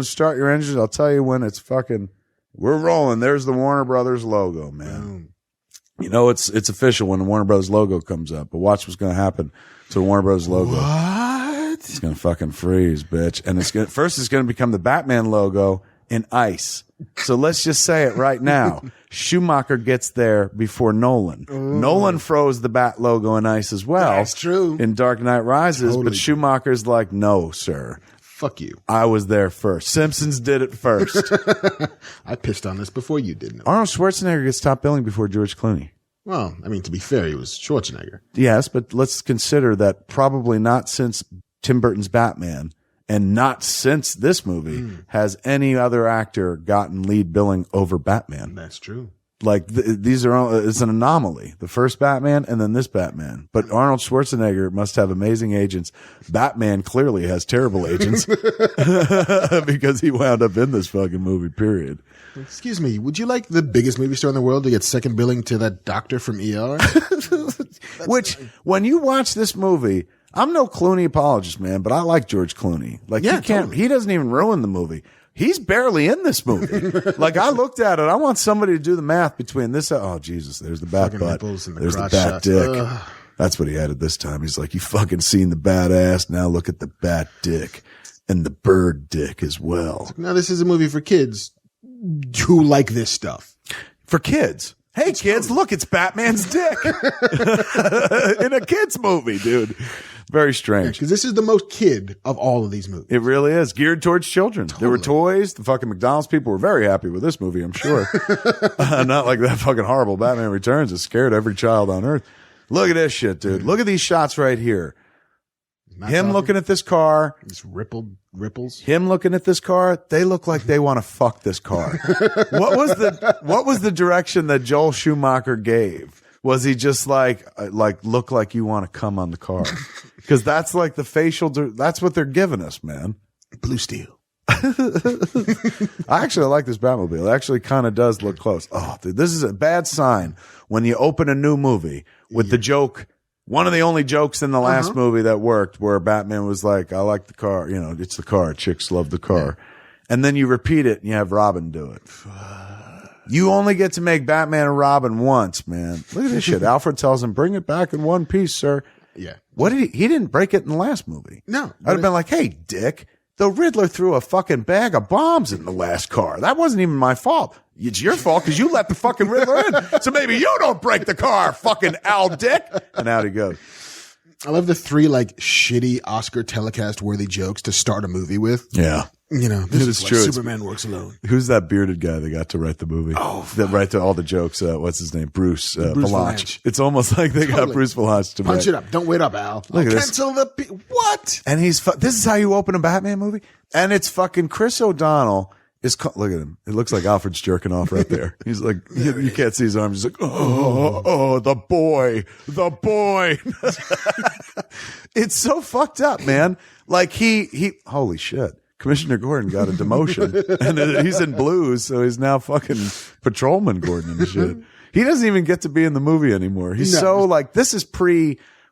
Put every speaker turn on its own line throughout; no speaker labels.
Start your engines. I'll tell you when it's fucking. We're rolling. There's the Warner Brothers logo, man. You know it's official when the Warner Brothers logo comes up. But watch what's going to happen to the Warner Brothers logo.
What?
It's going to fucking freeze, bitch. And it's going to become the Batman logo in ice. So let's just say it right now. Schumacher gets there before Nolan. Ooh. Nolan froze the Bat logo in ice as well.
That's true.
In Dark Knight Rises,
Totally.
But Schumacher's like, no, sir.
Fuck you.
I was there first. Simpsons did it first.
I pissed on this before you did.
Arnold Schwarzenegger gets top billing before George Clooney.
Well, I mean, to be fair, he was Schwarzenegger.
Yes, but let's consider that probably not since Tim Burton's Batman and not since this movie has any other actor gotten lead billing over Batman.
That's true.
Like these are, it's an anomaly. The first Batman and then this Batman. But Arnold Schwarzenegger must have amazing agents. Batman clearly has terrible agents because he wound up in this fucking movie, period.
Excuse me, would you like the biggest movie star in the world to get second billing to that doctor from ER?
Which, when you watch this movie, I'm no Clooney apologist, man, but I like George Clooney. Like,
yeah,
he doesn't even ruin the movie. He's barely in this movie. Like, I looked at it. I want somebody to do the math between this. Oh, Jesus. There's the bat butt. There's the bat dick. That's what he added this time. He's like, you fucking seen the bat ass. Now look at the bat dick and the bird dick as well.
Now, this is a movie for kids who like this stuff.
For kids. Hey, kids, look, it's Batman's dick in a kid's movie, dude. Very strange.
Because this is the most kid of all of these movies.
It really is. Geared towards children. Totally. There were toys. The fucking McDonald's people were very happy with this movie, I'm sure. Not like that fucking horrible Batman Returns that scared every child on Earth. Look at this shit, dude. Look at these shots right here. Him looking at this car.
These ripples.
Him looking at this car. They look like they want to fuck this car. What was the direction that Joel Schumacher gave? Was he just like look like you want to come on the car? Because that's like the facial. That's what they're giving us, man.
Blue steel.
I actually like this Batmobile. It actually kind of does look close. Oh, dude, this is a bad sign when you open a new movie with the joke. One of the only jokes in the last movie that worked where Batman was like, I like the car. You know, it's the car. Chicks love the car. Yeah. And then you repeat it and you have Robin do it. You only get to make Batman and Robin once, man. Look at this shit. Alfred tells him, bring it back in one piece, sir.
Yeah.
What did he didn't break it in the last movie.
No.
I'd have been like, hey, dick, the Riddler threw a fucking bag of bombs in the last car. That wasn't even my fault. It's your fault because you let the fucking Riddler in. So maybe you don't break the car, fucking Al Dick. And out he goes.
I love the three like shitty Oscar telecast worthy jokes to start a movie with.
Yeah.
You know, this is
true.
Superman works alone.
Who's that bearded guy that got to write the movie?
Oh,
that write all the jokes. What's his name? Bruce Valanche. It's almost like they got Bruce Valanche to
punch it up. Don't wait up, Al.
Look at
cancel
this.
What?
And this is how you open a Batman movie? And it's fucking Chris O'Donnell. Look at him. It looks like Alfred's jerking off right there. He's like, you can't see his arms. He's like, oh, the boy. It's so fucked up, man. Like holy shit. Commissioner Gordon got a demotion and he's in Blues. So he's now fucking Patrolman Gordon and shit. He doesn't even get to be in the movie anymore. He's so like, this is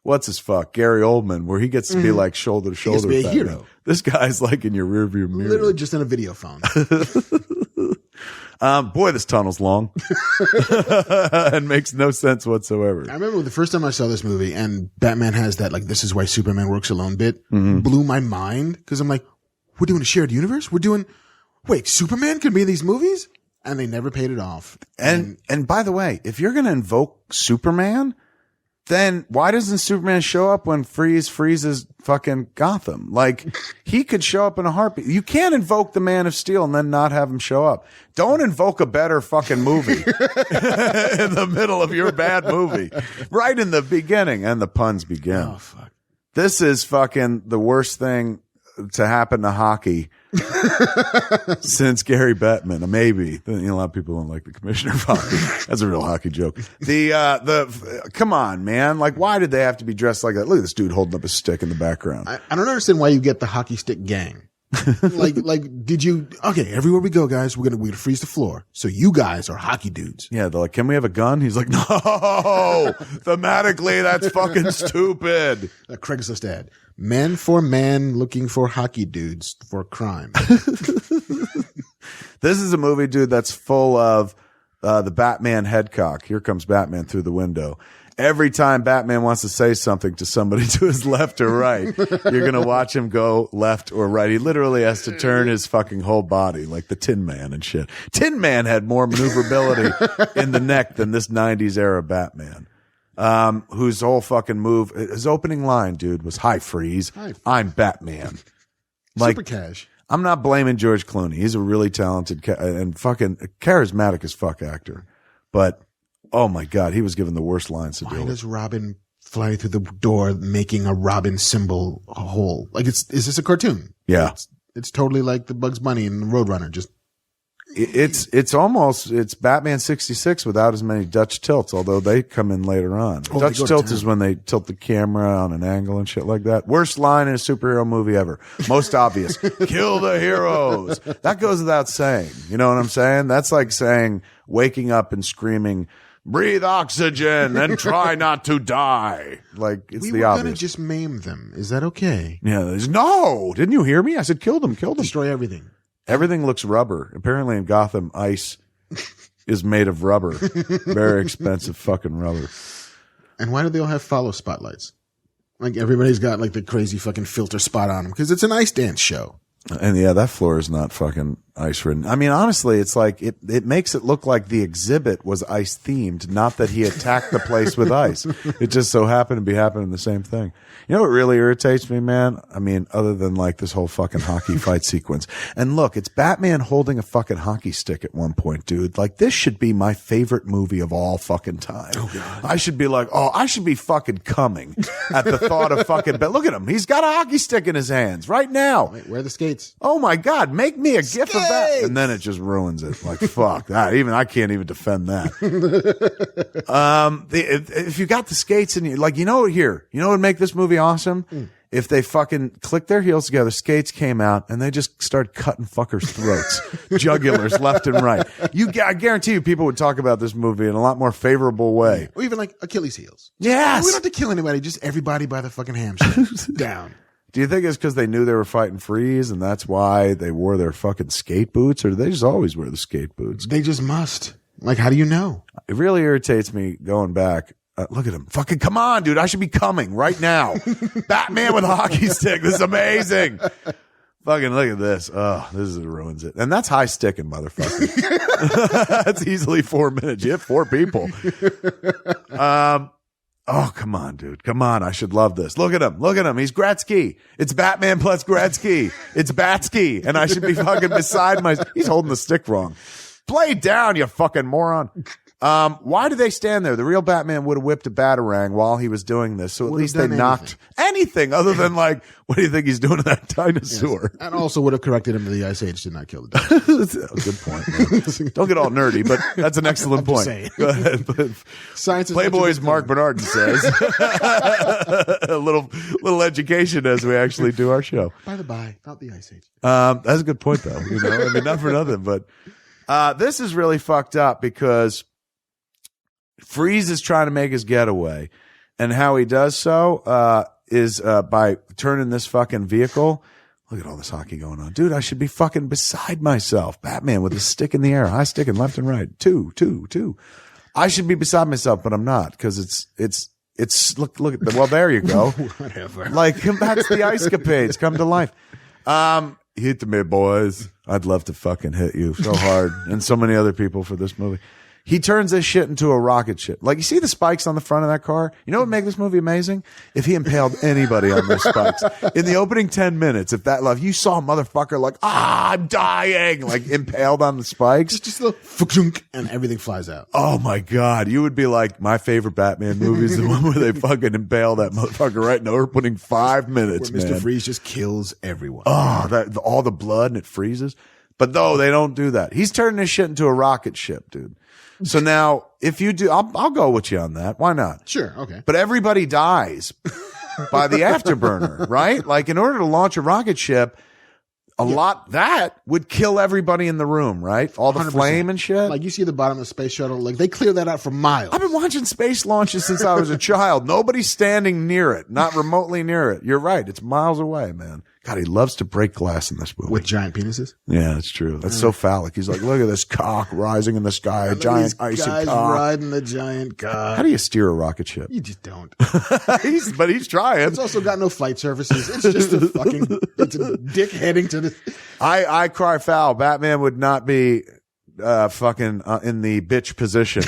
what's his fuck? Gary Oldman, where he gets to be like shoulder to shoulder.
He gets to be a hero.
This guy's like in your rearview mirror.
Literally just in a video phone.
Boy, this tunnel's long and makes no sense whatsoever.
I remember the first time I saw this movie and Batman has that, like, this is why Superman works alone bit, blew my mind. Cause I'm like, we're doing a shared universe? Wait, Superman could be in these movies? And they never paid it off.
And by the way, if you're going to invoke Superman, then why doesn't Superman show up when freezes fucking Gotham? Like, he could show up in a heartbeat. You can't invoke the Man of Steel and then not have him show up. Don't invoke a better fucking movie in the middle of your bad movie. Right in the beginning. And the puns begin.
Oh, fuck. This
is fucking the worst thing to happen to hockey since Gary Bettman. Maybe. A lot of people don't like the commissioner of hockey. That's a real hockey joke. Come on, man. Like, why did they have to be dressed like that? Look at this dude holding up a stick in the background.
I don't understand why you get the hockey stick gang. Did you, okay, everywhere we go, guys, we're gonna freeze the floor. So you guys are hockey dudes.
Yeah, they're like, can we have a gun? He's like, no, thematically, that's fucking stupid.
A Craigslist ad. Man for man looking for hockey dudes for crime.
This is a movie, dude, that's full of the Batman headcock. Here comes Batman through the window. Every time Batman wants to say something to somebody to his left or right, you're going to watch him go left or right. He literally has to turn his fucking whole body like the Tin Man and shit. Tin Man had more maneuverability in the neck than this 90s era Batman. Whose whole fucking move, his opening line, dude, was "Hi, Freeze. I'm Batman." Like,
Super cash.
I'm not blaming George Clooney. He's a really talented and fucking charismatic as fuck actor. But, oh my God, he was given the worst lines to deal with.
Why does Robin fly through the door making a Robin symbol a hole? Like, is this a cartoon?
Yeah.
It's totally like the Bugs Bunny and Roadrunner. Just
It's Batman 66 without as many Dutch tilts, although they come in later on. Dutch tilt is when they tilt the camera on an angle and shit like that. Worst line in a superhero movie ever. Most obvious. Kill the heroes. That goes without saying. You know what I'm saying? That's like saying, waking up and screaming, breathe oxygen and try not to die. Like, it's the obvious.
We're gonna just maim them. Is that okay?
Yeah. No. Didn't you hear me? I said, kill them.
Destroy everything.
Everything looks rubber. Apparently in Gotham, ice is made of rubber. Very expensive fucking rubber.
And why do they all have follow spotlights? Like, everybody's got like the crazy fucking filter spot on them because it's an ice dance show.
And yeah, that floor is not fucking ice ridden. I mean, honestly, it's like it makes it look like the exhibit was ice themed, not that he attacked the place with ice. It just so happened to be happening the same thing. You know what really irritates me, man? I mean, other than like this whole fucking hockey fight sequence. And look, it's Batman holding a fucking hockey stick at one point, dude. Like, this should be my favorite movie of all fucking time. Oh, God. I should be like, I should be fucking coming at the thought of fucking, but look at him. He's got a hockey stick in his hands right now.
Wait, where are the skates?
Oh my God, make me a gif of that. And then it just ruins it. Like, fuck that. I can't even defend that. If you got the skates and you like, you know what would make this movie awesome? If they fucking clicked their heels together, skates came out, and they just started cutting fuckers' throats, jugulars left and right. I guarantee you people would talk about this movie in a lot more favorable way.
Or even like Achilles' heels.
Yes.
We don't have to kill anybody, just everybody by the fucking hamstrings. Down.
Do you think it's because they knew they were fighting Freeze and that's why they wore their fucking skate boots, or do they just always wear the skate boots?
They just must. Like, how do you know?
It really irritates me going back. Look at him. Fucking come on, dude. I should be coming right now. Batman with a hockey stick. This is amazing. Fucking look at this. Oh, this ruins it. And that's high sticking, motherfucker. That's easily 4 minutes. You hit 4 people. Oh, come on, dude. Come on. I should love this. Look at him. Look at him. He's Gretzky. It's Batman plus Gretzky. It's Batsky. And I should be fucking beside he's holding the stick wrong. Play down, you fucking moron. Why do they stand there? The real Batman would have whipped a batarang while he was doing this. So at least they knocked anything other than like, what do you think he's doing to that dinosaur?
Yes. And also would have corrected him to the Ice Age did not kill the dinosaur.
Good point, man. Don't get all nerdy, but that's an excellent point. Go ahead. But
Science is
Playboy's Marc Bernardin says. A little education as we actually do our show.
By the by, not the Ice Age.
That's a good point though. You know, I mean, not for nothing, but this is really fucked up because Freeze is trying to make his getaway, and how he does so is by turning this fucking vehicle. Look at all this hockey going on, dude. I should be fucking beside myself. Batman with his stick in the air, high sticking left and right. Two. I should be beside myself, but I'm not because it's look at the, well, there you go.
Whatever.
Like, that's the ice capades come to life. Hit me, boys. I'd love to fucking hit you so hard, and so many other people for this movie. He turns this shit into a rocket ship. Like, you see the spikes on the front of that car? You know what would make this movie amazing? If he impaled anybody on those spikes. In the opening 10 minutes, if you saw a motherfucker like, I'm dying, like impaled on the spikes.
Just a little and everything flies out.
Oh my God. You would be like, my favorite Batman movie is the one where they fucking impale that motherfucker right in the opening 5 minutes,
where
man.
Mr. Freeze just kills everyone.
Oh, all the blood and it freezes. But no, they don't do that. He's turning this shit into a rocket ship, dude. So now, if you do, I'll go with you on that. Why not?
Sure, okay.
But everybody dies by the afterburner, right? Like, in order to launch a rocket ship, that would kill everybody in the room, right? All the
100%.
Flame and shit.
Like, you see the bottom of the space shuttle, like, they clear that out for miles.
I've been watching space launches since I was a child. Nobody's standing near it, not remotely near it. You're right. It's miles away, man. God, he loves to break glass in this movie.
With giant penises?
Yeah, that's true. That's so phallic. He's like, look at this cock rising in the sky, a giant icy
guys
cock.
riding the giant cock.
How do you steer a rocket ship?
You just don't.
But he's trying.
It's also got no flight surfaces. It's just it's a dick heading to the.
I cry foul. Batman would not be fucking in the bitch position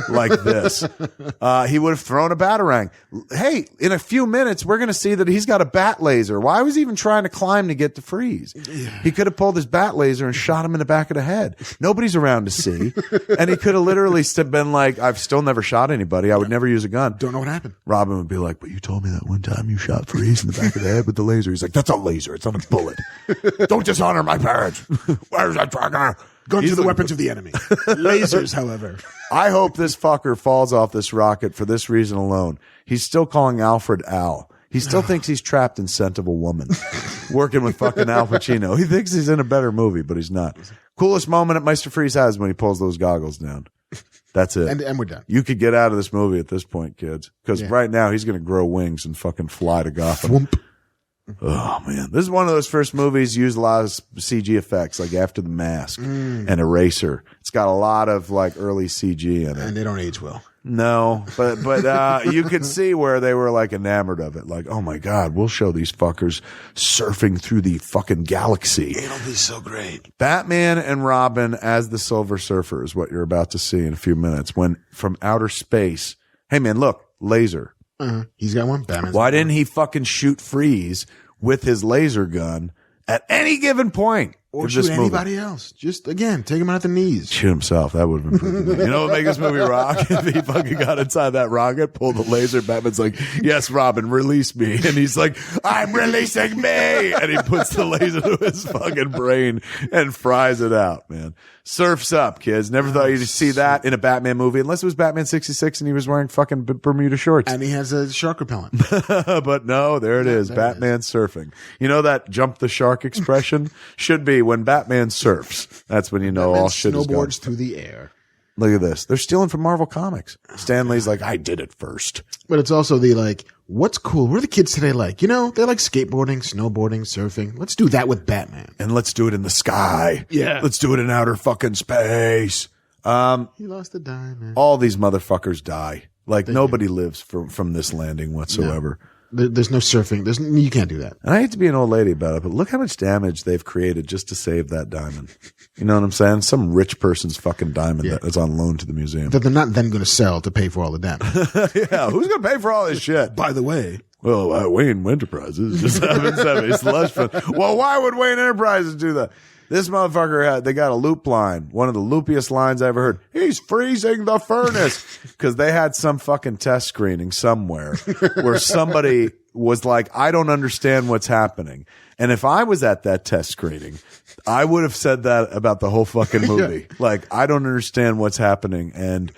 like this. He would have thrown a batarang. Hey, in a few minutes, we're going to see that he's got a bat laser. Why was he even trying to climb to get to Freeze? He could have pulled his bat laser and shot him in the back of the head. Nobody's around to see. And he could have literally been like, I've still never shot anybody. I would never use a gun.
Don't know what happened.
Robin would be like, but you told me that one time you shot Freeze in the back of the head with the laser. He's like, that's a laser. It's not a bullet. Don't dishonor my parents. Where's that tracker?
Guns are the weapons of the enemy. Lasers, however.
I hope this fucker falls off this rocket for this reason alone. He's still calling Alfred Al. He still thinks he's trapped in Scent of a Woman, working with fucking Al Pacino. He thinks he's in a better movie, but he's not. Coolest moment that Meister Freeze has when he pulls those goggles down. That's it.
And we're done.
You could get out of this movie at this point, kids, because right now he's going to grow wings and fucking fly to Gotham.
Whoomp.
Oh man, this is one of those first movies used a lot of CG effects, like After the Mask and Eraser. It's got a lot of like early CG in it,
And they don't age well.
No, but you could see where they were like enamored of it. Like, oh my God, we'll show these fuckers surfing through the fucking galaxy.
It'll be so great.
Batman and Robin as the Silver Surfer is what you're about to see in a few minutes. When from outer space, hey man, look, laser.
He's got one. Batman's
Why didn't he fucking shoot Freeze with his laser gun at any given point?
Or shoot anybody else. Just, again, take him out the knees.
Shoot himself. That would have been pretty good. You know what would make this movie rock? If he fucking got inside that rocket, pulled the laser, Batman's like, yes, Robin, release me. And he's like, I'm releasing me. And he puts the laser to his fucking brain and fries it out, man. Surf's up, kids. Never thought you'd see that in a Batman movie, unless it was Batman 66 and he was wearing fucking Bermuda shorts.
And he has a shark repellent.
But no, there it is. Batman surfing. You know that jump the shark expression? Should be when Batman surfs. That's when you know
Batman
all shit is gone.
snowboards through the air.
Look at this. They're stealing from Marvel Comics. Stan Lee's like, I did it first.
But it's also the like, what's cool? What are the kids today like? You know, they like skateboarding, snowboarding, surfing. Let's do that with Batman.
And let's do it in the sky.
Yeah.
Let's do it in outer fucking space.
He lost a diamond.
All these motherfuckers die. Like nobody lives from this landing whatsoever.
No. There's no surfing. You can't do that.
And I hate to be an old lady about it, but look how much damage they've created just to save that diamond. You know what I'm saying? Some rich person's fucking diamond that is on loan to the museum.
That they're not then going to sell to pay for all the damage.
Yeah, who's going to pay for all this shit?
By the way.
Well, Wayne Enterprises just having some slush fund. Well, why would Wayne Enterprises do that? This motherfucker they got a loop line. One of the loopiest lines I ever heard. He's freezing the furnace. Because they had some fucking test screening somewhere where somebody was like, I don't understand what's happening. And if I was at that test screening, I would have said that about the whole fucking movie. Like, I don't understand what's happening. And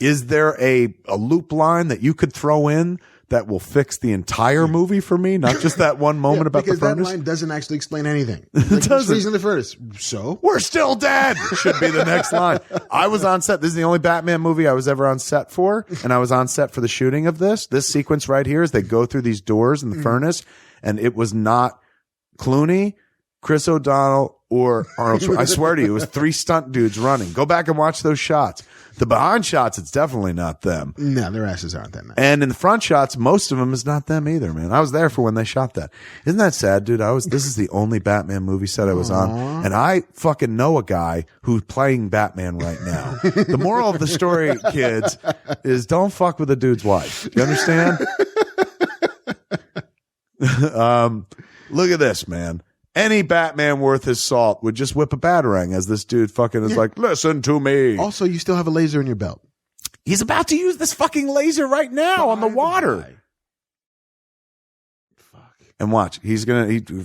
is there a loop line that you could throw in that will fix the entire movie for me, not just that one moment about the furnace?
Because that line doesn't actually explain anything. Like, it doesn't. Freezing the furnace. So?
We're still dead should be the next line. I was on set. This is the only Batman movie I was ever on set for, and I was on set for the shooting of this. This sequence right here is they go through these doors in the furnace, and it was not Clooney, Chris O'Donnell, or Arnold Schwarzenegger. I swear to you, it was 3 stunt dudes running. Go back and watch those shots. The behind shots, it's definitely not them.
No, their asses aren't that nice.
And in the front shots, most of them is not them either, man. I was there for when they shot that. Isn't that sad, dude? This is the only Batman movie set I was on. And I fucking know a guy who's playing Batman right now. The moral of the story, kids, is don't fuck with a dude's wife. You understand? Look at this, man. Any Batman worth his salt would just whip a batarang as this dude fucking is like, listen to me.
Also, you still have a laser in your belt.
He's about to use this fucking laser right now on the water. And watch,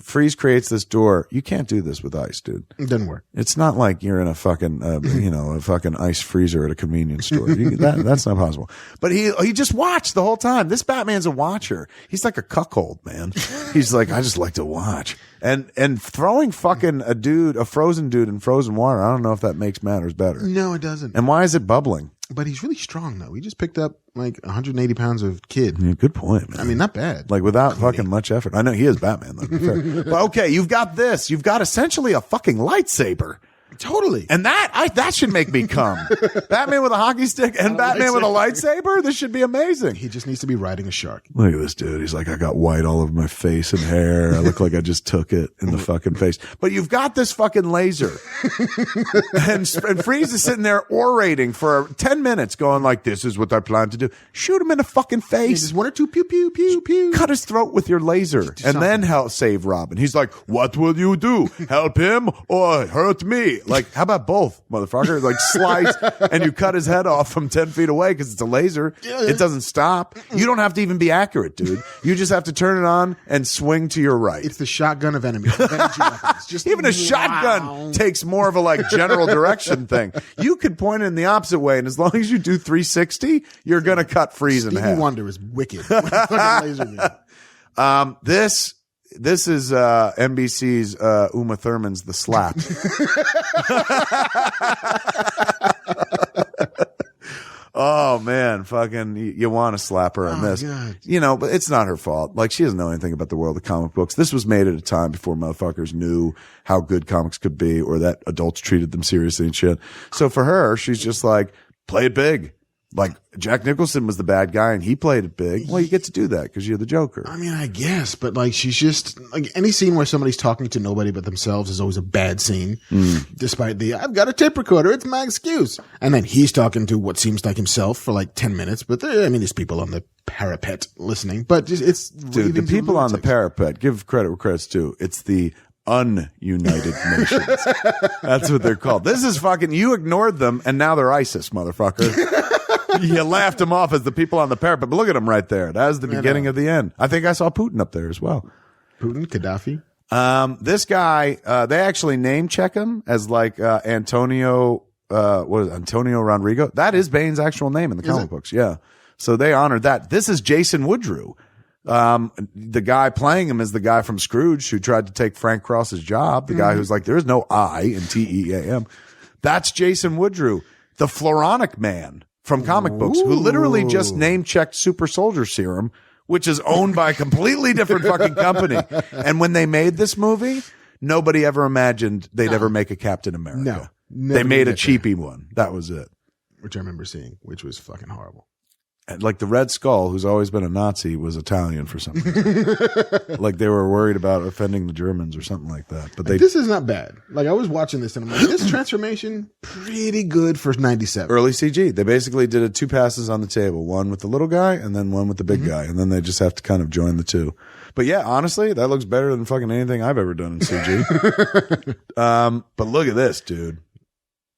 Freeze creates this door. You can't do this with ice, dude.
It doesn't work.
It's not like you're in a fucking, a fucking ice freezer at a convenience store. That's not possible. But he just watched the whole time. This Batman's a watcher. He's like a cuckold, man. He's like, I just like to watch. And throwing fucking a frozen dude in frozen water, I don't know if that makes matters better.
No, it doesn't.
And why is it bubbling?
But he's really strong, though. He just picked up like 180 pounds of kid.
Yeah, good point, man.
I mean, not bad.
Like without fucking much effort. I know he is Batman, though. To be fair. But okay, you've got this. You've got essentially a fucking lightsaber.
Totally.
And that should make me come. Batman with a hockey stick and Batman with a lightsaber? This should be amazing.
He just needs to be riding a shark.
Look at this dude. He's like, I got white all over my face and hair. I look like I just took it in the fucking face. But you've got this fucking laser. and Freeze is sitting there orating for 10 minutes going like, this is what I plan to do. Shoot him in the fucking face.
Just one or two pew, pew, pew, pew.
Cut his throat with your laser and then help save Robin. He's like, what will you do? Help him or hurt me? Like, how about both, motherfucker? Like, slice and you cut his head off from 10 feet away because it's a laser. It doesn't stop. You don't have to even be accurate, dude. You just have to turn it on and swing to your right.
It's the shotgun of energy weapons. Just
even a shotgun takes more of a like general direction thing. You could point it in the opposite way, and as long as you do 360, you're gonna cut Freeze in half.
Stevie Wonder is wicked. Laser gun.
This is NBC's Uma Thurman's The Slap. Oh man, fucking you want to slap her on this. God. You know, but it's not her fault. Like, she doesn't know anything about the world of comic books. This was made at a time before motherfuckers knew how good comics could be or that adults treated them seriously and shit. So for her, she's just like, play it big. Like, Jack Nicholson was the bad guy and he played it big. Well, you get to do that because you're the Joker.
I mean, I guess, but like, she's just like, any scene where somebody's talking to nobody but themselves is always a bad scene. Despite I've got a tape recorder. It's my excuse. And then he's talking to what seems like himself for like 10 minutes. But there's people on the parapet listening, but it's,
dude, the people on the parapet, give credit where credit's due. It's the Ununited Nations. That's what they're called. This is fucking, you ignored them and now they're ISIS, motherfucker. You laughed them off as the people on the parapet, but look at them right there. That was the beginning of the end. I think I saw Putin up there as well.
Putin, Gaddafi.
This guy, they actually name check him as like Antonio. What is it, Antonio Rodrigo? That is Bane's actual name in the comic books. Yeah, so they honored that. This is Jason Woodrue. The guy playing him is the guy from Scrooge who tried to take Frank Cross's job. The guy who's like, there's no I in TEAM. That's Jason Woodrue, the Floronic Man from comic books, who literally just name-checked Super Soldier Serum, which is owned by a completely different fucking company. And when they made this movie, nobody ever imagined they'd ever make a Captain America. No. They made a cheapy one. That was it.
Which I remember seeing, which was fucking horrible.
And like the Red Skull, who's always been a Nazi, was Italian for some reason. Like they were worried about offending the Germans or something like that. But
this is not bad. Like I was watching this and I'm like, this transformation pretty good for 97.
Early CG. They basically did it 2 passes on the table, one with the little guy and then one with the big guy, and then they just have to kind of join the two. But yeah, honestly, that looks better than fucking anything I've ever done in CG. But look at this, dude.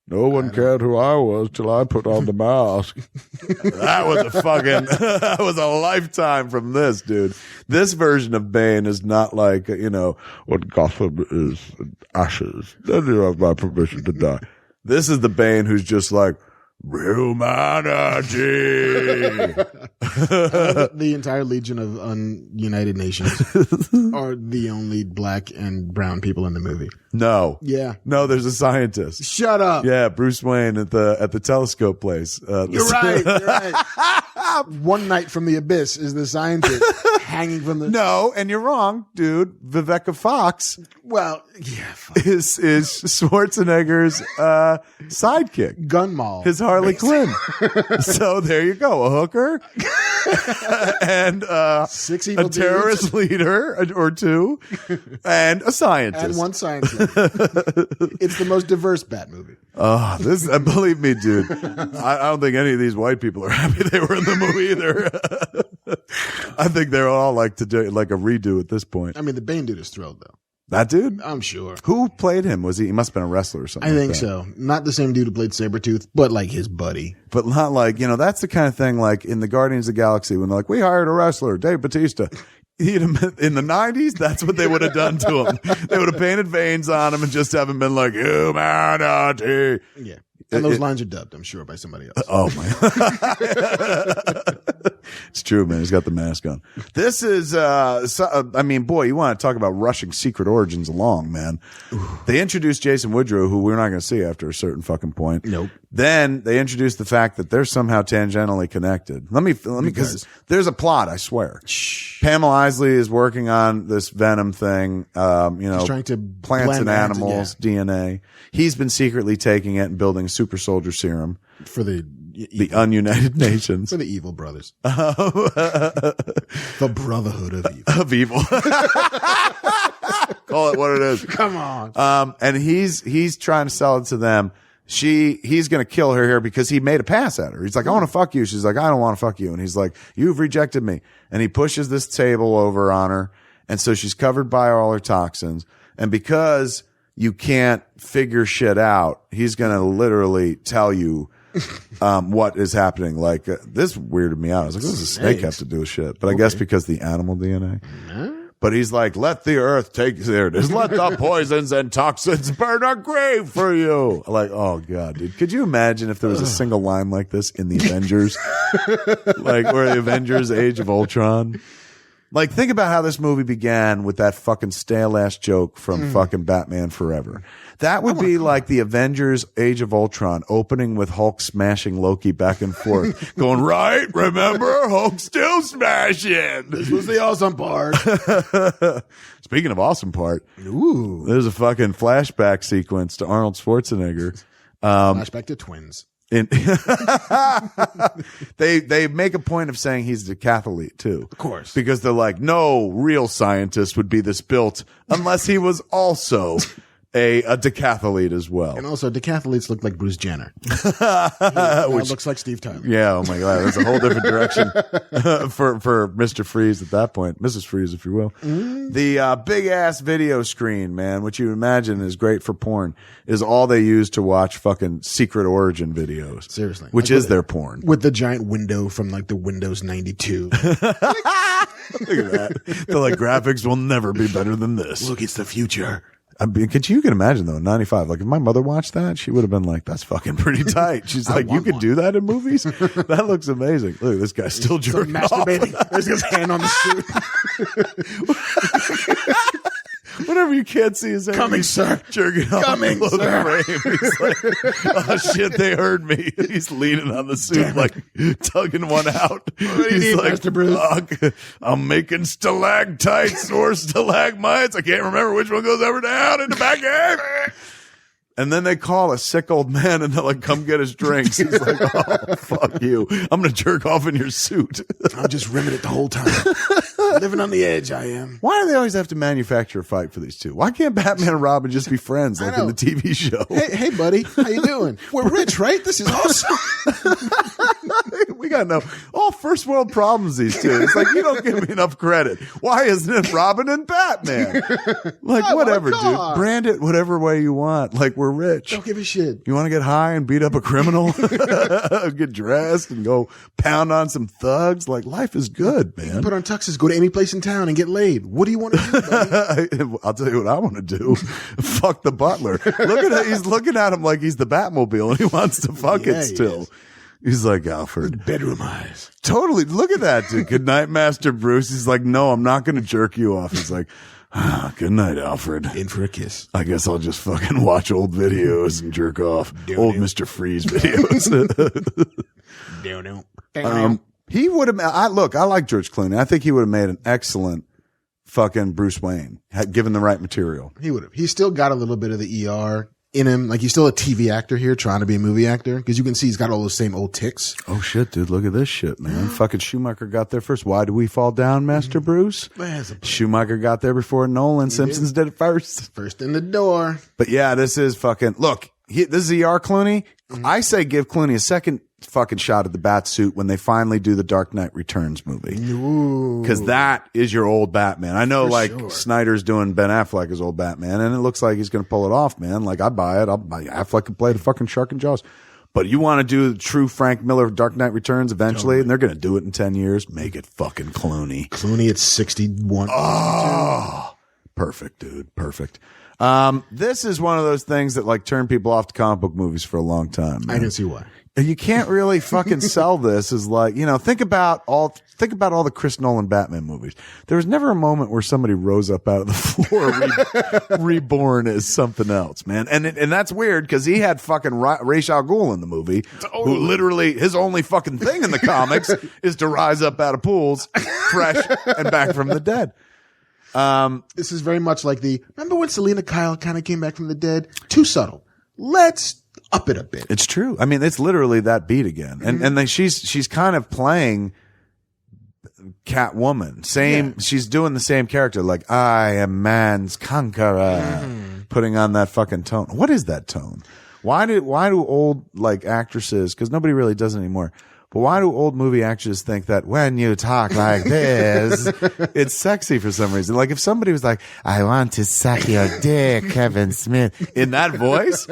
No one cared who I was till I put on the mask. That was a lifetime from this, dude. This version of Bane is not like, what Gotham is ashes. Then you have my permission to die. This is the Bane who's just like, humanity.
The entire legion of Ununited Nations are the only black and brown people in the movie.
No.
Yeah.
No, there's a scientist.
Shut up.
Yeah, Bruce Wayne at the telescope place.
You're right. One Night from the Abyss is the scientist hanging from the...
No, and you're wrong, dude. Vivica Fox...
Well, yeah,
is Schwarzenegger's sidekick,
Gunmall,
his Harley Quinn. So there you go, a hooker and
6 evil
a terrorist leader or 2, and a scientist,
and 1 scientist. It's the most diverse Bat movie.
Oh, this believe me, dude. I don't think any of these white people are happy they were in the movie either. I think they're all like to do like a redo at this point.
I mean, the Bane dude is thrilled though.
That dude?
I'm sure.
Who played him? He must have been a wrestler or something.
I think so. Not the same dude who played Sabretooth, but like his buddy.
But not like, that's the kind of thing like in the Guardians of the Galaxy when they're like, we hired a wrestler, Dave Bautista. In the 90s, that's what they would have done to him. They would have painted veins on him and just have him been like, humanity.
Yeah. And those lines are dubbed, I'm sure, by somebody else.
Oh my! It's true, man. He's got the mask on. This is, I mean, boy, you want to talk about rushing Secret Origins along, man. They introduced Jason Woodrow, who we're not going to see after a certain fucking point.
Nope.
Then they introduced the fact that they're somehow tangentially connected. Let me, because there's a plot, I swear. Pamela Isley is working on this Venom thing. She's
trying to
plants and animals, DNA. He's been secretly taking it and building a super soldier serum
for the
ununited nations.
For the evil brothers. The brotherhood of evil.
Call it what it is.
Come on.
And he's trying to sell it to them. He's going to kill her here because he made a pass at her. He's like, I want to fuck you. She's like, I don't want to fuck you. And he's like, you've rejected me. And he pushes this table over on her. And so she's covered by all her toxins. And because you can't figure shit out, he's going to literally tell you what is happening. Like, this weirded me out. I was like, what does a snake have to do with shit? But I guess because the animal DNA. But he's like, let the earth there it is. Let the poisons and toxins burn a grave for you. Like, oh God, dude. Could you imagine if there was a single line like this in the Avengers? Like, or the Avengers Age of Ultron? Like, think about how this movie began with that fucking stale ass joke from fucking Batman Forever. That would be like the Avengers Age of Ultron opening with Hulk smashing Loki back and forth. Going, right? Remember? Hulk still smashing.
This was the awesome part.
Speaking of awesome part,
ooh,
there's a fucking flashback sequence to Arnold Schwarzenegger.
Flashback to twins.
They make a point of saying he's a decathlete too.
Of course.
Because they're like, no real scientist would be this built unless he was also a decathlete as well.
And also, decathletes look like Bruce Jenner. Which looks like Steve Tyler.
Yeah, oh my God. That's a whole different direction for Mr. Freeze at that point. Mrs. Freeze, if you will. The big ass video screen, man, which you imagine is great for porn, is all they use to watch fucking Secret Origin videos.
Seriously.
Which is their porn.
With the giant window from like the Windows 92.
Look at that. They're like, graphics will never be better than this.
Look, it's the future.
I mean, you can imagine though, in 95, like if my mother watched that, she would have been like, that's fucking pretty tight. She's like, you could do that in movies? That looks amazing. Look, this guy's still jerking off.
Masturbating. There's his hand on the suit.
Whatever you can't see his hand.
Coming, sir.
Jerking off.
Coming, sir.
He's like, oh shit, they heard me. He's leaning on the suit, like tugging one out. He's like, fuck, I'm making stalactites or stalagmites. I can't remember which one goes ever down in the back end. And then they call a sick old man and they're like, come get his drinks. He's like, oh, fuck you. I'm going to jerk off in your suit.
I'm just rimming it the whole time. Living on the edge, I am.
Why do they always have to manufacture a fight for these two? Why can't Batman and Robin just be friends like in the TV show?
Hey, buddy. How you doing? We're rich, right? This is awesome.
We got all first world problems, these two. It's like, you don't give me enough credit. Why isn't it Robin and Batman? Like, whatever, dude. Brand it whatever way you want. Like, we're rich.
Don't give a shit.
You want to get high and beat up a criminal? Get dressed and go pound on some thugs? Like, life is good, man.
Put on tuxes, go to any place in town and get laid. What do you want to do, buddy?
I'll tell you what I want to do. Fuck the butler. He's looking at him like he's the Batmobile and he wants to fuck it still. He's like, Alfred.
Bedroom eyes.
Totally. Look at that, dude. Good night, Master Bruce. He's like, no, I'm not going to jerk you off. He's like, good night, Alfred.
In for a kiss.
I guess I'll just fucking watch old videos and jerk off. Old Mr. Freeze videos. He would have, I like George Clooney. I think he would have made an excellent fucking Bruce Wayne, given the right material.
He would have. He's still got a little bit of the ER in him. Like, he's still a TV actor here trying to be a movie actor, because you can see he's got all those same old ticks.
Oh shit, dude, look at this shit, man. Fucking Schumacher got there first. Why do we fall down, Master Bruce? Schumacher got there before Nolan. Simpsons did it first.
First in the door.
But yeah, this is fucking, look, this is ER Clooney. I say give Clooney a second fucking shot at the bat suit when they finally do the Dark Knight Returns movie. Because that is your old Batman. I know, Snyder's doing Ben Affleck as old Batman, and it looks like he's going to pull it off, man. Like, I buy it. Affleck can play the fucking shark and Jaws. But you want to do the true Frank Miller Dark Knight Returns eventually, and they're going to do it in 10 years. Make it fucking Clooney.
Clooney at 61.
Oh, perfect, dude. Perfect. This is one of those things that like turn people off to comic book movies for a long time. Man.
I can see why.
You can't really fucking sell this as like, think about all the Chris Nolan Batman movies. There was never a moment where somebody rose up out of the floor reborn as something else, man. And that's weird because he had fucking Ra's al Ghul in the movie, who literally his only fucking thing in the comics is to rise up out of pools fresh and back from the dead.
This is very much like remember when Selena Kyle kind of came back from the dead? Too subtle. Let's up it a bit.
It's true. I mean, it's literally that beat again. And then she's kind of playing Catwoman. She's doing the same character, like I am man's conqueror, putting on that fucking tone. What is that tone? Why do old like actresses, because nobody really does it anymore, but why do old movie actors think that when you talk like this, it's sexy for some reason? Like if somebody was like, I want to suck your dick, Kevin Smith, in that voice,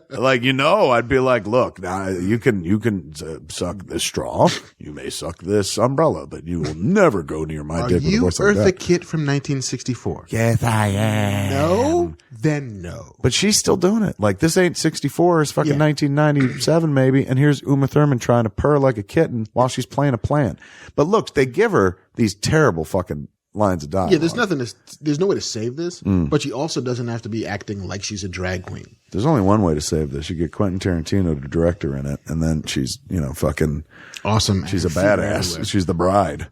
like, I'd be like, look, now you can suck this straw. You may suck this umbrella, but you will never go near my dick with a voice like that.
Are you Eartha Kitt from 1964?
Yes, I am.
No? Then no.
But she's still doing it. Like this ain't 64, it's fucking 1997 maybe, and here's Uma Thurman trying to purr like a kitten while she's playing a plant. But look, they give her these terrible fucking lines of dialogue.
Yeah, there's no way to save this, but she also doesn't have to be acting like she's a drag queen.
There's only one way to save this. You get Quentin Tarantino to direct her in it, and then she's, fucking
awesome.
She's a badass. She's the bride.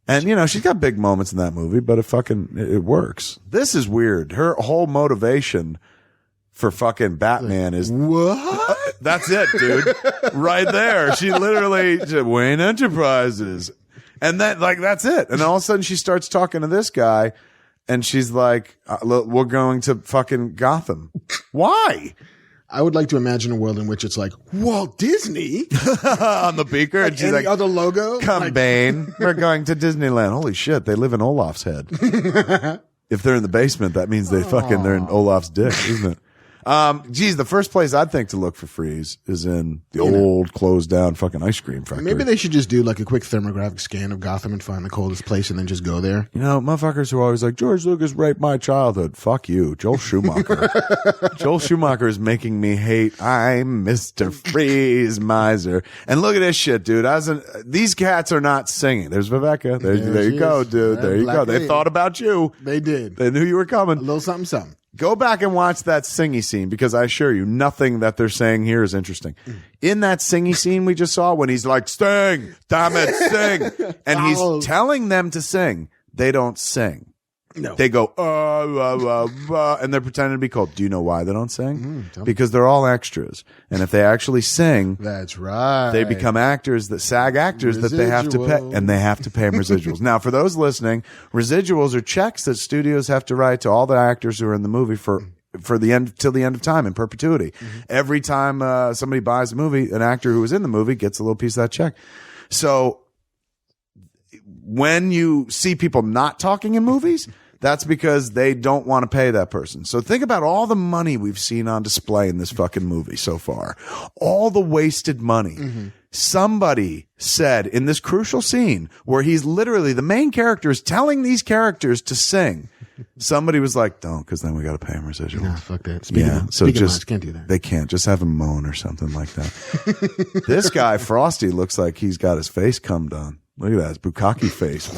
And, she's got big moments in that movie, but it works. This is weird. Her whole motivation for fucking Batman is
what?
That's it, dude. Right there. She literally said, Wayne Enterprises. And then, that's it. And all of a sudden she starts talking to this guy and she's like, look, we're going to fucking Gotham. Why?
I would like to imagine a world in which it's like Walt Disney
on the beaker,
like
and she's
any
like,
other logo.
Come, Bane, we're going to Disneyland. Holy shit, they live in Olaf's head. If they're in the basement, that means they're in Olaf's dick, isn't it? The first place I'd think to look for freeze is in the old closed down fucking ice cream factory.
Maybe they should just do like a quick thermographic scan of Gotham and find the coldest place and then just go there.
Motherfuckers who are always like, George Lucas raped my childhood. Fuck you. Joel Schumacher. Joel Schumacher is making me hate. I'm Mr. Freeze Miser. And look at this shit, dude. These cats are not singing. There's Viveka. There you go, dude. There you go. They thought about you.
They did.
They knew you were coming.
A little something, something.
Go back and watch that singy scene because I assure you nothing that they're saying here is interesting. In that singy scene we just saw when he's like, sing, damn it, sing. And he's telling them to sing. They don't sing.
No.
They go, and they're pretending to be cold. Do you know why they don't sing? Because they're all extras. And if they actually sing,
that's right,
they become actors, SAG actors that they have to pay, and they have to pay them residuals. Now, for those listening, residuals are checks that studios have to write to all the actors who are in the movie for the end, till the end of time, in perpetuity. Every time somebody buys a movie, an actor who was in the movie gets a little piece of that check. So when you see people not talking in movies, that's because they don't want to pay that person. So think about all the money we've seen on display in this fucking movie so far. All the wasted money. Somebody said in this crucial scene where he's literally, the main character is telling these characters to sing. Somebody was like, don't, because then we got to pay him residuals.
No, fuck that.
So just,
can't do that.
They can't. Just have him moan or something like that. This guy, Frosty, looks like he's got his face cummed on. Look at that. His bukkake face.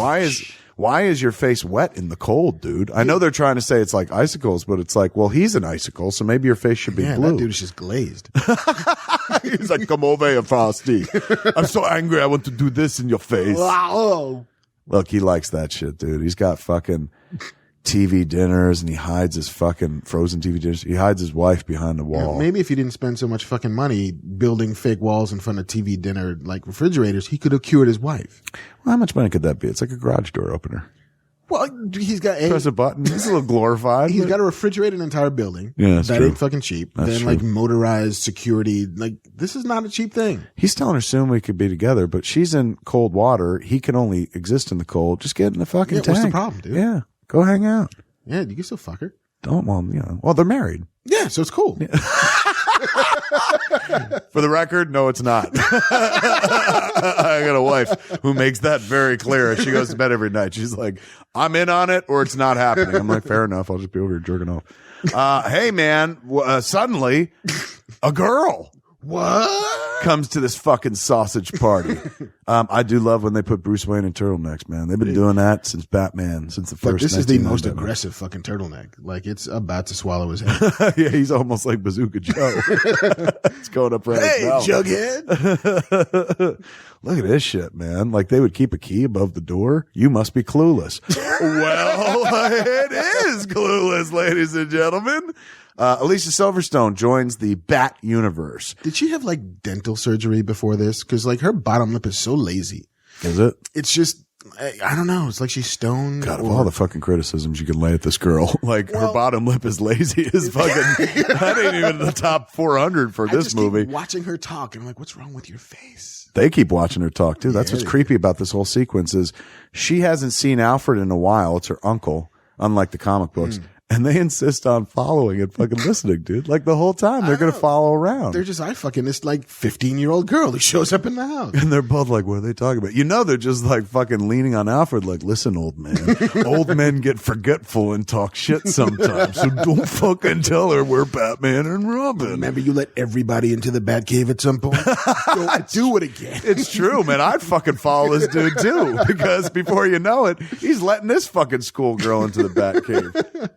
Why is your face wet in the cold, dude? I know they're trying to say it's like icicles, but it's like, well, he's an icicle, so maybe your face should be blue.
That dude is just glazed.
He's like, come over here, Frosty. I'm so angry. I want to do this in your face.
Wow.
Look, he likes that shit, dude. He's got fucking TV dinners and he hides his fucking frozen TV dinners. He hides his wife behind the wall.
Maybe if he didn't spend so much fucking money building fake walls in front of TV dinner, like refrigerators, he could have cured his wife.
Well, how much money could that be? It's like a garage door opener.
Well, he's got
press a button. He's a little glorified.
He's got to refrigerate an entire building.
Yeah,
that
true.
Ain't fucking cheap.
That's
then
true.
Like motorized security. Like this is not a cheap thing.
He's telling her soon we could be together, but she's in cold water. He can only exist in the cold. Just get in the fucking tank.
What's the problem, dude?
Yeah, go hang out.
Yeah, you can still fuck her.
Don't, well, they're married.
Yeah, so it's cool. Yeah.
For the record, no, it's not. I got a wife who makes that very clear. She goes to bed every night. She's like, I'm in on it or it's not happening. I'm like, fair enough. I'll just be over here jerking off. Hey, man, suddenly a girl
What?
comes to this fucking sausage party. I do love when they put Bruce Wayne in turtlenecks, man. They've been doing that since Batman, since the first.
This is the
1999
most
Batman.
aggressive fucking turtleneck. Like it's about to swallow his head.
Yeah, he's almost like Bazooka Joe. It's going up right
Hey,
his mouth.
Jughead.
Look at this shit, man. Like they would keep a key above the door. You must be clueless. Well, it is clueless, ladies and gentlemen. Alicia Silverstone joins the Bat universe.
Did she have like dental surgery before this? Because like her bottom lip is so lazy.
Is it?
It's just, I don't know. It's like she's stoned.
God, of all the fucking criticisms you can lay at this girl, like her bottom lip is lazy as fucking, that ain't even in the top 400 for this movie.
Keep watching her talk and I'm like, what's wrong with your face?
They keep watching her talk too. That's
Yeah,
what's creepy about this whole sequence is she hasn't seen Alfred in a while. It's her uncle, unlike the comic books. And they insist on following and fucking listening, dude. Like the whole time they're going to follow around.
They're just, I fucking this like 15-year-old girl who shows up in the house.
And they're both like, what are they talking about? You know, they're just like fucking leaning on Alfred, like, listen, old man. Old men get forgetful and talk shit sometimes. So don't fucking tell her we're Batman and Robin.
Remember, you let everybody into the Batcave at some point? Don't do it again.
It's true, man. I'd fucking follow this dude too. Because before you know it, he's letting this fucking schoolgirl into the Batcave.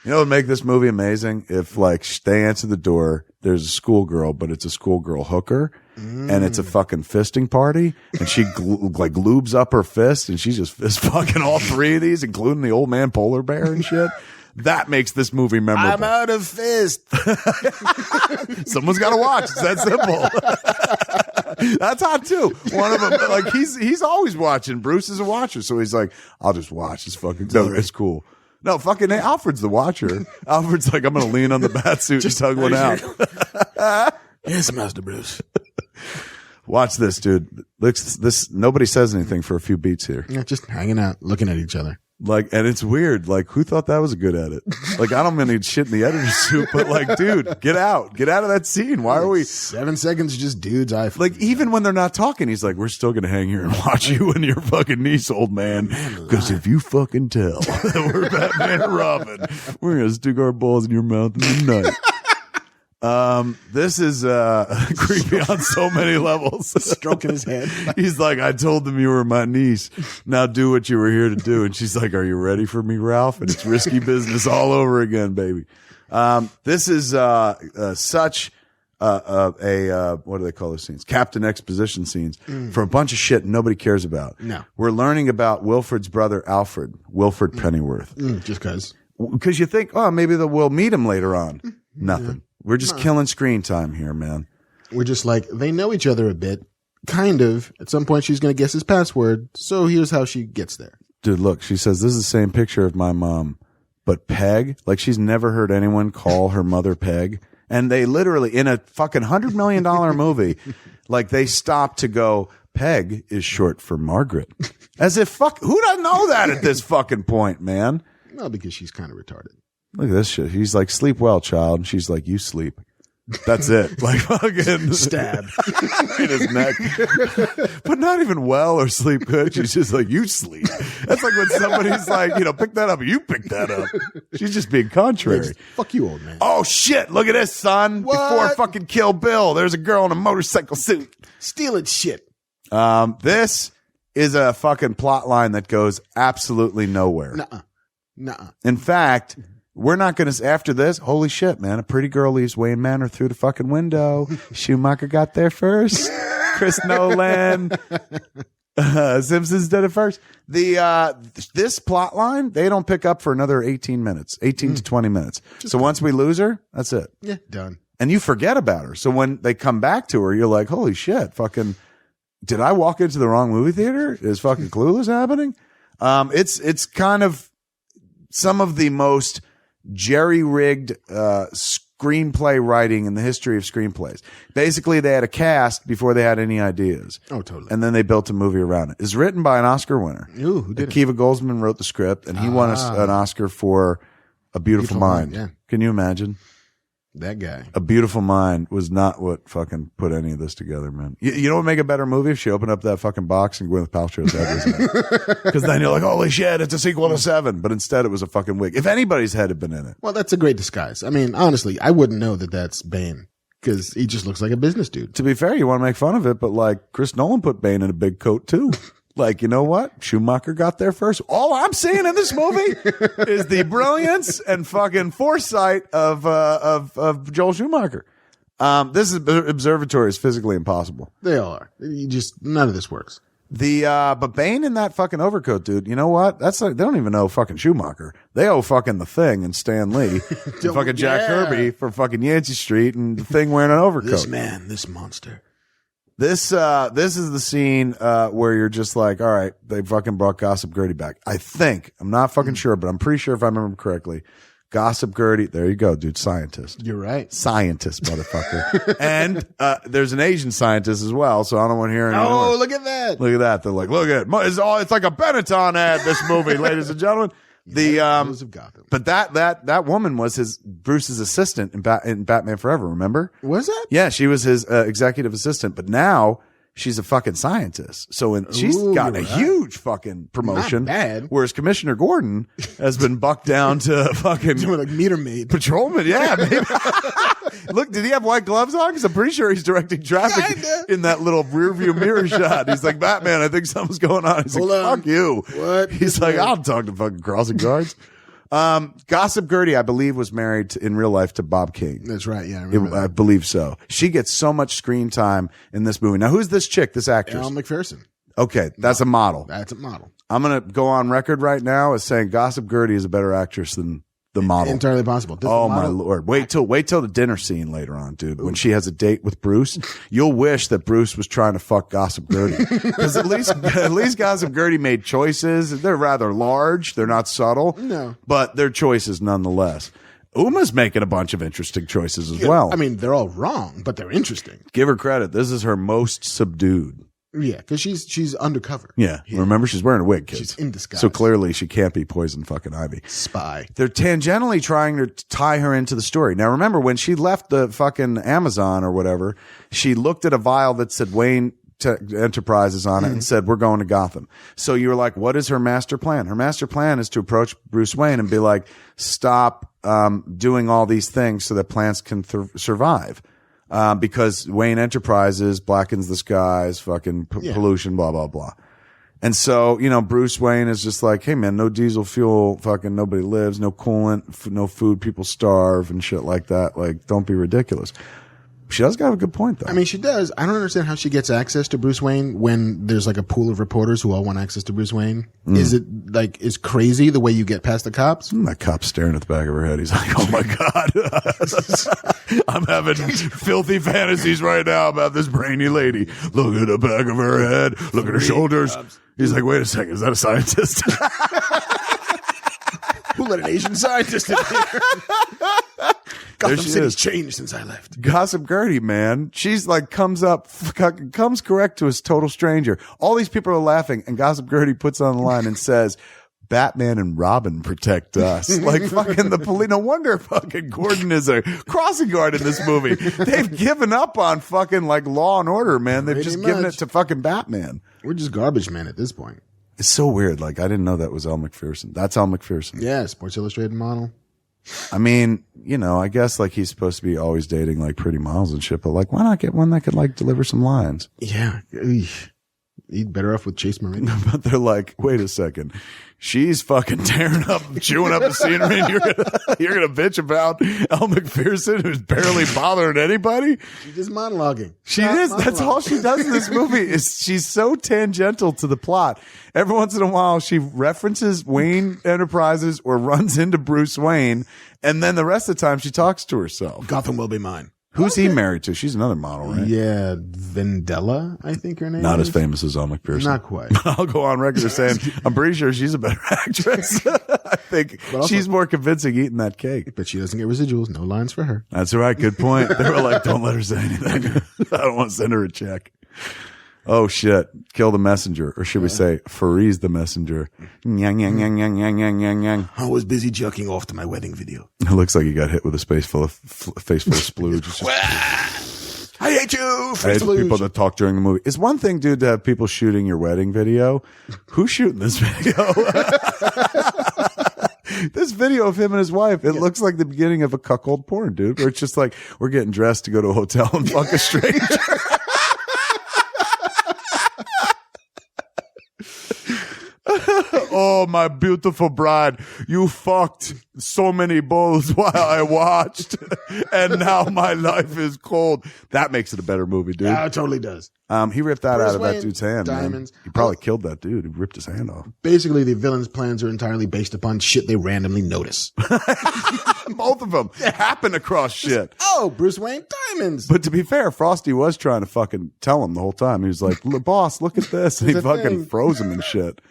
You know what would make this movie amazing? If like they answer the door, there's a schoolgirl, but it's a schoolgirl hooker and it's a fucking fisting party and she like lubes up her fist and she's just fist fucking all three of these, including the old man polar bear and shit. That makes this movie memorable.
I'm out of fist.
Someone's got to watch. It's that simple. That's hot too. One of them, like he's always watching. Bruce is a watcher. So he's like, I'll just watch. It's fucking, no, it's cool. No, fucking Alfred's the watcher. Alfred's like, I'm going to lean on the bat suit and tug one out.
Yes, Master Bruce.
Watch this, dude. This nobody says anything for a few beats here.
Yeah, just hanging out, looking at each other.
Like, and it's weird. Like, who thought that was a good edit? Like, I don't mean to shit in the editor's suit, but like, dude, get out of that scene. Why are we
7 seconds? Just dudes.
Like, even when they're not talking, he's like, we're still going to hang here and watch you and your fucking niece, old man. Because if you fucking tell that we're Batman and Robin, we're going to stick our balls in your mouth in the night. This is creepy on so many levels.
Stroking his head.
He's like, I told them you were my niece. Now do what you were here to do. And she's like, are you ready for me, Ralph? And it's risky business all over again, baby. This is such what do they call those scenes? Captain Exposition scenes for a bunch of shit nobody cares about.
No.
We're learning about Wilfred's brother, Alfred, Wilfred Pennyworth.
Just because.
Because you think, oh, maybe we'll meet him later on. Nothing. We're just killing screen time here, man.
We're just like, they know each other a bit. Kind of. At some point, she's going to guess his password. So here's how she gets there.
Dude, look, she says, this is the same picture of my mom, but Peg, like she's never heard anyone call her mother Peg. And they literally, in a fucking $100 million movie, like they stop to go, Peg is short for Margaret. As if who doesn't know that at this fucking point, man?
Well, because she's kind of retarded.
Look at this shit. He's like, sleep well, child. And she's like, you sleep. That's it. Like fucking
Stab.
in his neck. But not even well or sleep good. She's just like, you sleep. That's like when somebody's like, pick that up. You pick that up. She's just being contrary.
Fuck you, old man.
Oh shit. Look at this, son.
What?
Before fucking Kill Bill, there's a girl in a motorcycle suit.
Stealing shit.
This is a fucking plot line that goes absolutely nowhere.
Nuh-uh.
In fact, we're not going to, after this, holy shit, man, a pretty girl leaves Wayne Manor through the fucking window. Schumacher got there first. Chris Nolan. Simpsons did it first. This plot line, they don't pick up for another 18 to 20 minutes. So once we lose her, that's it.
Yeah, done.
And you forget about her. So when they come back to her, you're like, holy shit, fucking, did I walk into the wrong movie theater? Is fucking Clueless happening? It's kind of some of the most jerry-rigged screenplay writing in the history of screenplays. Basically, they had a cast before they had any ideas.
Oh, totally.
And then they built a movie around it. It's written by an Oscar winner.
Ooh, who did it?
Akiva Goldsman wrote the script, and he won an Oscar for A Beautiful Mind.
Yeah.
Can you imagine?
That guy.
A Beautiful Mind was not what fucking put any of this together, man. You know what would make a better movie if she opened up that fucking box and Gwyneth Paltrow's head was in it? Because then you're like, holy shit, it's a sequel to Seven. But instead it was a fucking wig. If anybody's head had been in it.
Well, that's a great disguise. I mean, honestly, I wouldn't know that that's Bane because he just looks like a business dude.
To be fair, you want to make fun of it, but like Chris Nolan put Bane in a big coat too. Like, you know what? Schumacher got there first. All I'm seeing in this movie is the brilliance and fucking foresight of Joel Schumacher. This observatory is physically impossible.
They all are. None of this works.
But Bane in that fucking overcoat, dude, you know what? That's like, they don't even owe fucking Schumacher. They owe fucking The Thing and Stan Lee and fucking Jack Kirby for fucking Yancey Street and The Thing wearing an overcoat.
This man, this monster.
This is the scene, where you're just like, all right, they fucking brought Gossip Gertie back. I think, I'm not fucking sure, but I'm pretty sure if I remember correctly, Gossip Gertie, there you go, dude, scientist.
You're right.
Scientist, motherfucker. And, there's an Asian scientist as well, so I don't want to hear any
Oh,
more.
look at that.
Look at that. They're like, look at it. It's like a Benetton ad, this movie, ladies and gentlemen.
Of Gotham.
But that woman was Bruce's assistant in Batman Forever, remember?
Was that?
Yeah, she was his executive assistant, but now she's a fucking scientist. So she's gotten a huge fucking promotion.
Not bad.
Whereas Commissioner Gordon has been bucked down to fucking
Doing like meter maid.
patrolman. Yeah, maybe. Look, did he have white gloves on? Because I'm pretty sure he's directing traffic
Kinda.
in that little rear view mirror shot. He's like, Batman, I think something's going on. He's
Hold
like,
on.
fuck you.
What?
He's like, I'll talk to fucking crossing guards. Gossip Gertie, I believe, was married in real life to Bob King.
That's right. Yeah, I remember
I
that.
believe so. She gets so much screen time in this movie. Now, who's this chick, this actress?
Al McPherson.
Okay, that's a model.
That's a model.
I'm going to go on record right now as saying Gossip Gertie is a better actress than the model.
Entirely possible. Does
Oh
the
my
model-
lord! Wait till the dinner scene later on, dude. When she has a date with Bruce, you'll wish that Bruce was trying to fuck Gossip Gertie, because at least Gossip Gertie made choices. They're rather large. They're not subtle.
No.
But they're choices nonetheless. Uma's making a bunch of interesting choices as well.
I mean, they're all wrong, but they're interesting.
Give her credit. This is her most subdued.
Yeah, because she's undercover.
Yeah. Remember, she's wearing a wig, kids.
She's in disguise.
So clearly she can't be Poison fucking Ivy.
Spy.
They're tangentially trying to tie her into the story. Now, remember, when she left the fucking Amazon or whatever, she looked at a vial that said Wayne Enterprises on it and said, we're going to Gotham. So you were like, what is her master plan? Her master plan is to approach Bruce Wayne and be like, stop doing all these things so that plants can survive. Because Wayne Enterprises blackens the skies, fucking pollution, blah, blah, blah. And so, Bruce Wayne is just like, hey man, no diesel fuel, fucking nobody lives, no coolant, no food, people starve and shit like that. Like, don't be ridiculous. She does got a good point though.
I mean, she does. I don't understand how she gets access to Bruce Wayne when there's like a pool of reporters who all want access to Bruce Wayne. Is it like, is crazy the way you get past the cops?
That cop's staring at the back of her head. He's like, oh my God. I'm having filthy fantasies right now about this brainy lady. Look at the back of her head. Look at her shoulders. He's like, wait a second. Is that a scientist?
Who let an Asian scientist in here? Gotham
she
City's
is.
changed since I left.
Gossip Gertie, man. She's like, comes correct to a total stranger. All these people are laughing, and Gossip Gertie puts on the line and says, Batman and Robin protect us. Like fucking the police. No wonder fucking Gordon is a crossing guard in this movie. They've given up on fucking like Law and Order, man. They've
Pretty
just given
much.
it to fucking Batman.
We're just garbage men at this point.
It's so weird. Like, I didn't know that was Al McPherson. That's Al McPherson.
Yeah, Sports Illustrated model.
I mean, I guess like he's supposed to be always dating like pretty models and shit, but like, why not get one that could like deliver some lines?
Yeah. He'd better off with Chase Marine.
But they're like, wait a second. She's fucking tearing up, chewing up the scenery, and you're gonna bitch about Al McPherson, who's barely bothering anybody.
She's just monologuing.
She is. That's all she does in this movie. Is she's so tangential to the plot. Every once in a while, she references Wayne Enterprises or runs into Bruce Wayne, and then the rest of the time, she talks to herself.
Gotham will be mine.
Who's he married to? She's another model, right?
Yeah, Vendella, I think her name
Not
is.
as famous as Al McPherson.
Not quite.
I'll go on record as saying I'm pretty sure she's a better actress. I think
also-
she's more convincing eating that cake.
But she doesn't get residuals. No lines for her.
That's right. Good point. They were like, don't let her say anything. I don't want to send her a check. Oh shit! Kill the messenger, or should we say, freeze the messenger? Nyang, nyang, nyang, nyang, nyang, nyang, nyang, nyang.
I was busy jerking off to my wedding video.
It looks like he got hit with a face full of splooge. It's just,
I hate you.
I hate people that talk during the movie. It's one thing, dude, to have people shooting your wedding video. Who's shooting this video? This video of him and his wife, it looks like the beginning of a cuckold porn, dude, where it's just like, we're getting dressed to go to a hotel and fuck a stranger. Oh, my beautiful bride, you fucked so many bowls while I watched, and now my life is cold. That makes it a better movie, dude.
Yeah, it totally does.
He ripped that
Bruce
out of
Wayne,
that dude's hand.
diamonds.
Man. He probably killed that dude. He ripped his hand off.
Basically, the villain's plans are entirely based upon shit they randomly notice.
Both of them happen across shit.
Oh, Bruce Wayne, diamonds.
But to be fair, Frosty was trying to fucking tell him the whole time. He was like, boss, look at this. And he fucking froze him and shit.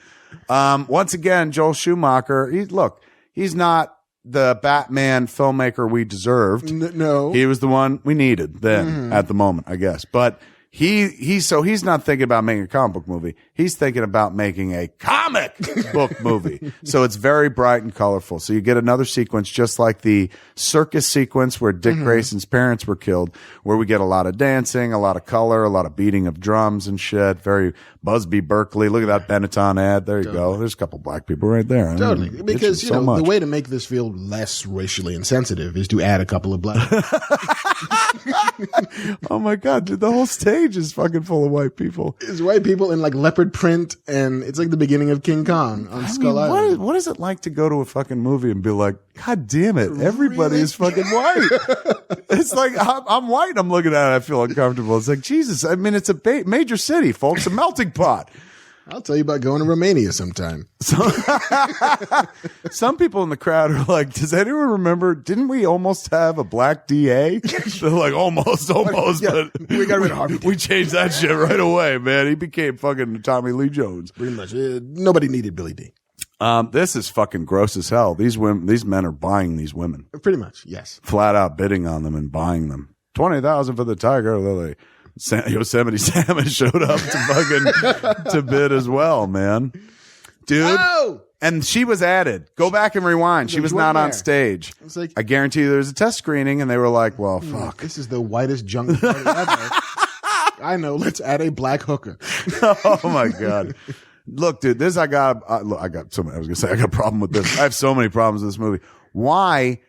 Once again, Joel Schumacher, he's not the Batman filmmaker we deserved.
No.
He was the one we needed then at the moment, I guess. But he's not thinking about making a comic book movie. He's thinking about making a comic book movie. So it's very bright and colorful. So you get another sequence just like the circus sequence where Dick Grayson's parents were killed, where we get a lot of dancing, a lot of color, a lot of beating of drums and shit. Very Busby Berkeley. Look at that Benetton ad. There you go. There's a couple black people right there.
Totally. Because,
you know,
the way to make this feel less racially insensitive is to add a couple of black people.
Oh my God, dude, the whole stage is fucking full of white people.
It's white people in like leopard print, and it's like the beginning of King Kong on Skull Island.
What is it like to go to a fucking movie and be like, God damn it, everybody is fucking white? It's like, I'm white and I'm looking at it, I feel uncomfortable. It's like, Jesus, I mean, it's a major city, folks, a melting pot.
I'll tell you about going to Romania sometime.
Some people in the crowd are like, does anyone remember, didn't we almost have a black DA? They're like, almost,
Yeah,
but
we got rid of Harvey.
we changed that shit right away, man. He became fucking Tommy Lee Jones.
Pretty much. Nobody needed Billy D.
This is fucking gross as hell. These men are buying these women.
Pretty much, yes.
Flat out bidding on them and buying them. 20,000 for the Tiger Lily. Yosemite Sam showed up to bid as well, man. Dude.
Oh!
And she was added. Go back and rewind. She was not on stage.
It's like,
I guarantee you there was a test screening and they were like, well, fuck.
This is the whitest junk party ever. I know. Let's add a black hooker.
Oh my God. Look, dude, I got a problem with this. I have so many problems with this movie. Why?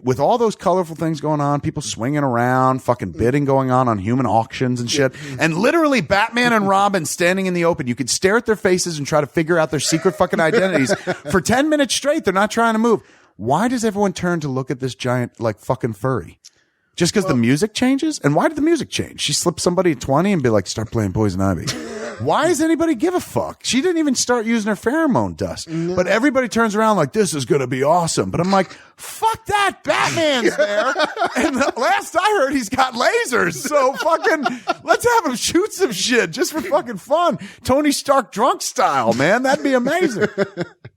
With all those colorful things going on, people swinging around, fucking bidding going on human auctions and shit, and literally Batman and Robin standing in the open. You could stare at their faces and try to figure out their secret fucking identities for 10 minutes straight. They're not trying to move. Why does everyone turn to look at this giant, like, fucking furry? Just because the music changes? And why did the music change? She slipped somebody a 20 and be like, start playing Poison Ivy. Why does anybody give a fuck? She didn't even start using her pheromone dust. No. But everybody turns around like, this is going to be awesome. But I'm like, fuck that. Batman's there. And the last I heard, he's got lasers. So fucking, let's have him shoot some shit just for fucking fun. Tony Stark drunk style, man. That'd be amazing.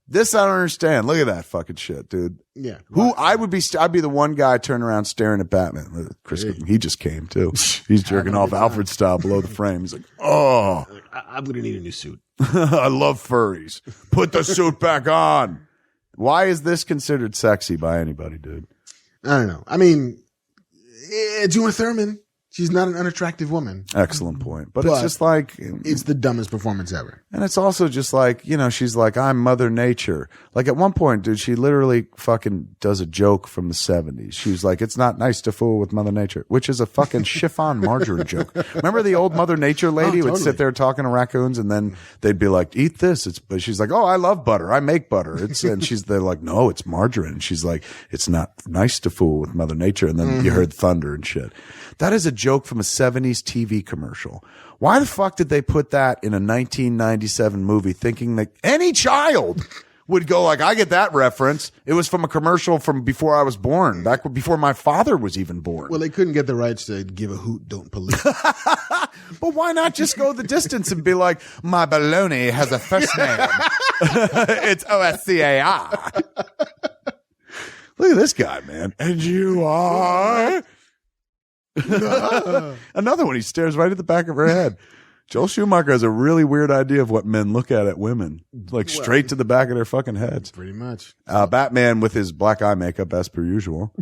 This I don't understand. Look at that fucking shit, dude.
Yeah.
I'd be the one guy turning around staring at Batman. Chris, he just came too. He's jerking off Alfred style below the frame. He's like, oh,
I'm going to need a new suit.
I love furries. Put the suit back on. Why is this considered sexy by anybody, dude?
I don't know. I mean, it's Uma Thurman. She's not an unattractive woman.
Excellent point. But it's just like...
It's the dumbest performance ever.
And it's also just like, she's like, I'm Mother Nature. Like at one point, dude, she literally fucking does a joke from the 70s. She's like, it's not nice to fool with Mother Nature, which is a fucking chiffon margarine joke. Remember the old Mother Nature lady would sit there talking to raccoons and then they'd be like, eat this. But she's like, oh, I love butter. I make butter. They're like, no, it's margarine. And she's like, it's not nice to fool with Mother Nature. And then you heard thunder and shit. That is a joke from a 70s TV commercial. Why the fuck did they put that in a 1997 movie thinking that any child would go like, I get that reference. It was from a commercial from before I was born, back before my father was even born.
Well, they couldn't get the rights to give a hoot, don't pollute.
But why not just go the distance and be like, my baloney has a first name. It's O-S-C-A-I. Look at this guy, man. And you are... Another one. He stares right at the back of her head. Joel Schumacher has a really weird idea of what men look at women, like straight to the back of their fucking heads.
Pretty much.
Batman with his black eye makeup, as per usual.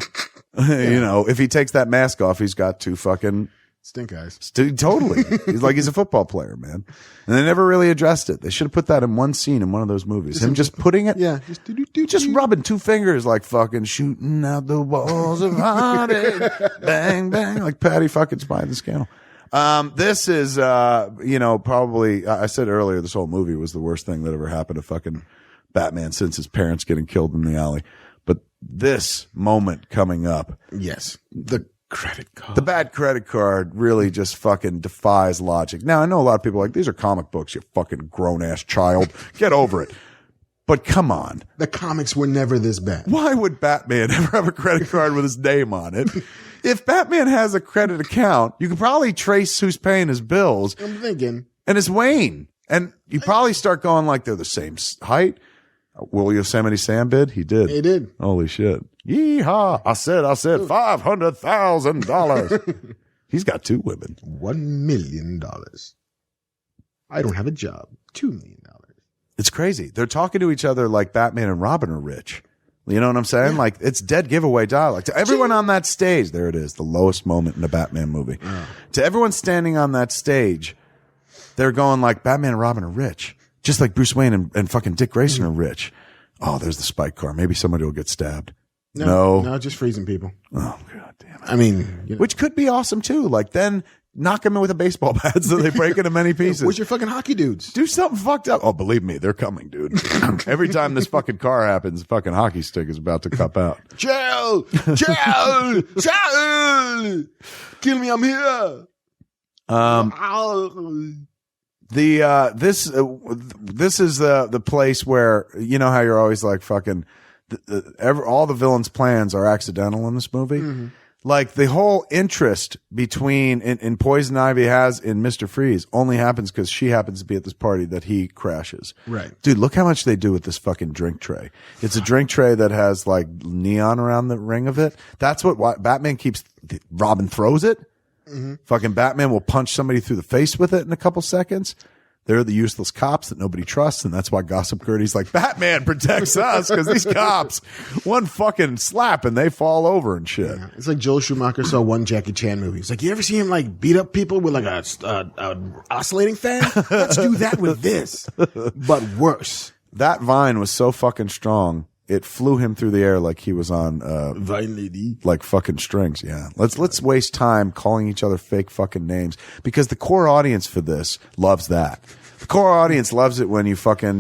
You know, if he takes that mask off, he's got two fucking
stink eyes.
Totally. He's a football player, man. And they never really addressed it. They should have put that in one scene in one of those movies. Him just putting it.
Yeah.
Just rubbing two fingers like fucking shooting out the walls of heartache. Bang, bang. Like Patty fucking Spy the Scandal. This is, probably, I said earlier, this whole movie was the worst thing that ever happened to fucking Batman since his parents getting killed in the alley. But this moment coming up.
Yes. The credit card.
The bad credit card really just fucking defies logic. Now, I know a lot of people are like, these are comic books, you fucking grown-ass child. Get over it. But come on.
The comics were never this bad.
Why would Batman ever have a credit card with his name on it? If Batman has a credit account, you could probably trace who's paying his bills.
I'm thinking.
And it's Wayne. And you probably start going like they're the same height. Will Yosemite Sam bid? He did.
He did.
Holy shit. Yeehaw. I said $500,000. He's got two women.
$1 million. I don't have a job. $2 million.
It's crazy. They're talking to each other like Batman and Robin are rich. You know what I'm saying? Yeah. Like, it's dead giveaway dialogue. To everyone on that stage, there it is, the lowest moment in a Batman movie. Oh. To everyone standing on that stage, they're going like, Batman and Robin are rich. Just like Bruce Wayne and fucking Dick Grayson are rich. Oh, there's the spike car. Maybe somebody will get stabbed. No,
just freezing people.
Oh, God damn it.
I mean,
which could be awesome too. Like, then knock them in with a baseball bat so they break into many pieces.
Where's your fucking hockey dudes?
Do something fucked up. Oh, believe me, they're coming, dude. Every time this fucking car happens, the fucking hockey stick is about to cup out.
Chill! Chill! Chill! Kill me, I'm here!
This is the place where, you know how you're always like fucking, all the villains' plans are accidental in this movie. Mm-hmm. Like the whole interest between in Poison Ivy has in Mr. Freeze only happens because she happens to be at this party that he crashes.
Right.
Dude, look how much they do with this fucking drink tray. It's a drink tray that has like neon around the ring of it. That's what Batman keeps, Robin throws it. Mm-hmm. Fucking Batman will punch somebody through the face with it in a couple seconds. They're the useless cops that nobody trusts, and that's why Gossip Gertie's like, Batman protects us because these cops, one fucking slap and they fall over and shit.
Yeah. It's like Joel Schumacher saw one Jackie Chan movie. He's like, you ever see him like beat up people with like a oscillating fan? Let's do that with this, but worse.
That vine was so fucking strong. It flew him through the air like he was on
Vine Lady,
like fucking strings. Yeah, let's waste time calling each other fake fucking names because the core audience for this loves that. The core audience loves it when you fucking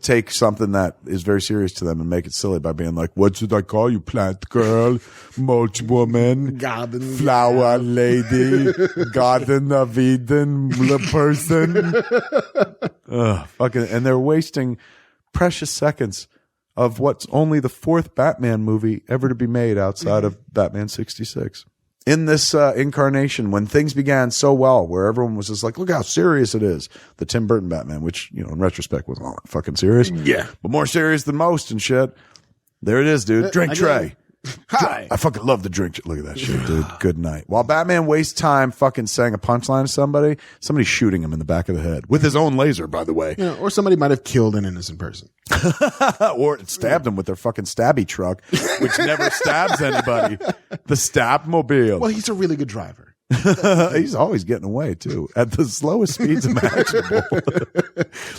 take something that is very serious to them and make it silly by being like, "What should I call you? Plant girl, mulch woman,
garden
flower lady, garden of Eden person." Fucking, and they're wasting precious seconds of what's only the fourth Batman movie ever to be made outside of Batman 66. In this incarnation, when things began so well, where everyone was just like, look how serious it is. The Tim Burton Batman, which, in retrospect was all fucking serious.
Yeah.
But more serious than most and shit. There it is, dude. Drink tray.
Hi.
I fucking love the drink. Look at that shit, dude. Good night. While Batman wastes time fucking saying a punchline to somebody's shooting him in the back of the head with his own laser, by the way.
Yeah, or somebody might have killed an innocent person.
Or stabbed him with their fucking stabby truck, which never stabs anybody. The Stab-mobile.
Well, he's a really good driver.
He's always getting away too at the slowest speeds imaginable.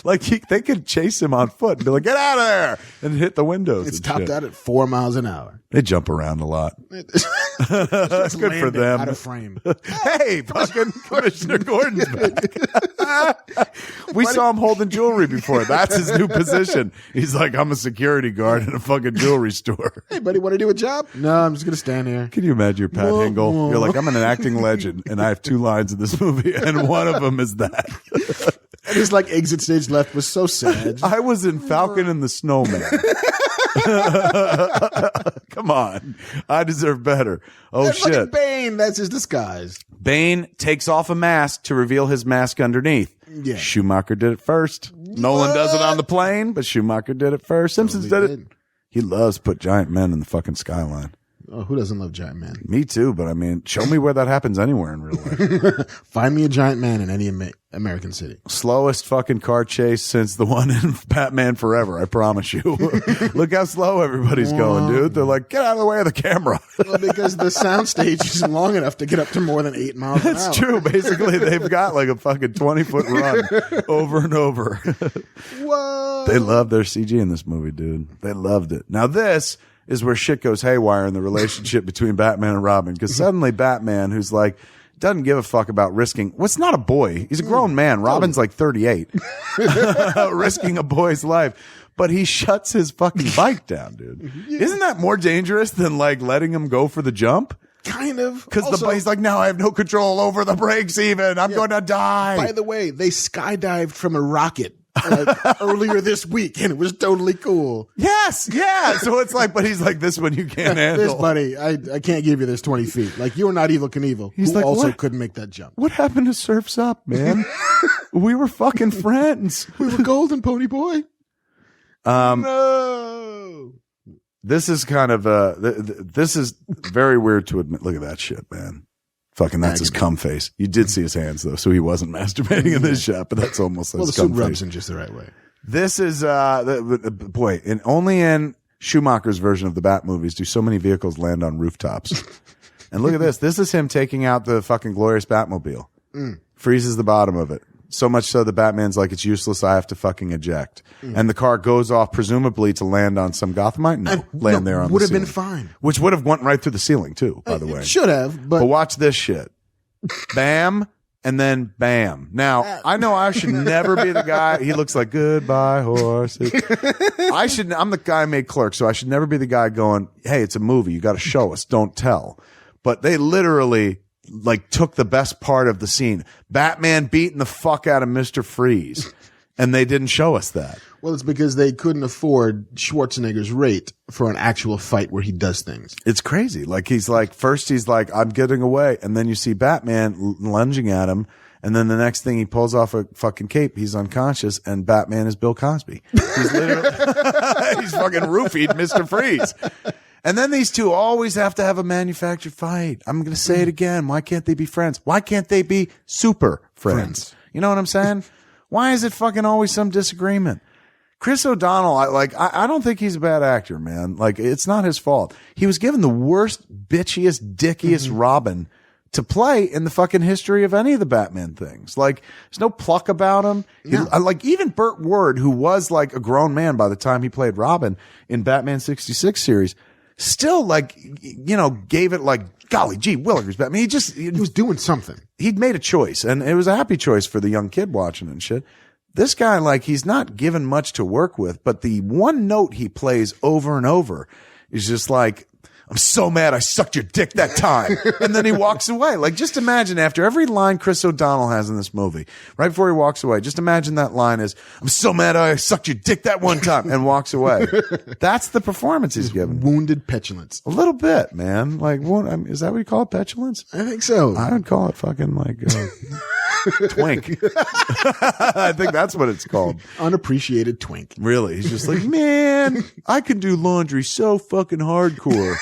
Like they could chase him on foot and be like, "Get out of there!" and hit the windows.
It's topped out at 4 miles an hour.
They jump around a lot. That's good for them.
Out of frame.
Hey, fucking Commissioner Gordon's back. We saw him holding jewelry before. That's his new position. He's like, I'm a security guard in a fucking jewelry store.
Hey, buddy, want to do a job? No, I'm just gonna stand here.
Can you imagine your Pat Hingle? You're like, I'm an acting legend, and I have 2 lines in this movie, and one of them is that.
And his like exit stage left was so sad.
I was in Falcon and the Snowman. Come on. I deserve better. Oh,
that's
shit.
Bane, that's his disguise.
Bane takes off a mask to reveal his mask underneath.
Yeah.
Schumacher did it first. Nolan does it on the plane, but Schumacher did it first. Simpsons did it. He loves to put giant men in the fucking skyline.
Oh, who doesn't love giant man?
Me too, but I mean, show me where that happens anywhere in real life.
Find me a giant man in any American city.
Slowest fucking car chase since the one in Batman Forever, I promise you. Look how slow everybody's going, dude. They're like, get out of the way of the camera.
Well, because the soundstage isn't long enough to get up to more than 8 miles an hour.
That's true. Basically, they've got like a fucking 20-foot run over and over.
Whoa.
They love their CG in this movie, dude. They loved it. Now this is where shit goes haywire in the relationship between Batman and Robin, because suddenly Batman, who's like, doesn't give a fuck about risking. What's not a boy? He's a grown man. Robin's like 38, risking a boy's life. But he shuts his fucking bike down, dude. Yeah. Isn't that more dangerous than like letting him go for the jump?
Kind of.
Because he's like, now I have no control over the brakes even. I'm going to die.
By the way, they skydived from a rocket earlier this week, and it was totally cool.
Yes, yeah. So it's like, but he's like, this one you can't handle.
This, buddy, I can't give you this 20 feet. Like, you're not Evel Knievel,
he's
who
like,
also
what?
couldn't make that jump.
What happened to Surf's Up, man? We were fucking friends.
We were golden, pony boy.
No. This is kind of this is very weird to admit. Look at that shit, man. Fucking, that's his cum face. You did see his hands though, so he wasn't masturbating in this shot, but that's almost
well,
his
the
cum
suit rubs
face.
him just the right way.
This is boy, and only in Schumacher's version of the Bat movies do so many vehicles land on rooftops. And look at this. This is him taking out the fucking glorious Batmobile. Freezes the bottom of it. So much so the Batman's like, it's useless. I have to fucking eject. And the car goes off, presumably to land on some Gothamite. No, land there on
would
the
have been
ceiling.
fine.
Which would have went right through the ceiling too, by the way.
Should have,
But watch this shit. Bam. And then bam. Now, I know I should never be the guy. He looks like goodbye horses. I'm the guy who made Clerks, so I should never be the guy going, hey, it's a movie. You got to show us. Don't tell. But they literally like took the best part of the scene. Batman beating the fuck out of Mr. Freeze. And they didn't show us that.
Well, it's because they couldn't afford Schwarzenegger's rate for an actual fight where he does things.
It's crazy. Like first he's like, I'm getting away. And then you see Batman lunging at him. And then the next thing he pulls off a fucking cape. He's unconscious and Batman is Bill Cosby. He's literally, he's fucking roofied Mr. Freeze. And then these two always have to have a manufactured fight. I'm going to say it again. Why can't they be friends? Why can't they be super friends? You know what I'm saying? Why is it fucking always some disagreement? Chris O'Donnell, I don't think he's a bad actor, man. Like, it's not his fault. He was given the worst, bitchiest, dickiest Robin to play in the fucking history of any of the Batman things. Like, there's no pluck about him. Like, even Burt Ward, who was like a grown man by the time he played Robin in Batman 66 series, still like, you know, gave it like, golly gee willikers, Batman. He
was doing something.
He'd made a choice, and it was a happy choice for the young kid watching and shit. This guy, like, he's not given much to work with, but the one note he plays over and over is just like, I'm so mad I sucked your dick that time. And then he walks away. Like, just imagine after every line Chris O'Donnell has in this movie, right before he walks away, just imagine that line is, I'm so mad I sucked your dick that one time, and walks away. That's the performance he's given.
Wounded petulance.
A little bit, man. Like, is that what you call it, petulance?
I think so.
I would call it fucking like twink. I think that's what it's called.
Unappreciated twink.
Really? He's just like, man, I can do laundry so fucking hardcore.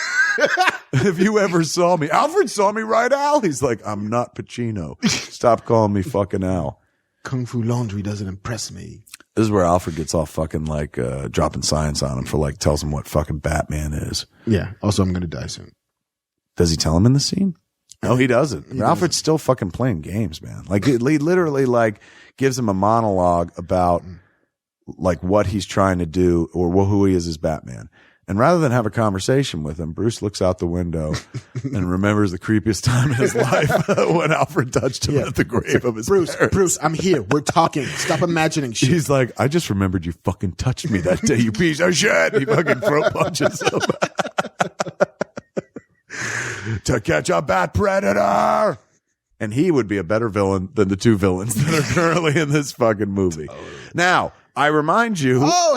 If you ever saw me, Alfred saw me, right, Al? He's like, I'm not Pacino. Stop calling me fucking Al.
Kung Fu laundry doesn't impress me.
This is where Alfred gets all fucking like dropping science on him for like tells him what fucking Batman is.
Yeah. Also, I'm gonna die soon.
Does he tell him in the scene? No, he doesn't. Alfred's still fucking playing games, man. Like, he literally like gives him a monologue about like what he's trying to do or who he is as Batman. And rather than have a conversation with him, Bruce looks out the window and remembers the creepiest time in his life when Alfred touched him at the grave of his parents.
Bruce, I'm here. We're talking. Stop imagining shit.
He's like, I just remembered you fucking touched me that day, you piece of shit. He fucking throat punches him. To catch a bat predator. And he would be a better villain than the two villains that are currently in this fucking movie. Now, I remind you.
Oh,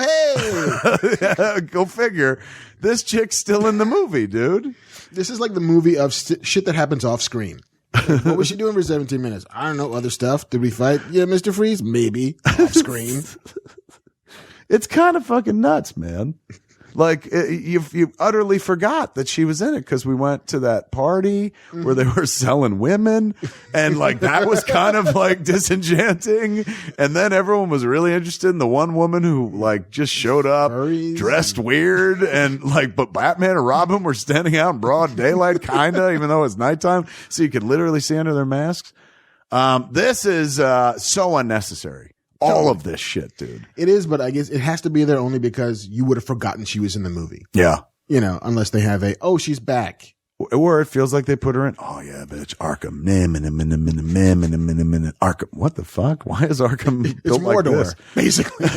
hey!
Go figure. This chick's still in the movie, dude.
This is like the movie of shit that happens off screen. What was she doing for 17 minutes? I don't know. Other stuff. Did we fight? Yeah, Mr. Freeze? Maybe. Off screen.
It's kind of fucking nuts, man. Like you utterly forgot that she was in it because we went to that party where they were selling women, and like that was kind of like disenchanting. And then everyone was really interested in the one woman who like just showed up dressed weird, and like, but Batman and Robin were standing out in broad daylight, kinda, even though it's nighttime, so you could literally see under their masks. This is so unnecessary. All of this shit, dude.
It is, but I guess it has to be there only because you would have forgotten she was in the movie.
Yeah.
You know, unless they have she's back.
Or it feels like they put her in. Oh yeah, bitch. Arkham. Arkham. What the fuck? Why is Arkham built like this?
Basically.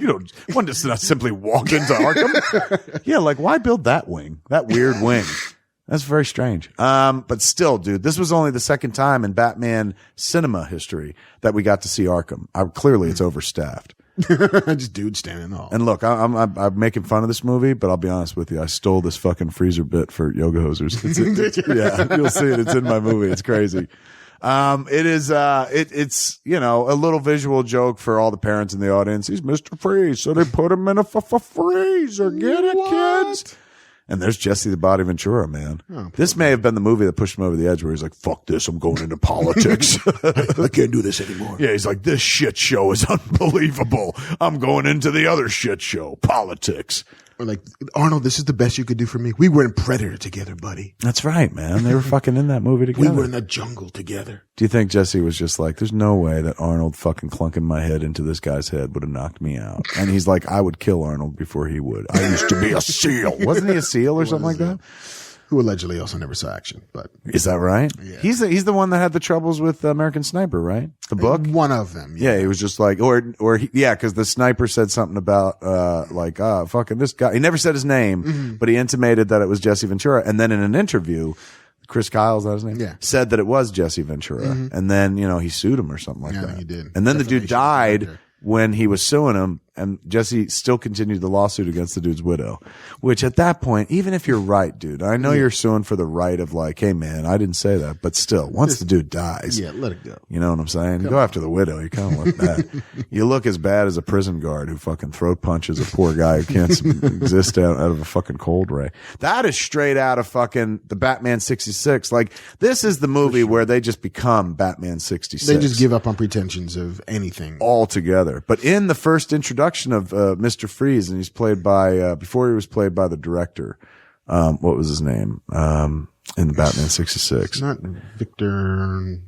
You don't want to not simply walk into Arkham. Yeah, like why build that wing? That weird wing. That's very strange. But still, dude, this was only the second time in Batman cinema history that we got to see Arkham. Clearly it's overstaffed.
Just dude standing all.
And look, I'm making fun of this movie, but I'll be honest with you. I stole this fucking freezer bit for Yoga Hosers. Yeah, you'll see it. It's in my movie. It's crazy. It's, you know, a little visual joke for all the parents in the audience. He's Mr. Freeze. So they put him in a freezer. Get it, kids? And there's Jesse the Body Ventura, man. Oh, this may have been the movie that pushed him over the edge where he's like, fuck this, I'm going into politics.
I can't do this anymore.
Yeah, he's like, this shit show is unbelievable. I'm going into the other shit show, politics.
Or like, Arnold, this is the best you could do for me. We were in Predator together, buddy.
That's right, man. They were fucking in that movie together.
We were in the jungle together.
Do you think Jesse was just like, there's no way that Arnold fucking clunking my head into this guy's head would have knocked me out? And he's like, I would kill Arnold before he would. I used to be a SEAL. Wasn't he a SEAL or something like that?
Who allegedly also never saw action, but.
Is that right?
Yeah.
He's the one that had the troubles with American Sniper, right? The book?
One of them.
Yeah, he was just like, cause the sniper said something about, fucking this guy. He never said his name, but he intimated that it was Jesse Ventura. And then in an interview, Chris Kyle, is that his name?
Yeah.
Said that it was Jesse Ventura. And then, you know, he sued him or something like that.
Yeah, he did.
And then the dude died when he was suing him, and Jesse still continued the lawsuit against the dude's widow, which at that point, even if you're right, dude, I know you're suing for the right of like, hey man, I didn't say that, but still, once the dude dies,
let it go.
You know what I'm saying? You go after the widow, you kind of look bad. You look as bad as a prison guard who fucking throat punches a poor guy who can't exist out of a fucking cold ray. That is straight out of fucking the Batman 66. Like, this is the movie where they just become Batman 66.
They just give up on pretensions of anything
altogether. But in the first introduction of Mr. Freeze, and he's played by before he was played by the director, what was his name in the Batman 66?
Not Victor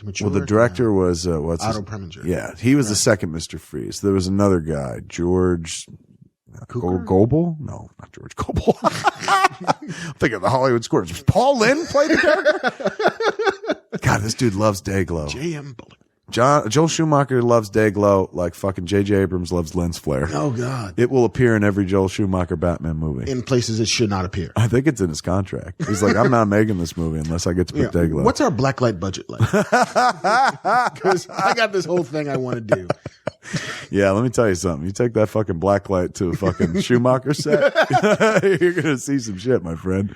Mature.
Well, the director was
Otto Preminger.
Yeah, he was the second Mr. Freeze. There was another guy, George Gobel? No, not George Gobel. I'm thinking of the Hollywood Squares. Was Paul Lynde played the character? God, this dude loves Dayglow.
J.M. Bullock.
Joel Schumacher loves Dayglow like fucking J.J. Abrams loves lens flare.
Oh, God.
It will appear in every Joel Schumacher Batman movie.
In places it should not appear.
I think it's in his contract. He's like, I'm not making this movie unless I get to put Dayglow.
What's our blacklight budget like? Because I got this whole thing I want to do.
Yeah, let me tell you something. You take that fucking blacklight to a fucking Schumacher set, you're going to see some shit, my friend.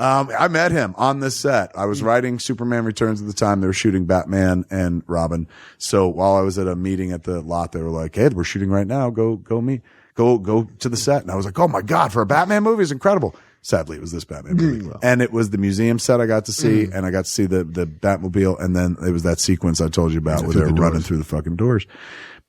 I met him on this set. I was writing Superman Returns at the time. They were shooting Batman and Robin. So while I was at a meeting at the lot, they were like, hey, we're shooting right now. Go to the set. And I was like, oh my God, for a Batman movie, it's incredible. Sadly, it was this Batman movie. And it was the museum set I got to see, and I got to see the Batmobile. And then it was that sequence I told you about where they were running through the fucking doors.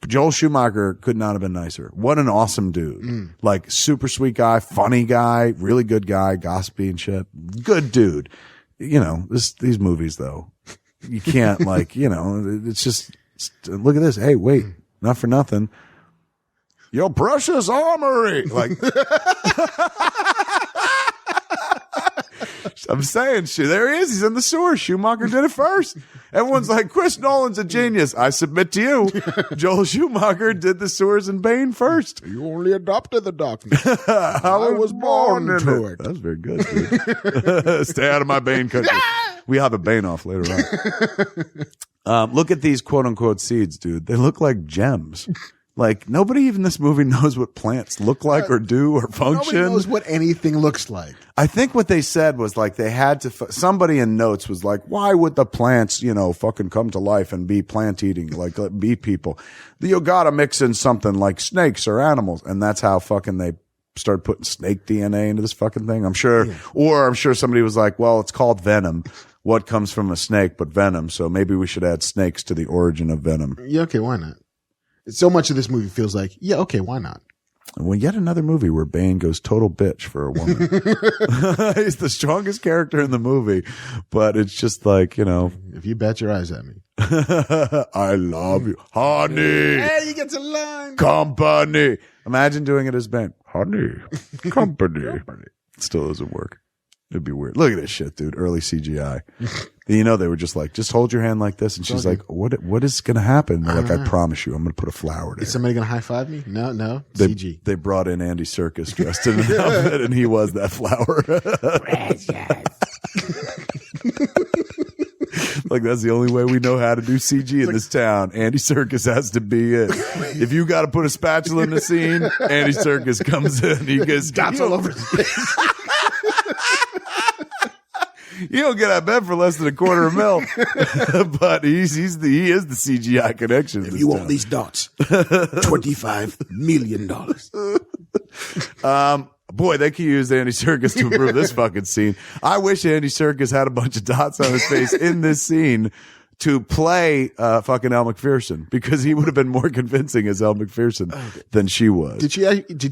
Joel Schumacher could not have been nicer. What an awesome dude. Like, super sweet guy, funny guy, really good guy, gossipy and shit. Good dude. You know, these movies though, you can't like, you know, it's just, look at this. Hey, wait, not for nothing. Your precious armory. Like, I'm saying, there he is. He's in the sewer. Schumacher did it first. Everyone's like, Chris Nolan's a genius. I submit to you, Joel Schumacher did the sewers in Bane first.
You only adopted the darkness. I was born into it.
That's very good, dude. Stay out of my Bane country. We have a Bane off later on. Look at these quote unquote seeds, dude. They look like gems. Like, nobody even in this movie knows what plants look like or do or function.
Nobody knows what anything looks like.
I think what they said was like they had to, somebody in notes was like, why would the plants, fucking come to life and be plant eating, like be people? You gotta mix in something like snakes or animals. And that's how fucking they started putting snake DNA into this fucking thing. I'm sure, or I'm sure somebody was like, well, it's called venom. What comes from a snake but venom? So maybe we should add snakes to the origin of venom.
Yeah, okay, why not? So much of this movie feels like, yeah, okay, why not?
Well, yet another movie where Bane goes total bitch for a woman. He's the strongest character in the movie, but it's just like,
If you bat your eyes at me.
I love you. Honey.
Hey, you get to line.
Company. Imagine doing it as Bane. Honey. Company. It still doesn't work. It'd be weird. Look at this shit, dude. Early CGI. They were just like, just hold your hand like this. And she's like, what is going to happen? They're like, I promise you, I'm going to put a flower there.
Is somebody going to high five me? No. CG.
They brought in Andy Serkis dressed in an outfit and he was that flower. Like, that's the only way we know how to do CG in this town. Andy Serkis has to be it. If you got to put a spatula in the scene, Andy Serkis comes in. He gets
dots all over his face.
You don't get out of bed for less than $250,000, but he is the CGI connection.
If you want these dots, $25 million.
Boy, they could use Andy Serkis to improve this fucking scene. I wish Andy Serkis had a bunch of dots on his face in this scene to play fucking Elle Macpherson, because he would have been more convincing as Elle Macpherson than she was.
Did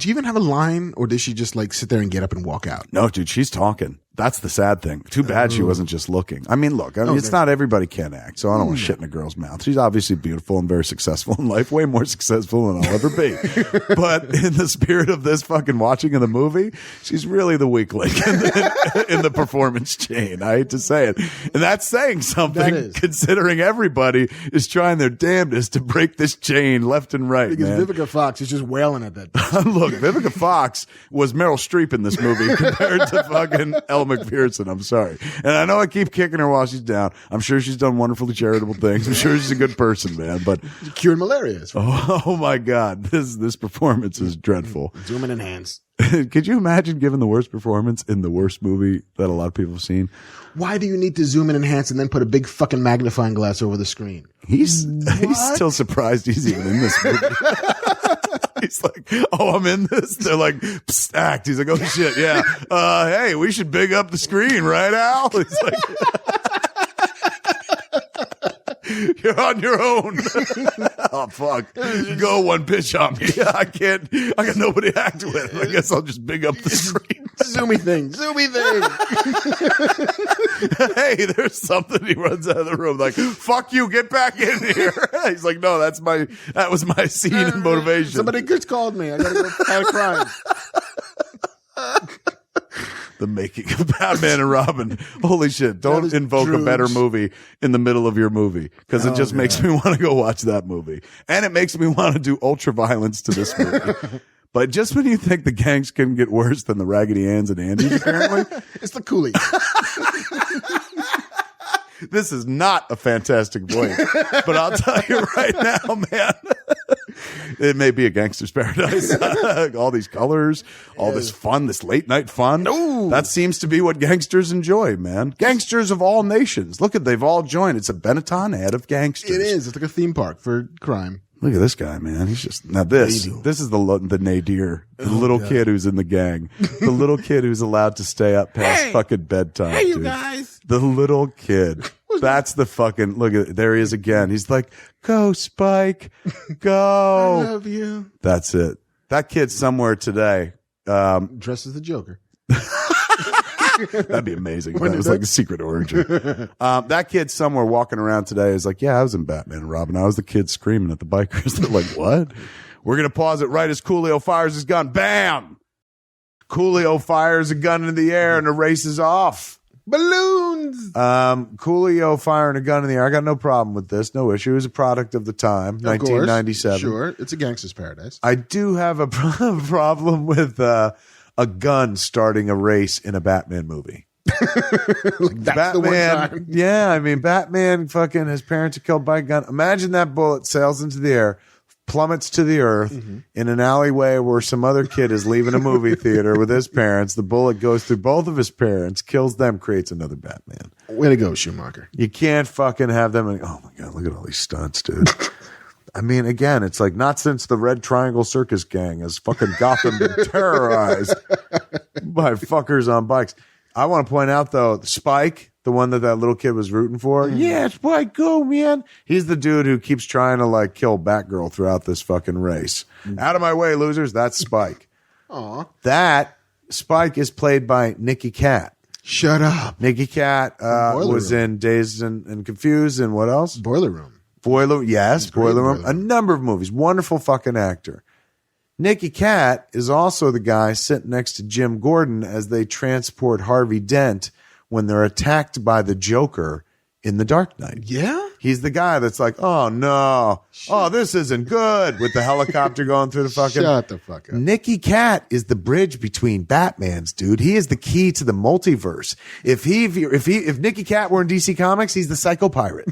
she even have a line, or did she just like sit there and get up and walk out?
No, dude, she's talking. That's the sad thing. Too bad she wasn't just looking. I mean, look, it's not everybody can act, so I don't want to shit in a girl's mouth. She's obviously beautiful and very successful in life, way more successful than I'll ever be. But in the spirit of this fucking watching of the movie, she's really the weak link in the performance chain. I hate to say it. And that's saying something, considering everybody is trying their damnedest to break this chain left and right.
Because
man.
Vivica Fox is just wailing at that.
Look, Vivica Fox was Meryl Streep in this movie compared to fucking Elle Macpherson. I'm sorry. And I know I keep kicking her while she's down. I'm sure she's done wonderfully charitable things. I'm sure she's a good person, man. But
cured malaria.
Oh my God. This performance is dreadful.
Zoom in and hands.
Could you imagine giving the worst performance in the worst movie that a lot of people have seen?
Why do you need to zoom in and enhance and then put a big fucking magnifying glass over the screen?
He's still surprised he's even in this movie. He's like, oh, I'm in this. They're like, psst, act. He's like, oh shit, yeah. Hey, we should big up the screen, right, Al? He's like, you're on your own. Oh fuck. Go one pitch on me. I got nobody to act with. I guess I'll just big up the screen.
Zoomy thing.
Hey, there's something. He runs out of the room like, fuck you, get back in here. He's like, no, that was my scene and motivation.
Somebody just called me. I gotta go fight a crime.
The making of Batman and Robin. Holy shit. Don't invoke a better movie in the middle of your movie, because it just makes me want to go watch that movie. And it makes me want to do ultra violence to this movie. But just when you think the gangs can get worse than the Raggedy Anns and Andys, apparently.
It's the Coolies.
This is not a fantastic voice, but I'll tell you right now, man, it may be a gangster's paradise. All these colors, all this fun, this late night fun.
Ooh.
That seems to be what gangsters enjoy, man. Gangsters of all nations. Look they've all joined. It's a Benetton ad of gangsters.
It is. It's like a theme park for crime.
Look at this guy, man. He's just, now this is the nadir, the little kid who's in the gang, the little kid who's allowed to stay up past fucking bedtime.
Hey, you
dude.
guys.
The little kid. That's the fucking, look at, there he is again. He's like, go Spike, go.
I love you.
That's it. That kid's somewhere today.
Dressed as the Joker.
That'd be amazing. That was like a secret origin. That kid somewhere walking around today is like, yeah, I was in Batman and Robin. I was the kid screaming at the bikers. They're like, what? We're going to pause it right as Coolio fires his gun. Bam! Coolio fires a gun into the air and the race is off.
Balloons!
Coolio firing a gun in the air. I got no problem with this. No issue. It was a product of the time, 1997.
Sure. It's a gangster's paradise.
I do have a problem with a gun starting a race in a Batman movie.
Like that's
Batman,
the one time.
Yeah, I mean, Batman fucking, his parents are killed by a gun. Imagine that bullet sails into the air, plummets to the earth in an alleyway where some other kid is leaving a movie theater with his parents. The bullet goes through both of his parents, kills them, creates another Batman.
Way to go, Schumacher.
You can't fucking have them. Oh my God, look at all these stunts, dude. I mean, again, it's like not since the Red Triangle Circus Gang has fucking Gotham been terrorized by fuckers on bikes. I want to point out, though, Spike, the one that little kid was rooting for. Yeah, Spike, go, man. He's the dude who keeps trying to, like, kill Batgirl throughout this fucking race. Out of my way, losers. That's Spike.
Aw.
That Spike is played by Nikki Cat.
Shut up.
Nikki Cat was in Dazed and Confused, and what else?
Boiler Room.
Boiler Room.
Room.
A number of movies. Wonderful fucking actor. Nikki Cat is also the guy sitting next to Jim Gordon as they transport Harvey Dent when they're attacked by the Joker in The Dark Knight.
Yeah?
He's the guy that's like, oh no, oh, this isn't good, with the helicopter going through the fucking.
Shut the fuck up.
Nikki Cat is the bridge between Batmans, dude. He is the key to the multiverse. If Nikki Cat were in DC Comics, he's the Psycho Pirate.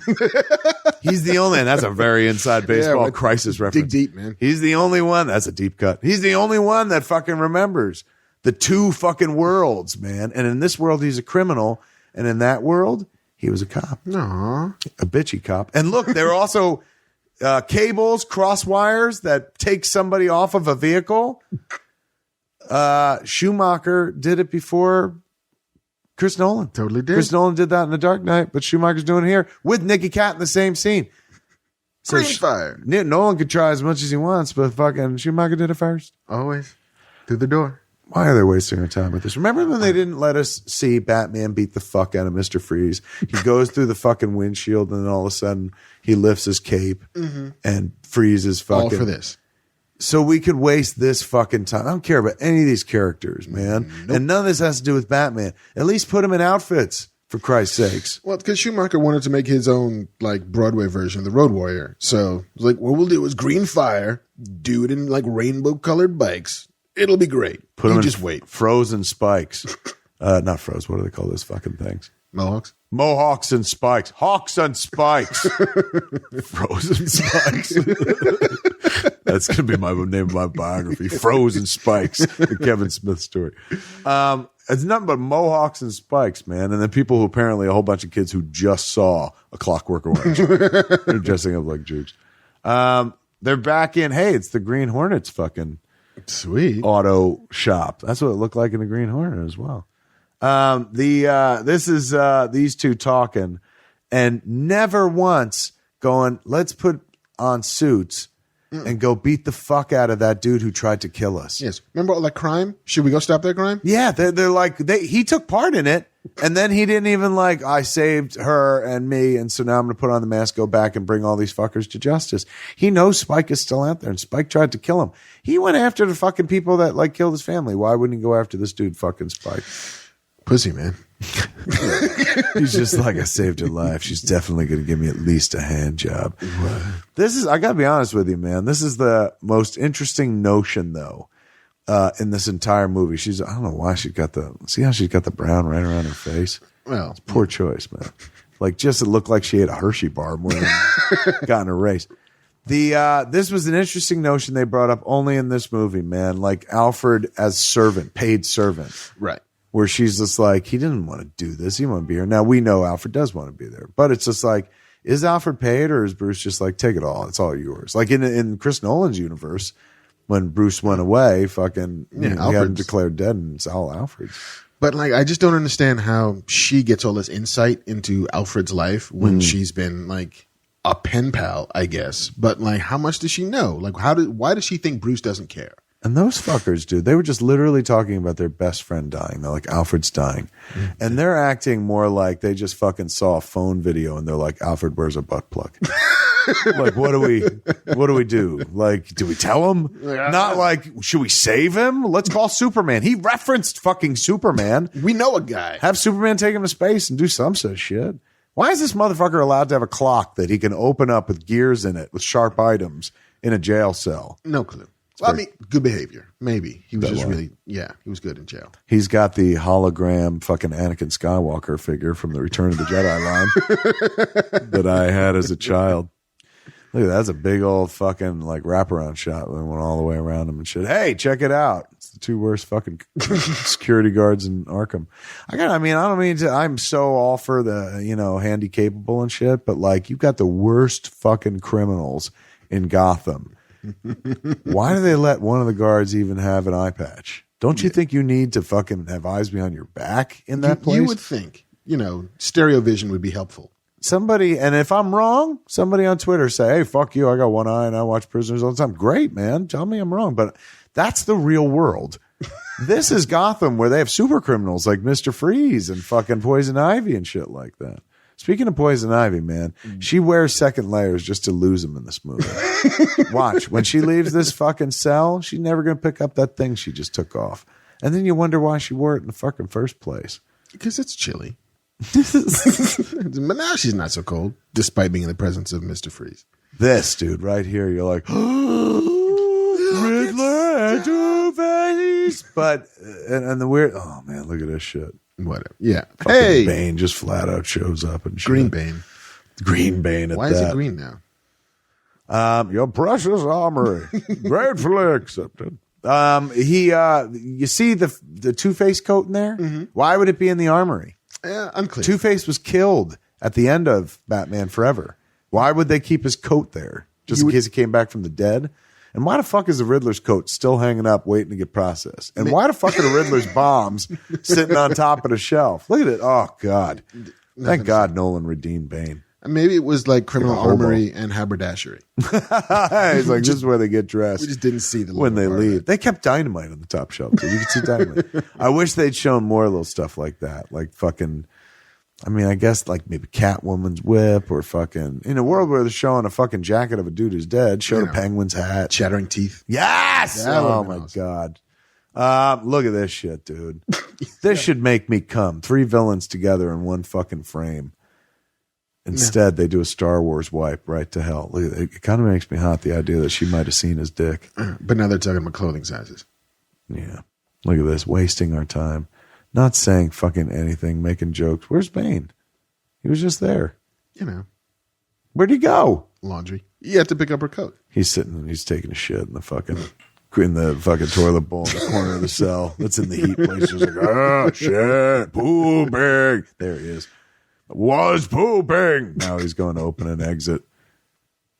He's the only, and that's a very inside baseball crisis reference.
Dig deep, man.
He's the only one. That's a deep cut. He's the only one that fucking remembers the two fucking worlds, man. And in this world, he's a criminal, and in that world, he was a cop.
Aww.
A bitchy cop. And look, there are also cables, cross wires that take somebody off of a vehicle. Schumacher did it before Chris Nolan.
Totally did.
Chris Nolan did that in The Dark Knight, but Schumacher's doing it here with Nikki Cat in the same scene. So
Green fire.
Nolan could try as much as he wants, but fucking Schumacher did it first.
Always. Through the door.
Why are they wasting our time with this? Remember when they didn't let us see Batman beat the fuck out of Mr. Freeze? He goes through the fucking windshield, and then all of a sudden he lifts his cape and freezes fucking.
All for this.
So we could waste this fucking time. I don't care about any of these characters, man. Nope. And none of this has to do with Batman. At least put him in outfits, for Christ's sakes.
Well, because Schumacher wanted to make his own like Broadway version of the Road Warrior. So it was like, what we'll do is green fire, do it in like rainbow colored bikes. It'll be great.
Put him in
just wait.
Frozen spikes. Not froze. What do they call those fucking things?
Mohawks?
Mohawks and spikes. Hawks and spikes. Frozen spikes. That's going to be my name of my biography. Frozen Spikes. The Kevin Smith story. It's nothing but Mohawks and spikes, man. And then people who apparently, a whole bunch of kids who just saw A Clockwork Orange. They're dressing up like Jukes. They're back in. Hey, it's the Green Hornets fucking
sweet
auto shop. That's what it looked like in the Green Hornet as well. This is these two talking and never once going, let's put on suits and go beat the fuck out of that dude who tried to kill us.
Yes. Remember all that crime? Should we go stop that crime?
Yeah. They're like, he took part in it. And then he didn't even like, I saved her and me. And so now I'm going to put on the mask, go back and bring all these fuckers to justice. He knows Spike is still out there and Spike tried to kill him. He went after the fucking people that like killed his family. Why wouldn't he go after this dude fucking Spike?
Pussy, man.
He's just like, I saved her life. She's definitely going to give me at least a hand job. I got to be honest with you, man. This is the most interesting notion, though, in this entire movie. I don't know why see how she's got the brown right around her face?
Well,
it's poor choice, man. Like, just it looked like she ate a Hershey bar more than got in a race. This was an interesting notion they brought up only in this movie, man. Like Alfred as servant, paid servant.
Right.
Where she's just like, he didn't want to do this. He want to be here. Now, we know Alfred does want to be there. But it's just like, is Alfred paid or is Bruce just like, take it all. It's all yours. Like in Chris Nolan's universe, when Bruce went away, fucking, he had him declared dead and it's all Alfred's.
But like, I just don't understand how she gets all this insight into Alfred's life when she's been like a pen pal, I guess. But like, how much does she know? Like, why does she think Bruce doesn't care?
And those fuckers, dude, they were just literally talking about their best friend dying. They're like, Alfred's dying. And they're acting more like they just fucking saw a phone video and they're like, Alfred wears a butt plug. Like, what do we do? Like, do we tell him? Not like, should we save him? Let's call Superman. He referenced fucking Superman.
We know a guy.
Have Superman take him to space and do some sort of shit. Why is this motherfucker allowed to have a clock that he can open up with gears in it with sharp items in a jail cell?
No clue. Well, I mean, good behavior. Maybe. He was he was good in jail.
He's got the hologram fucking Anakin Skywalker figure from the Return of the Jedi line that I had as a child. Look at that. That's a big old fucking like wraparound shot that went all the way around him and shit. Hey, check it out. It's the 2 worst fucking security guards in Arkham. I don't mean to, I'm so all for the, handy capable and shit, but like you've got the worst fucking criminals in Gotham. Why do they let one of the guards even have an eye patch? Don't you think you need to fucking have eyes behind your back in that place?
You would think, stereo vision would be helpful.
Somebody, and if I'm wrong, somebody on Twitter say, hey, fuck you, I got one eye and I watch Prisoners all the time. Great, man. Tell me I'm wrong. But that's the real world. This is Gotham where they have super criminals like Mr. Freeze and fucking Poison Ivy and shit like that. Speaking of Poison Ivy, man, she wears second layers just to lose them in this movie. Watch. When she leaves this fucking cell, she's never going to pick up that thing she just took off. And then you wonder why she wore it in the fucking first place.
Because it's chilly. But now she's not so cold, despite being in the presence of Mr. Freeze.
This dude right here, you're like, Riddler and Two-Face. But, and the weird, oh man, look at this shit.
Whatever. Yeah.
Fucking Bane just flat out shows up and shit.
Green Bane.
Green Bane at
Why
that.
is it green now?
Your precious armory. Gratefully accepted. You see the Two-Face coat in there? Mm-hmm. Why would it be in the armory?
Unclear.
Two-Face was killed at the end of Batman Forever. Why would they keep his coat there? Just in case he came back from the dead? And why the fuck is the Riddler's coat still hanging up waiting to get processed? And why the fuck are the Riddler's bombs sitting on top of the shelf? Look at it. Oh, God. Thank God Nolan redeemed Bane.
Maybe it was like criminal armory and haberdashery.
He's like, this is where they get dressed.
We just didn't see the
when they leave. They kept dynamite on the top shelf. So you could see dynamite. I wish they'd shown more little stuff like that. Like fucking, I guess like maybe Catwoman's whip or fucking, in a world where they're showing a fucking jacket of a dude who's dead, show a penguin's hat.
Chattering teeth.
Yes! Oh my God. Look at this shit, dude. This should make me come. 3 villains together in one fucking frame. Instead, they do a Star Wars wipe right to hell. It kind of makes me hot, the idea that she might have seen his dick.
But now they're talking about clothing sizes.
Yeah. Look at this. Wasting our time. Not saying fucking anything, making jokes. Where's Bane? He was just there. Where'd he go?
Laundry. You have to pick up her coat.
He's sitting and he's taking a shit in the fucking toilet bowl in the corner of the cell. That's in the heat place. Just like, oh, shit. Pooping. There he is. Was pooping. Now he's going to open an exit.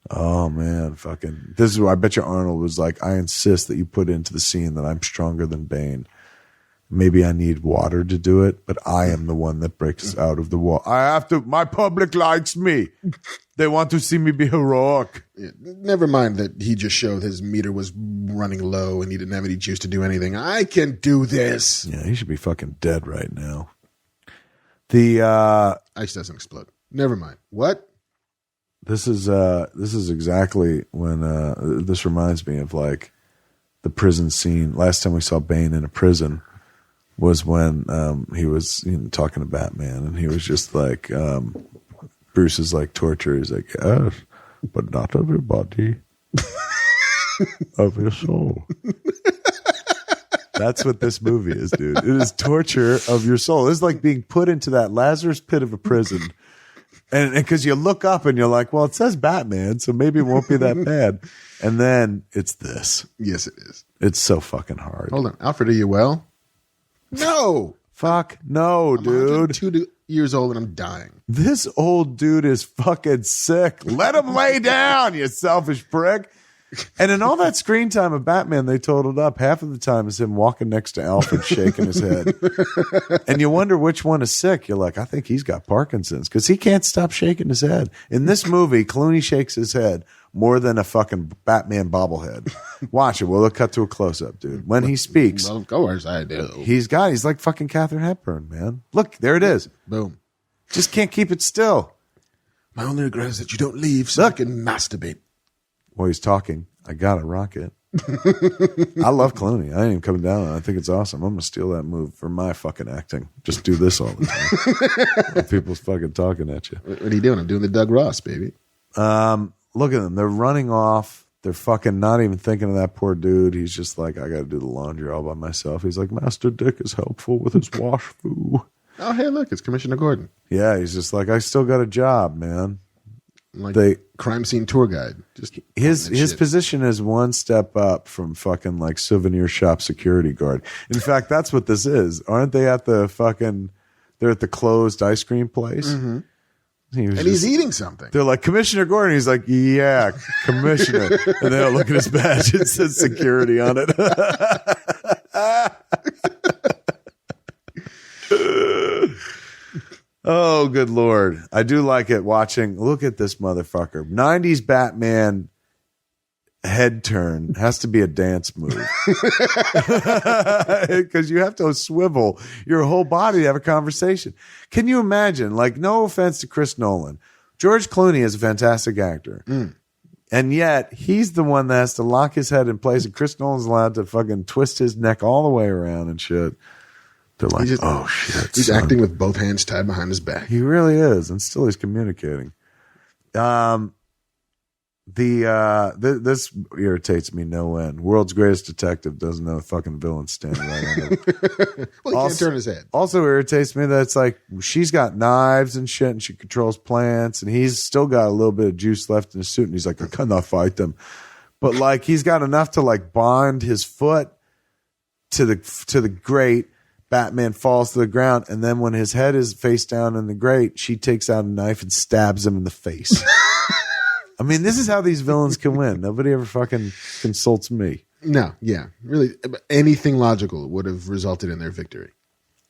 Oh man, fucking. This is where I bet you Arnold was like, I insist that you put into the scene that I'm stronger than Bane. Maybe I need water to do it, but I am the one that breaks out of the wall. I have to. My public likes me. They want to see me be heroic.
Yeah, never mind that he just showed his meter was running low and he didn't have any juice to do anything. I can do this.
Yeah, he should be fucking dead right now. The
ice doesn't explode. Never mind. What?
This is exactly when this reminds me of like the prison scene. Last time we saw Bane in a prison was when he was talking to Batman, and he was just like Bruce is like torture. He's like, yes, but not of your body, of your soul. That's what this movie is, dude. It is torture of your soul. It's like being put into that Lazarus pit of a prison. And because you look up and you're like, well, it says Batman, so maybe it won't be that bad. And then it's this.
Yes, it is.
It's so fucking hard.
Hold on. Alfred, are you well? No.
Fuck no, dude.
2 years old and I'm dying.
This old dude is fucking sick. Let him lay down, you selfish prick. And in all that screen time of Batman, they totaled up. Half of the time is him walking next to Alfred, shaking his head. And you wonder which one is sick. You're like, I think he's got Parkinson's because he can't stop shaking his head. In this movie, Clooney shakes his head more than a fucking Batman bobblehead. Watch it. We'll cut to a close-up, dude. When he speaks.
Well, of course I do.
He's like fucking Katharine Hepburn, man. Look, there it is.
Boom.
Just can't keep it still.
My only regret is that you don't leave so I can masturbate.
While he's talking, I got a rocket. I love Clooney. I ain't even coming down on it. I think it's awesome. I'm going to steal that move for my fucking acting. Just do this all the time. People's fucking talking at you.
What are you doing? I'm doing the Doug Ross, baby.
Look at them. They're running off. They're fucking not even thinking of that poor dude. He's just like, I got to do the laundry all by myself. He's like, Master Dick is helpful with his wash foo.
Oh, hey, look, it's Commissioner Gordon.
Yeah, he's just like, I still got a job, man.
Like crime scene tour guide. Just
his position is one step up from fucking like souvenir shop security guard. In fact, that's what this is. Aren't they at the fucking? They're at the closed ice cream place.
Mm-hmm. He's eating something.
They're like, Commissioner Gordon. He's like, yeah, Commissioner. And they don't look at his badge. It says security on it. Oh, good Lord. I do like it watching. Look at this motherfucker. 90s Batman head turn has to be a dance move. Because you have to swivel your whole body to have a conversation. Can you imagine? Like, no offense to Chris Nolan. George Clooney is a fantastic actor. And yet, he's the one that has to lock his head in place, and Chris Nolan's allowed to fucking twist his neck all the way around and shit. They're like, oh shit.
He's acting with both hands tied behind his back.
He really is, and still he's communicating. This irritates me no end. World's greatest detective doesn't know a fucking villain standing right on him.
Well, he can't turn his head.
Also irritates me that it's like she's got knives and shit, and she controls plants, and he's still got a little bit of juice left in his suit, and he's like, I cannot fight them. But like he's got enough to like bond his foot to the grate. Batman falls to the ground, and then when his head is face down in the grate, she takes out a knife and stabs him in the face. I mean, this is how these villains can win. Nobody ever fucking consults me.
No, yeah. Really, anything logical would have resulted in their victory.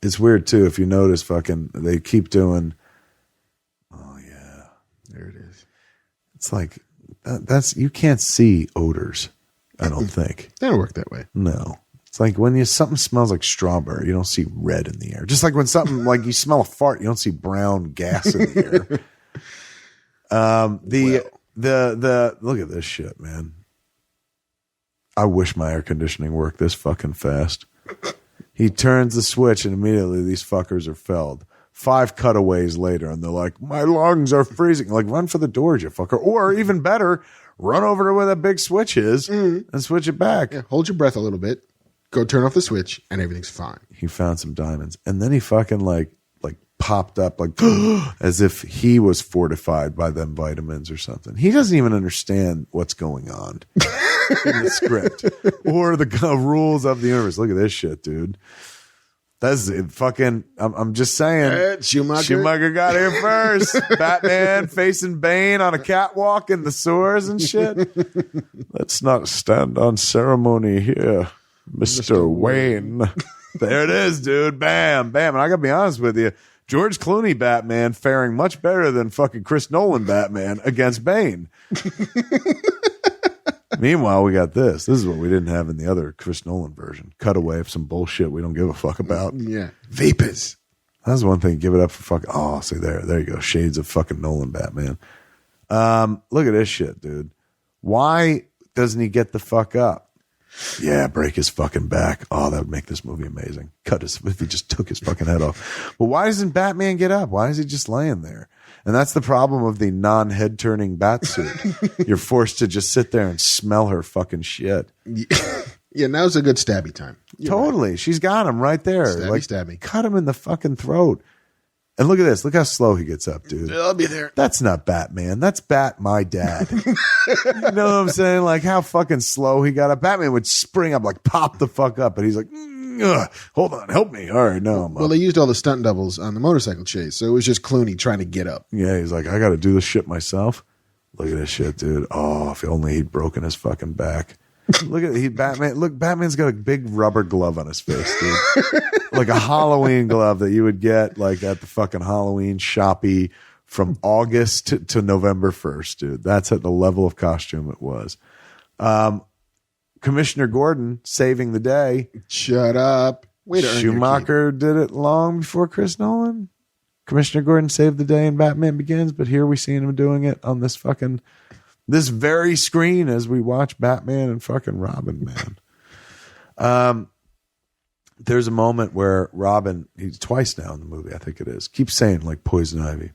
It's weird, too, if you notice fucking, they keep doing, oh, yeah, there it is. It's like, that's, you can't see odors, I don't think.
They don't work that way.
No. It's like when something smells like strawberry, you don't see red in the air. Just like when something like you smell a fart, you don't see brown gas in the air. The look at this shit, man. I wish my air conditioning worked this fucking fast. He turns the switch and immediately these fuckers are felled. 5 cutaways later, and they're like, my lungs are freezing. Like, run for the doors, you fucker. Or even better, run over to where that big switch is and switch it back.
Yeah, hold your breath a little bit. Go turn off the switch, and everything's fine.
He found some diamonds, and then he fucking like popped up like as if he was fortified by them vitamins or something. He doesn't even understand what's going on in the script or the rules of the universe. Look at this shit, dude. That's it. Fucking. I'm just saying. Schumacher got here first. Batman facing Bane on a catwalk in the sewers and shit. Let's not stand on ceremony here. Mr. Wayne. There it is, dude. Bam, bam. And I gotta be honest with you, George Clooney Batman faring much better than fucking Chris Nolan Batman against Bane. Meanwhile, we got this. This is what we didn't have in the other Chris Nolan version. Cutaway of some bullshit we don't give a fuck about.
Yeah. Vapors.
That's one thing. Give it up for fucking. Oh, see there you go. Shades of fucking Nolan Batman. Look at this shit, dude. Why doesn't he get the fuck up? Yeah, break his fucking back. Oh, that would make this movie amazing. If he just took his fucking head off. But why doesn't Batman get up? Why is he just laying there? And that's the problem of the non-head turning bat suit. You're forced to just sit there and smell her fucking shit.
Yeah, now's a good stabby time.
Totally. Right. She's got him right there.
Stabby.
Cut him in the fucking throat. And look at this. Look how slow he gets up, dude.
I'll be there.
That's not Batman. That's my dad. You know what I'm saying? Like how fucking slow he got up. Batman would spring up, like pop the fuck up. And he's like, hold on, help me. All right, no.
Well, they used all the stunt doubles on the motorcycle chase. So it was just Clooney trying to get up.
Yeah, he's like, I got to do this shit myself. Look at this shit, dude. Oh, if only he'd broken his fucking back. Look at Batman. Look, Batman's got a big rubber glove on his face, dude. Like a Halloween glove that you would get like at the fucking Halloween shoppy from August to November 1st, dude. That's at the level of costume it was. Commissioner Gordon saving the day.
Shut up. Wait,
Schumacher did it long before Chris Nolan. Commissioner Gordon saved the day in Batman Begins, but here we see him doing it on this very screen as we watch Batman and fucking Robin, man. There's a moment where Robin, he's twice now in the movie, I think it is, keeps saying like poison ivy.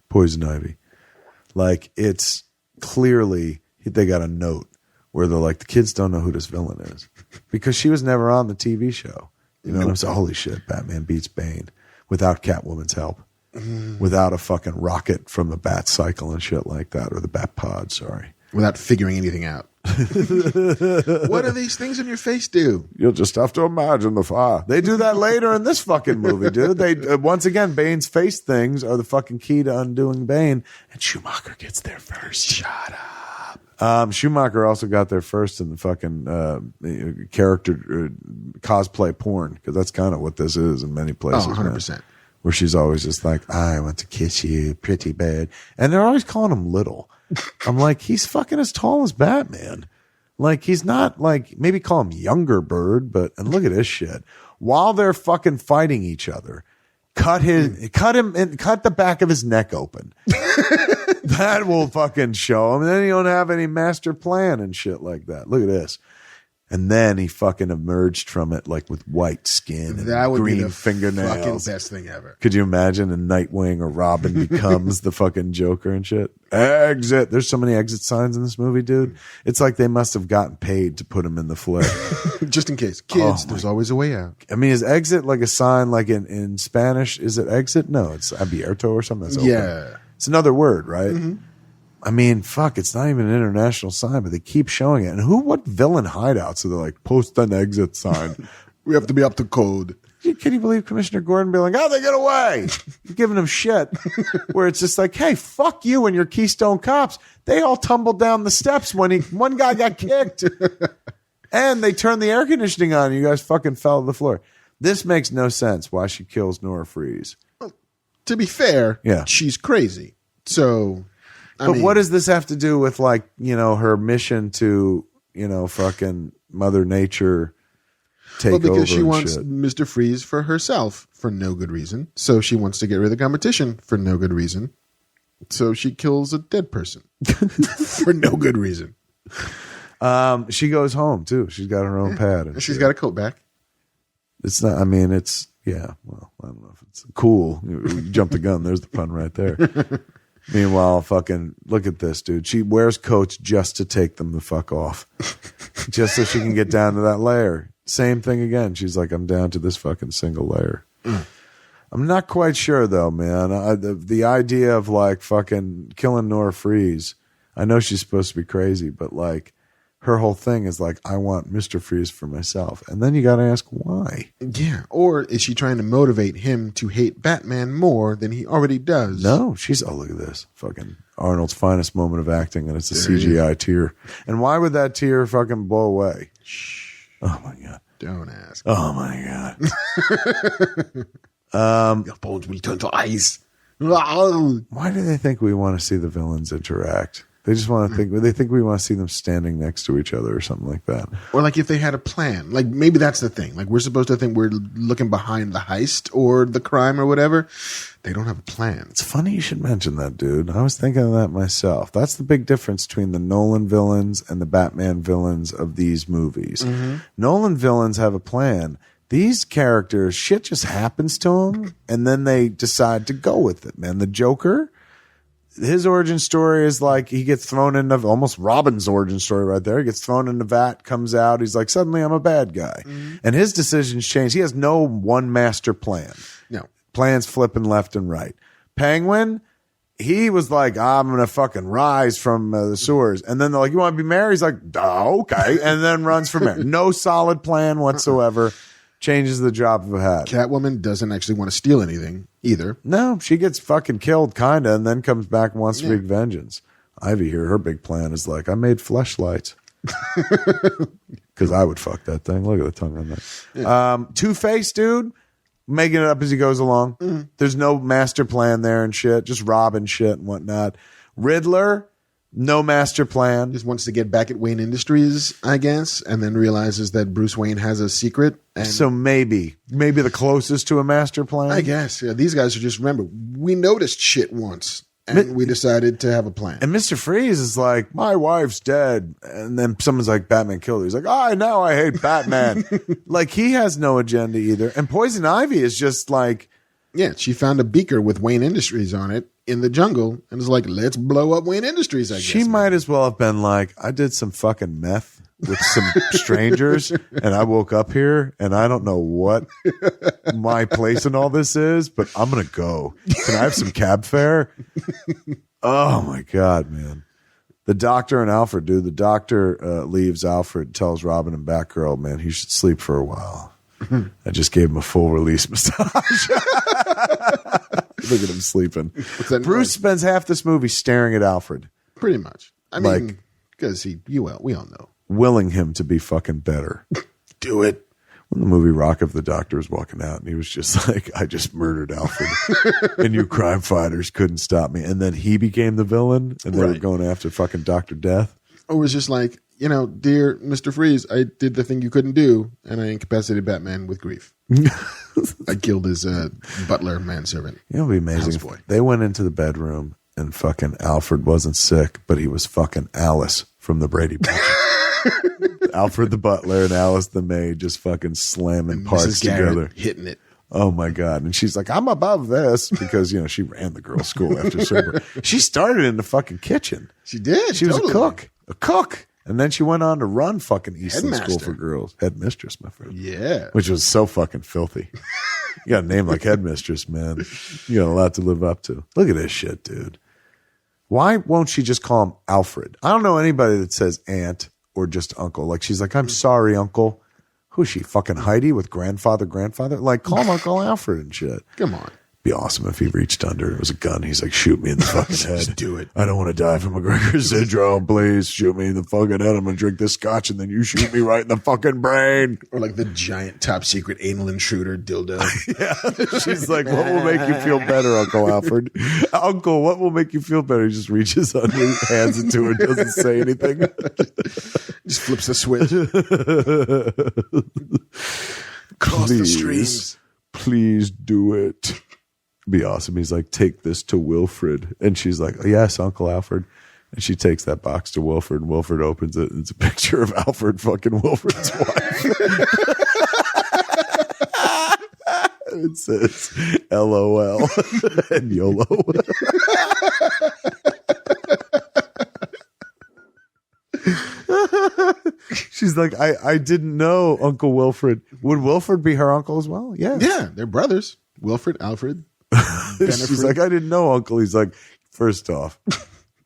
Like it's clearly, they got a note where they're like, the kids don't know who this villain is because she was never on the TV show. You know what I'm saying? Holy shit, Batman beats Bane without Catwoman's help. without a fucking rocket from the bat cycle and shit like that, or the bat pod, sorry.
Without figuring anything out. What do these things in your face do?
You'll just have to imagine the fire. They do that later in this fucking movie, dude. They once again, Bane's face things are the fucking key to undoing Bane, and Schumacher gets there first. Shut up. Schumacher also got there first in the fucking character cosplay porn, because that's kind of what this is in many places.
100%.
Man, where she's always just like, I want to kiss you, pretty bad. And they're always calling him little. I'm like, he's fucking as tall as Batman. Like, he's not like, maybe call him younger bird, but, and look at this shit. While they're fucking fighting each other, cut him and cut the back of his neck open. That will fucking show him. And then he don't have any master plan and shit like that. Look at this. And then he fucking emerged from it like with white skin and
that would
green
be the
fingernails.
fucking best thing ever.
Could you imagine a Nightwing or Robin becomes the fucking Joker and shit? Exit. There's so many exit signs in this movie, dude. It's like they must have gotten paid to put him in the flick.
Just in case. Kids, there's always a way out.
I mean, is exit like a sign like in Spanish? Is it exit? No, it's abierto or something. That's open.
Yeah.
It's another word, right? Mm-hmm. I mean, fuck, it's not even an international sign, but they keep showing it. And what villain hideouts are they like, post an exit sign?
We have to be up to code.
Can you believe Commissioner Gordon be like, how'd they get away? You're giving them shit. Where it's just like, hey, fuck you and your Keystone Cops. They all tumbled down the steps when one guy got kicked. And they turned the air conditioning on and you guys fucking fell to the floor. This makes no sense why she kills Nora Freeze.
Well, to be fair, she's crazy. So...
But what does this have to do with, like, you know, her mission to, you know, fucking Mother Nature take over?
Well, because she wants
shit?
Mr. Freeze for herself for no good reason. So she wants to get rid of the competition for no good reason. So she kills a dead person for no good reason.
She goes home, too. She's got her own pad. And
she's got a coat back.
It's not, I mean, it's, yeah, well, I don't know if it's cool. You jumped the gun. There's the pun right there. Meanwhile, fucking look at this, dude. She wears coats just to take them the fuck off, just so she can get down to that layer. Same thing again. She's like, I'm down to this fucking single layer. I'm not quite sure though, man. The idea of like fucking killing Nora Freeze. I know she's supposed to be crazy, but like her whole thing is like, I want Mr. Freeze for myself. And then you got to ask why.
Yeah. Or is she trying to motivate him to hate Batman more than he already does?
No, oh, look at this. Fucking Arnold's finest moment of acting, and it's a CGI tear. And why would that tear fucking blow away?
Shh.
Oh, my God.
Don't ask.
Oh, my God.
Your bones will turn to ice.
Why do they think we want to see the villains interact? They just want to think. They think we want to see them standing next to each other or something like that.
Or like if they had a plan. Like maybe that's the thing. Like we're supposed to think we're looking behind the heist or the crime or whatever. They don't have a plan.
It's funny you should mention that, dude. I was thinking of that myself. That's the big difference between the Nolan villains and the Batman villains of these movies. Mm-hmm. Nolan villains have a plan. These characters, shit just happens to them, and then they decide to go with it, man. The Joker, his origin story is like he gets thrown into almost Robin's origin story right there. He gets thrown in the vat, comes out. He's like, suddenly I'm a bad guy. Mm-hmm. And his decisions change. He has no one master plan.
No.
Plans flipping left and right. Penguin, he was like, I'm going to fucking rise from the sewers. And then they're like, you want to be mayor? He's like, okay. And then runs for mayor. No solid plan whatsoever. Changes the drop of a hat.
Catwoman doesn't actually want to steal anything either.
No, she gets fucking killed, kind of, and then comes back and wants to wreak vengeance. Ivy here, her big plan is like, I made fleshlights. Because I would fuck that thing. Look at the tongue on that. Yeah. Two-Face, dude, making it up as he goes along. Mm-hmm. There's no master plan there and shit. Just robbing shit and whatnot. Riddler, no master plan.
Just wants to get back at Wayne Industries, I guess, and then realizes that Bruce Wayne has a secret. And
so maybe the closest to a master plan.
I guess. Yeah, these guys are just, remember, we noticed shit once, and we decided to have a plan.
And Mr. Freeze is like, my wife's dead. And then someone's like, Batman killed her. He's like, now I hate Batman. Like, he has no agenda either. And Poison Ivy is just like...
Yeah, she found a beaker with Wayne Industries on it in the jungle and was like, let's blow up Wayne Industries, I guess.
She might as well have been like, I did some fucking meth with some strangers, and I woke up here, and I don't know what my place in all this is, but I'm going to go. Can I have some cab fare? Oh, my God, man. The doctor and Alfred, dude. The doctor leaves Alfred, tells Robin and Batgirl, man, he should sleep for a while. I just gave him a full release massage. Look at him sleeping. Bruce spends half this movie staring at Alfred.
Pretty much. I mean, because we all know.
Willing him to be fucking better.
Do it.
When the movie Rock of the Doctor was walking out, and he was just like, I just murdered Alfred. And you crime fighters couldn't stop me. And then he became the villain, and they were going after fucking Dr. Death.
It was just like, dear Mr. Freeze, I did the thing you couldn't do, and I incapacitated Batman with grief. I killed his butler manservant.
It'd be amazing if they went into the bedroom and fucking Alfred wasn't sick, but he was fucking Alice from the Brady Bunch. Alfred the butler and Alice the maid just fucking slamming parts together.
Hitting it.
Oh my God. And she's like, I'm above this because, she ran the girls' school after sober. She started in the fucking kitchen.
She did.
She was a cook. And then she went on to run fucking Eastland School for Girls. Headmistress, my friend.
Yeah.
Which was so fucking filthy. You got a name like Headmistress, man. You got a lot to live up to. Look at this shit, dude. Why won't she just call him Alfred? I don't know anybody that says aunt or just uncle. Like, she's like, I'm sorry, uncle. Who's she, fucking Heidi with grandfather? Like, call him Uncle Alfred and shit.
Come on.
Be awesome if he reached under. It was a gun. He's like, shoot me in the fucking head.
Just do it.
I don't want to die from McGregor syndrome. Please shoot me in the fucking head. I'm going to drink this scotch and then you shoot me right in the fucking brain.
Or like the giant top secret anal intruder dildo.
Yeah. She's like, what will make you feel better, Uncle Alfred? Uncle, what will make you feel better? He just reaches under, hands it to her, doesn't say anything.
Just flips the switch. Cross the streams.
Please do it. Be awesome. He's like, take this to Wilfred. And she's like, yes, Uncle Alfred. And she takes that box to Wilfred, and Wilfred opens it, and it's a picture of Alfred fucking Wilfred's wife. It says LOL and YOLO. She's like, I didn't know Uncle Wilfred. Would Wilfred be her uncle as well? Yeah.
Yeah, they're brothers. Wilfred, Alfred.
She's like, I didn't know, Uncle. He's like, first off,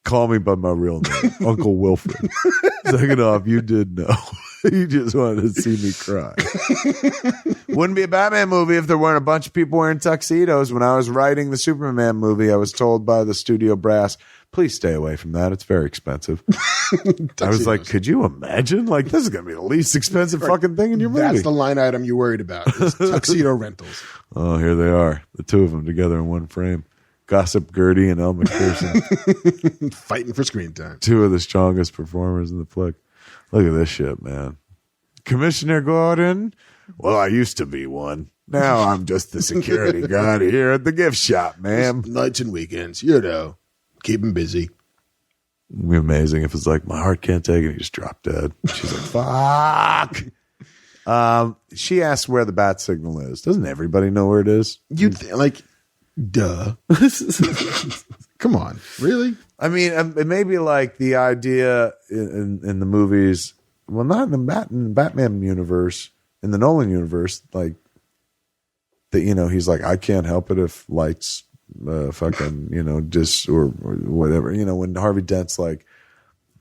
call me by my real name, Uncle Wilfred. Second off, you did know. You just wanted to see me cry. Wouldn't be a Batman movie if there weren't a bunch of people wearing tuxedos. When I was writing the Superman movie, I was told by the studio brass, please stay away from that. It's very expensive. I was like, could you imagine? Like, this is going to be the least expensive fucking thing in your movie.
That's the line item you're worried about. Tuxedo rentals.
Oh, here they are. The two of them together in one frame. Gossip Gertie and Elle McPherson.
Fighting for screen time.
Two of the strongest performers in the flick. Look at this shit, man. Commissioner Gordon? Well, I used to be one. Now I'm just the security guard here at the gift shop, ma'am.
Nights and weekends, keep him busy.
It'd be amazing if it's like, my heart can't take it. He just dropped dead. She's like, fuck. She asks where the bat signal is. Doesn't everybody know where it is?
You'd like, duh. Come on, really?
I mean, it may be like the idea in the movies. Well, not in the Batman universe, in the Nolan universe, like that. He's like, I can't help it if lights, fucking, just or whatever. When Harvey Dent's like,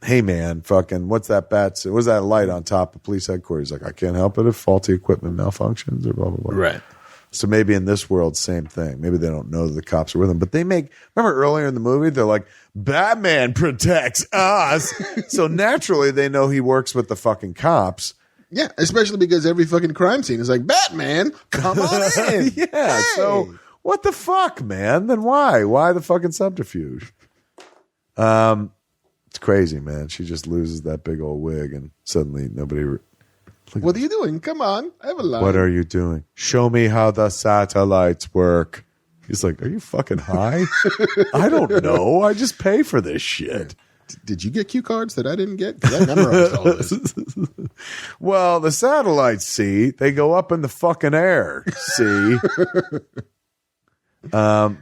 hey man, fucking, what's that what's that light on top of police headquarters? He's like, I can't help it if faulty equipment malfunctions or blah blah blah.
Right.
So maybe in this world, same thing. Maybe they don't know that the cops are with them. But remember earlier in the movie, they're like, Batman protects us. So naturally, they know he works with the fucking cops.
Yeah, especially because every fucking crime scene is like, Batman, come on in.
Yeah,
hey.
So what the fuck, man? Then why? Why the fucking subterfuge? It's crazy, man. She just loses that big old wig and suddenly nobody...
What are you doing? Come on. I have a line.
What are you doing? Show me how the satellites work. He's like, are you fucking high? I don't know. I just pay for this shit.
Did you get cue cards that I didn't get? Because I memorized all this.
Well, the satellites, see, they go up in the fucking air. See?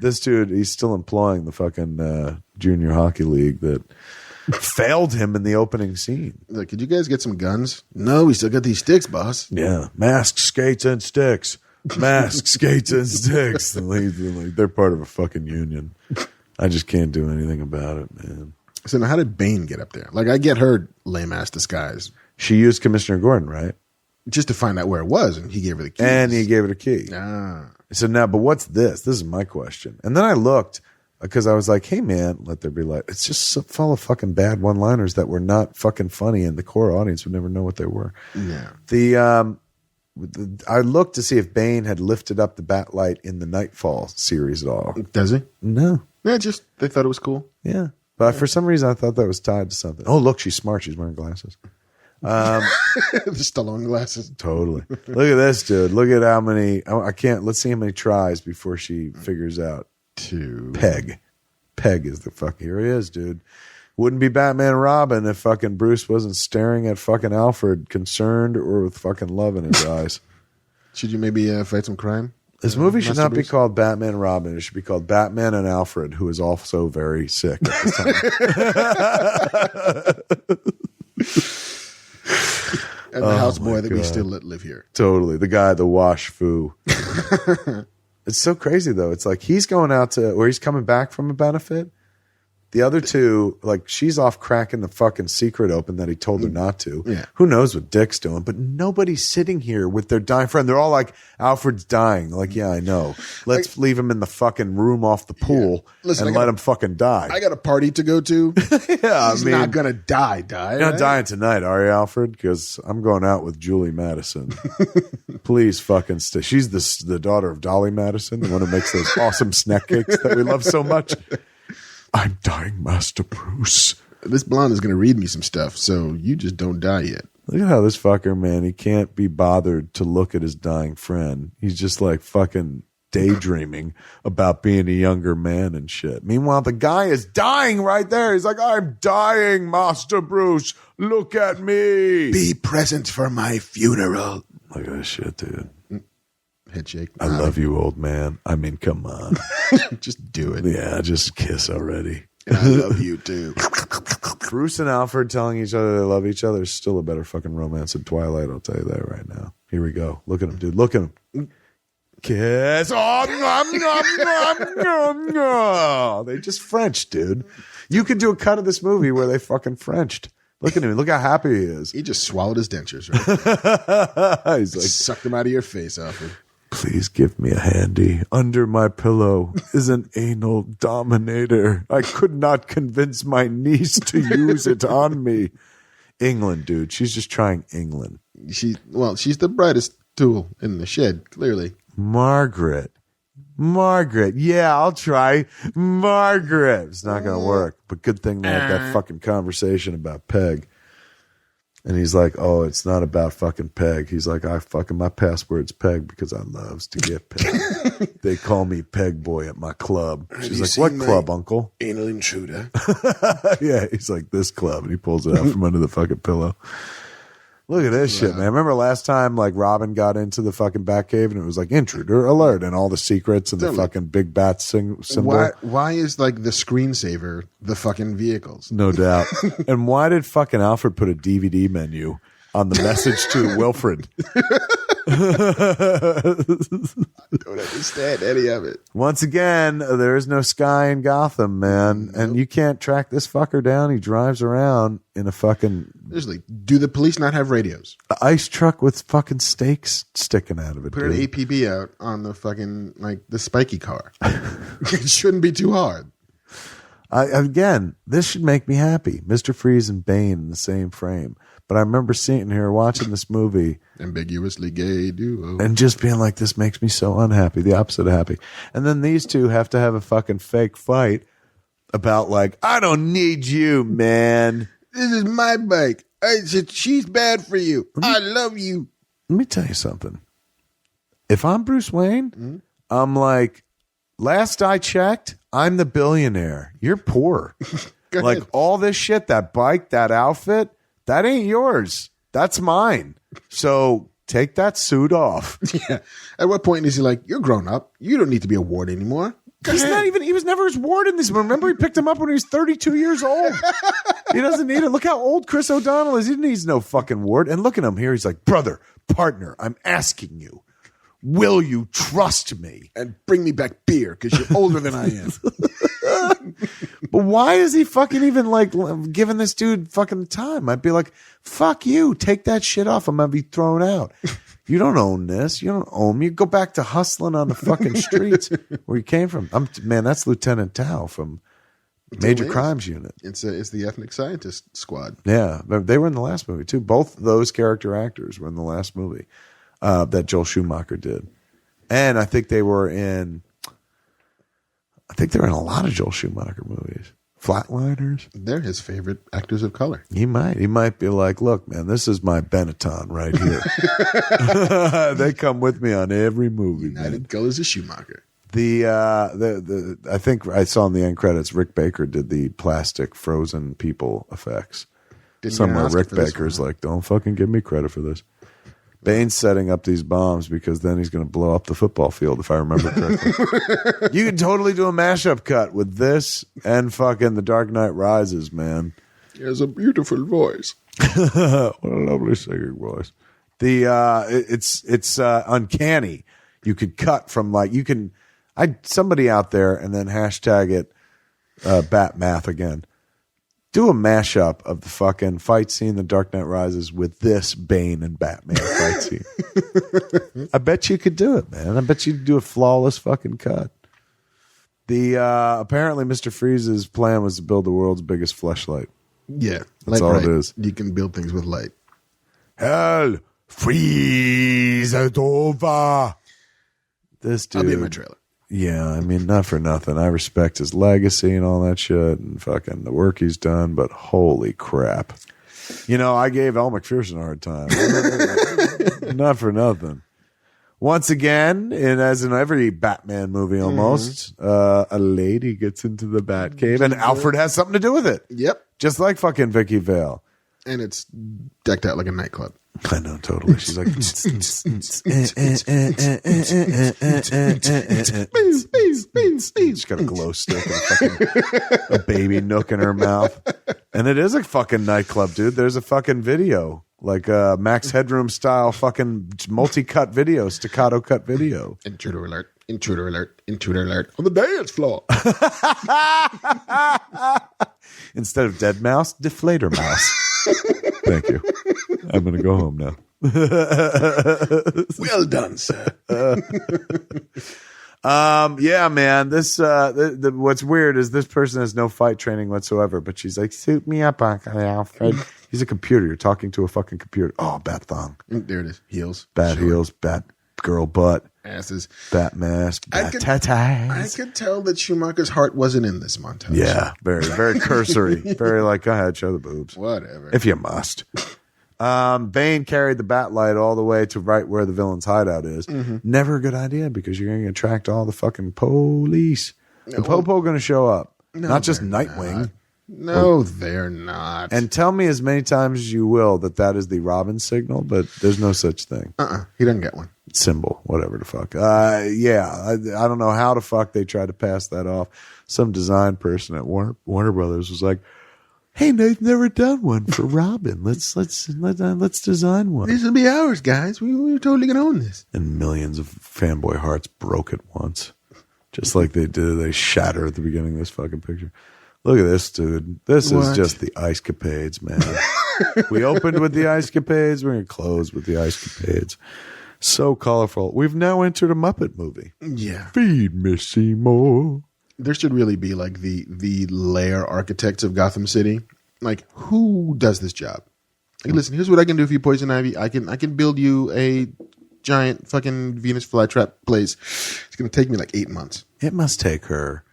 This dude, he's still employing the fucking junior hockey league that failed him in the opening scene.
Look, could you guys get some guns? No, we still got these sticks, boss.
Yeah, masks, skates, and sticks. Masks, skates, and sticks. They're part of a fucking union. I just can't do anything about it, man.
So now how did Bane get up there? Like, I get her lame-ass disguise.
She used Commissioner Gordon, right?
Just to find out where it was, and he gave her the keys.
And he gave her the key.
Ah.
So now, but what's this? This is my question. And then I looked, because I was like, hey, man, let there be light. It's just so full of fucking bad one-liners that were not fucking funny, and the core audience would never know what they were.
Yeah.
I looked to see if Bane had lifted up the Batlight in the Nightfall series at all.
Does he?
No.
Yeah, just they thought it was cool.
Yeah. But for some reason, I thought that was tied to something. Oh, look, she's smart. She's wearing glasses.
The Stallone glasses.
Totally. Look at this, dude. Look at how many. I can't. Let's see how many tries before she figures out.
2.
Peg. Peg is the fuck. Here he is, dude. Wouldn't be Batman and Robin if fucking Bruce wasn't staring at fucking Alfred, concerned or with fucking love in his eyes.
Should you maybe fight some crime?
This movie should
Master
not be
Bruce?
called Batman and Robin. It should be called Batman and Alfred, who is also very sick at this time.
And the houseboy that we still let live here.
Totally. The guy, the wash foo. It's so crazy, though. It's like he's going out to, or he's coming back from a benefit. The other two, like, she's off cracking the fucking secret open that he told her not to.
Yeah.
Who knows what Dick's doing? But nobody's sitting here with their dying friend. They're all like, Alfred's dying. Like, yeah, I know. Let's leave him in the fucking room off the pool and let him fucking die.
I got a party to go to.
Yeah,
He's not going to die.
You're not dying tonight, are you, Alfred? Because I'm going out with Julie Madison. Please fucking stay. She's the daughter of Dolly Madison, the one who makes those awesome snack cakes that we love so much. I'm dying, Master Bruce.
This blonde is going to read me some stuff, so you just don't die yet.
Look at how this fucker, man, he can't be bothered to look at his dying friend. He's just like fucking daydreaming about being a younger man and shit. Meanwhile, the guy is dying right there. He's like, I'm dying, Master Bruce. Look at me.
Be present for my funeral.
Look at this shit, dude.
Head shake.
I love you, old man. I mean, come on.
Just do it.
Yeah, just kiss already.
And I love you, too.
Bruce and Alfred telling each other they love each other is still a better fucking romance than Twilight, I'll tell you that right now. Here we go. Look at him, dude. Look at him. Kiss. Oh, they just French, dude. You could do a cut of this movie where they fucking Frenched. Look at him. Look how happy he is.
He just swallowed his dentures, right?
He's like,
sucked them out of your face, Alfred.
please give me a handy. Under my pillow is an anal dominator. I could not convince my niece to use it on me. England, dude. She's just trying England.
She's the brightest tool in the shed, clearly.
Margaret. Yeah, I'll try. Margaret. It's not going to work. But good thing they had that fucking conversation about Peg. And he's like, oh, it's not about fucking Peg. He's like, my password's Peg because I loves to get Peg. They call me Peg Boy at my club. She's like, what club, uncle?
Anal intruder.
Yeah, he's like, this club. And he pulls it out from under the fucking pillow. Look at this shit, man. Remember last time, like, Robin got into the fucking Batcave and it was like, intruder alert, and all the secrets and the fucking big bat symbol.
Why is, like, the screensaver the fucking vehicles?
No doubt. And why did fucking Alfred put a DVD menu on the message to Wilfred?
I don't understand any of it.
Once again, there is no sky in Gotham, man. Nope. And you can't track this fucker down. He drives around in a fucking...
Seriously, do the police not have radios?
An ice truck with fucking stakes sticking out of it.
Put an APB out on the fucking, like, the spiky car. It shouldn't be too hard.
Again, this should make me happy. Mr. Freeze and Bane in the same frame. But I remember sitting here watching this movie.
Ambiguously gay duo.
And just being like, this makes me so unhappy. The opposite of happy. And then these two have to have a fucking fake fight about, like, I don't need you, man.
This is my bike. She's bad for you. I love you.
Let me tell you something. If I'm Bruce Wayne, I'm like, last I checked, I'm the billionaire. You're poor. Like, all this shit, that bike, that outfit, that ain't yours. That's mine. So take that suit off.
Yeah. At what point is he like, you're grown up. You don't need to be a ward anymore.
He was never his ward in this. Remember, he picked him up when he was 32 years old. He doesn't need it. Look how old Chris O'Donnell is. He needs no fucking ward. And look at him here. He's like, brother, partner, I'm asking you, will you trust me?
And bring me back beer because you're older than I am.
But why is he fucking even like giving this dude fucking time? I'd be like, fuck you. Take that shit off. I'm going to be thrown out. You don't own this. You don't own me. Go back to hustling on the fucking streets where you came from. Man, that's Lieutenant Tao from Major Crimes Unit.
It's the ethnic scientist squad.
Yeah, they were in the last movie too. Both those character actors were in the last movie that Joel Schumacher did, and I think they were in. I think they're in a lot of Joel Schumacher movies. Flatliners.
They're his favorite actors of color.
He might be like, look, man, this is my Benetton right here. They come with me on every movie.
United Colors of Schumacher.
I think I saw in the end credits, Rick Baker did the plastic frozen people effects. Somewhere Rick Baker's like, don't fucking give me credit for this. Bane's setting up these bombs because then he's going to blow up the football field, if I remember correctly. You can totally do a mashup cut with this and fucking The Dark Knight Rises, man.
He has a beautiful voice.
What a lovely singing voice. It's uncanny. You could cut from somebody out there and then hashtag it Batmath again. Do a mashup of the fucking fight scene, The Dark Knight Rises, with this Bane and Batman fight scene. I bet you could do it, man. I bet you could do a flawless fucking cut. Apparently Mr. Freeze's plan was to build the world's biggest fleshlight.
Yeah.
That's all it is.
You can build things with light.
Hell, freeze it over. This dude.
I'll be in my trailer.
Yeah, I mean, not for nothing. I respect his legacy and all that shit and fucking the work he's done, but holy crap. You know, I gave Elle McPherson a hard time. Not for nothing. Once again, as in every Batman movie almost, a lady gets into the Batcave and Alfred has something to do with it.
Yep.
Just like fucking Vicky Vale.
And it's decked out like a nightclub.
I know, totally. She's like, she's got a glow stick and a baby nook in her mouth. And it is a fucking nightclub, dude. There's a fucking video, like a Max Headroom style fucking multi-cut video, staccato cut video.
Intruder alert, intruder alert, intruder alert on the dance floor.
Instead of dead mouse, deflator mouse. Thank you. I'm going to go home now.
Well done, sir.
Yeah, man. This what's weird is this person has no fight training whatsoever, but she's like, suit me up, Uncle Alfred. He's a computer. You're talking to a fucking computer. Oh, bat thong.
There it is. Heels.
Bat heels. Bat girl butt.
Asses.
Bat mask. Bat
I
tatas.
could tell that Schumacher's heart wasn't in this montage.
Yeah, very, very cursory. Very like, go ahead, show the boobs.
Whatever.
If you must. Bane carried the bat light all the way to right where the villain's hideout is. Mm-hmm. Never a good idea because you're going to attract all the fucking police. The Popo going to show up.
No,
not just
they're
Nightwing.
Not. No, they're not.
And tell me as many times as you will that is the Robin signal, but there's no such thing.
He doesn't get one.
Symbol, whatever the fuck. I don't know how the fuck they tried to pass that off. Some design person at Warner Brothers was like, hey, they've never done one for Robin. Let's design one.
This will be ours, guys. We're totally gonna own this.
And millions of fanboy hearts broke at once, just like they did. They shatter at the beginning of this fucking picture. Look at this, dude. This is just the Ice Capades, man. We opened with the Ice Capades. We're gonna close with the Ice Capades. So colorful. We've now entered a Muppet movie.
Yeah.
Feed me Seymour.
There should really be like the lair architects of Gotham City. Like, who does this job? Like, listen, here's what I can do for you, Poison Ivy. I can build you a giant fucking Venus flytrap place. It's gonna take me like 8 months.
It must take her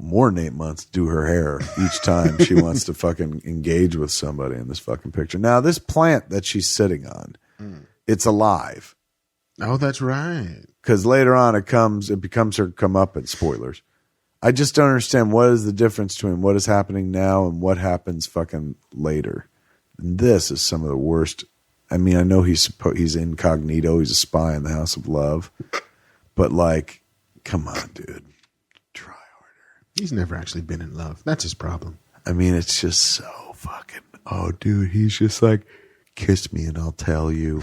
more than 8 months to do her hair each time she wants to fucking engage with somebody in this fucking picture. Now, this plant that she's sitting on, it's alive.
Oh, that's right.
Because later on it becomes her comeuppance. Spoilers. I just don't understand what is the difference between what is happening now and what happens fucking later. And this is some of the worst. I mean, I know he's incognito. He's a spy in the House of Love. But like, come on, dude. Try
He's never actually been in love. That's his problem.
I mean, it's just so fucking, oh, dude, he's just like, kiss me and I'll tell you.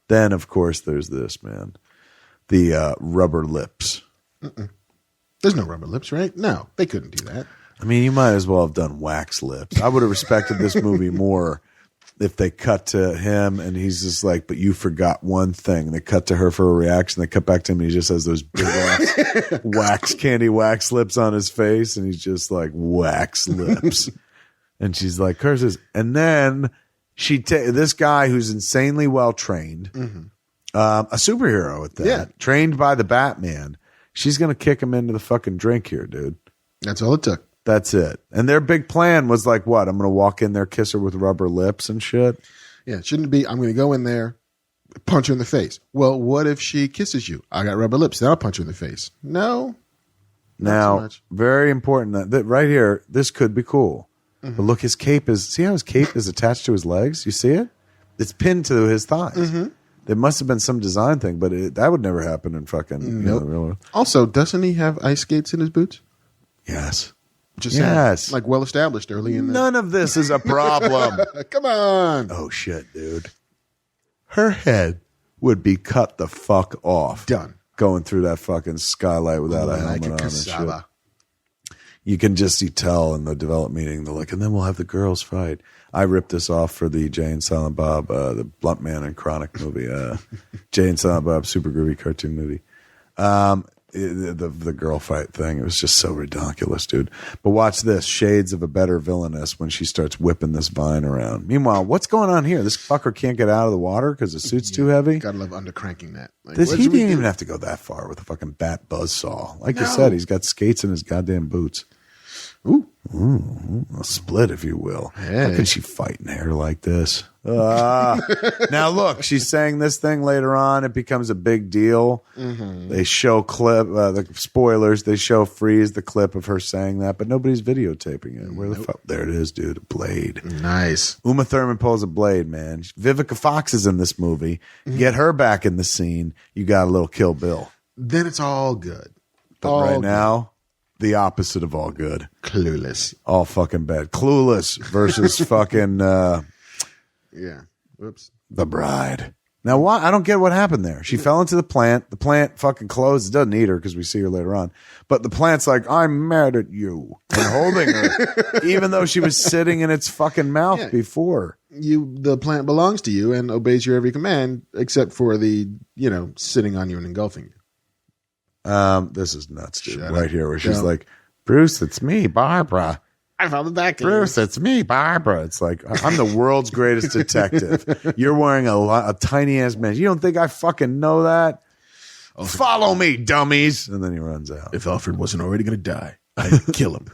Then, of course, there's this, man. The rubber lips.
There's no rubber lips, right? No, they couldn't do that.
I mean, you might as well have done wax lips. I would have respected this movie more if they cut to him and he's just like, but you forgot one thing. They cut to her for a reaction. They cut back to him and he just has those big ass candy wax lips on his face. And he's just like, wax lips. And she's like, curses. And then this guy who's insanely well trained, a superhero at that, trained by the Batman, she's going to kick him into the fucking drink here, dude.
That's all it took.
That's it. And their big plan was like, what? I'm going to walk in there, kiss her with rubber lips and shit.
Yeah, it shouldn't be, I'm going to go in there, punch her in the face. Well, what if she kisses you? I got rubber lips. Then I'll punch her in the face. No.
Now, very important that right here, this could be cool. But look, his cape see how his cape is attached to his legs? You see it? It's pinned to his thighs. There must have been some design thing, but that would never happen in fucking real world.
Also, doesn't he have ice skates in his boots?
Yes.
Just saying, like well established early in the...
None of this is a problem.
Come on.
Oh, shit, dude. Her head would be cut the fuck off.
Done.
Going through that fucking skylight without a helmet on and shit. You can just tell in the development meeting, they're like, and then we'll have the girls fight. I ripped this off for the Jay and Silent Bob, the Blunt Man and Chronic movie. Jay and Silent Bob, super groovy cartoon movie. The girl fight thing, it was just so ridiculous, dude. But watch this, shades of a better villainess when she starts whipping this vine around. Meanwhile, what's going on here? This fucker can't get out of the water because the suit's too heavy?
Gotta love undercranking that. Like,
he didn't even have to go that far with a fucking bat buzzsaw. Like you said, he's got skates in his goddamn boots. Ooh, a split, if you will. Hey. How can she fight in hair like this? Now look, she's saying this thing later on. It becomes a big deal. They show the spoilers. They show freeze the clip of her saying that, but nobody's videotaping it. Where the fuck? There it is, dude. A blade.
Nice.
Uma Thurman pulls a blade, man. Vivica Fox is in this movie. Get her back in the scene. You got a little Kill Bill.
Then it's all good.
But now, the opposite of all good.
Clueless.
All fucking bad. Clueless versus fucking...
Whoops.
The Bride. Now, why? I don't get what happened there. She fell into the plant. The plant fucking closed. It doesn't eat her because we see her later on. But the plant's like, I'm mad at you. And holding her. Even though she was sitting in its fucking mouth before.
The plant belongs to you and obeys your every command, except for the, sitting on you and engulfing you.
This is nuts, dude. Right here where she's like, Bruce, it's me, Barbara.
I found the back.
Bruce, it's me, Barbara. It's like, I'm the world's greatest detective. You're wearing a tiny ass mask. You don't think I fucking know that? Follow me, dummies. And then he runs out.
If Alfred wasn't already going to die, I'd kill him.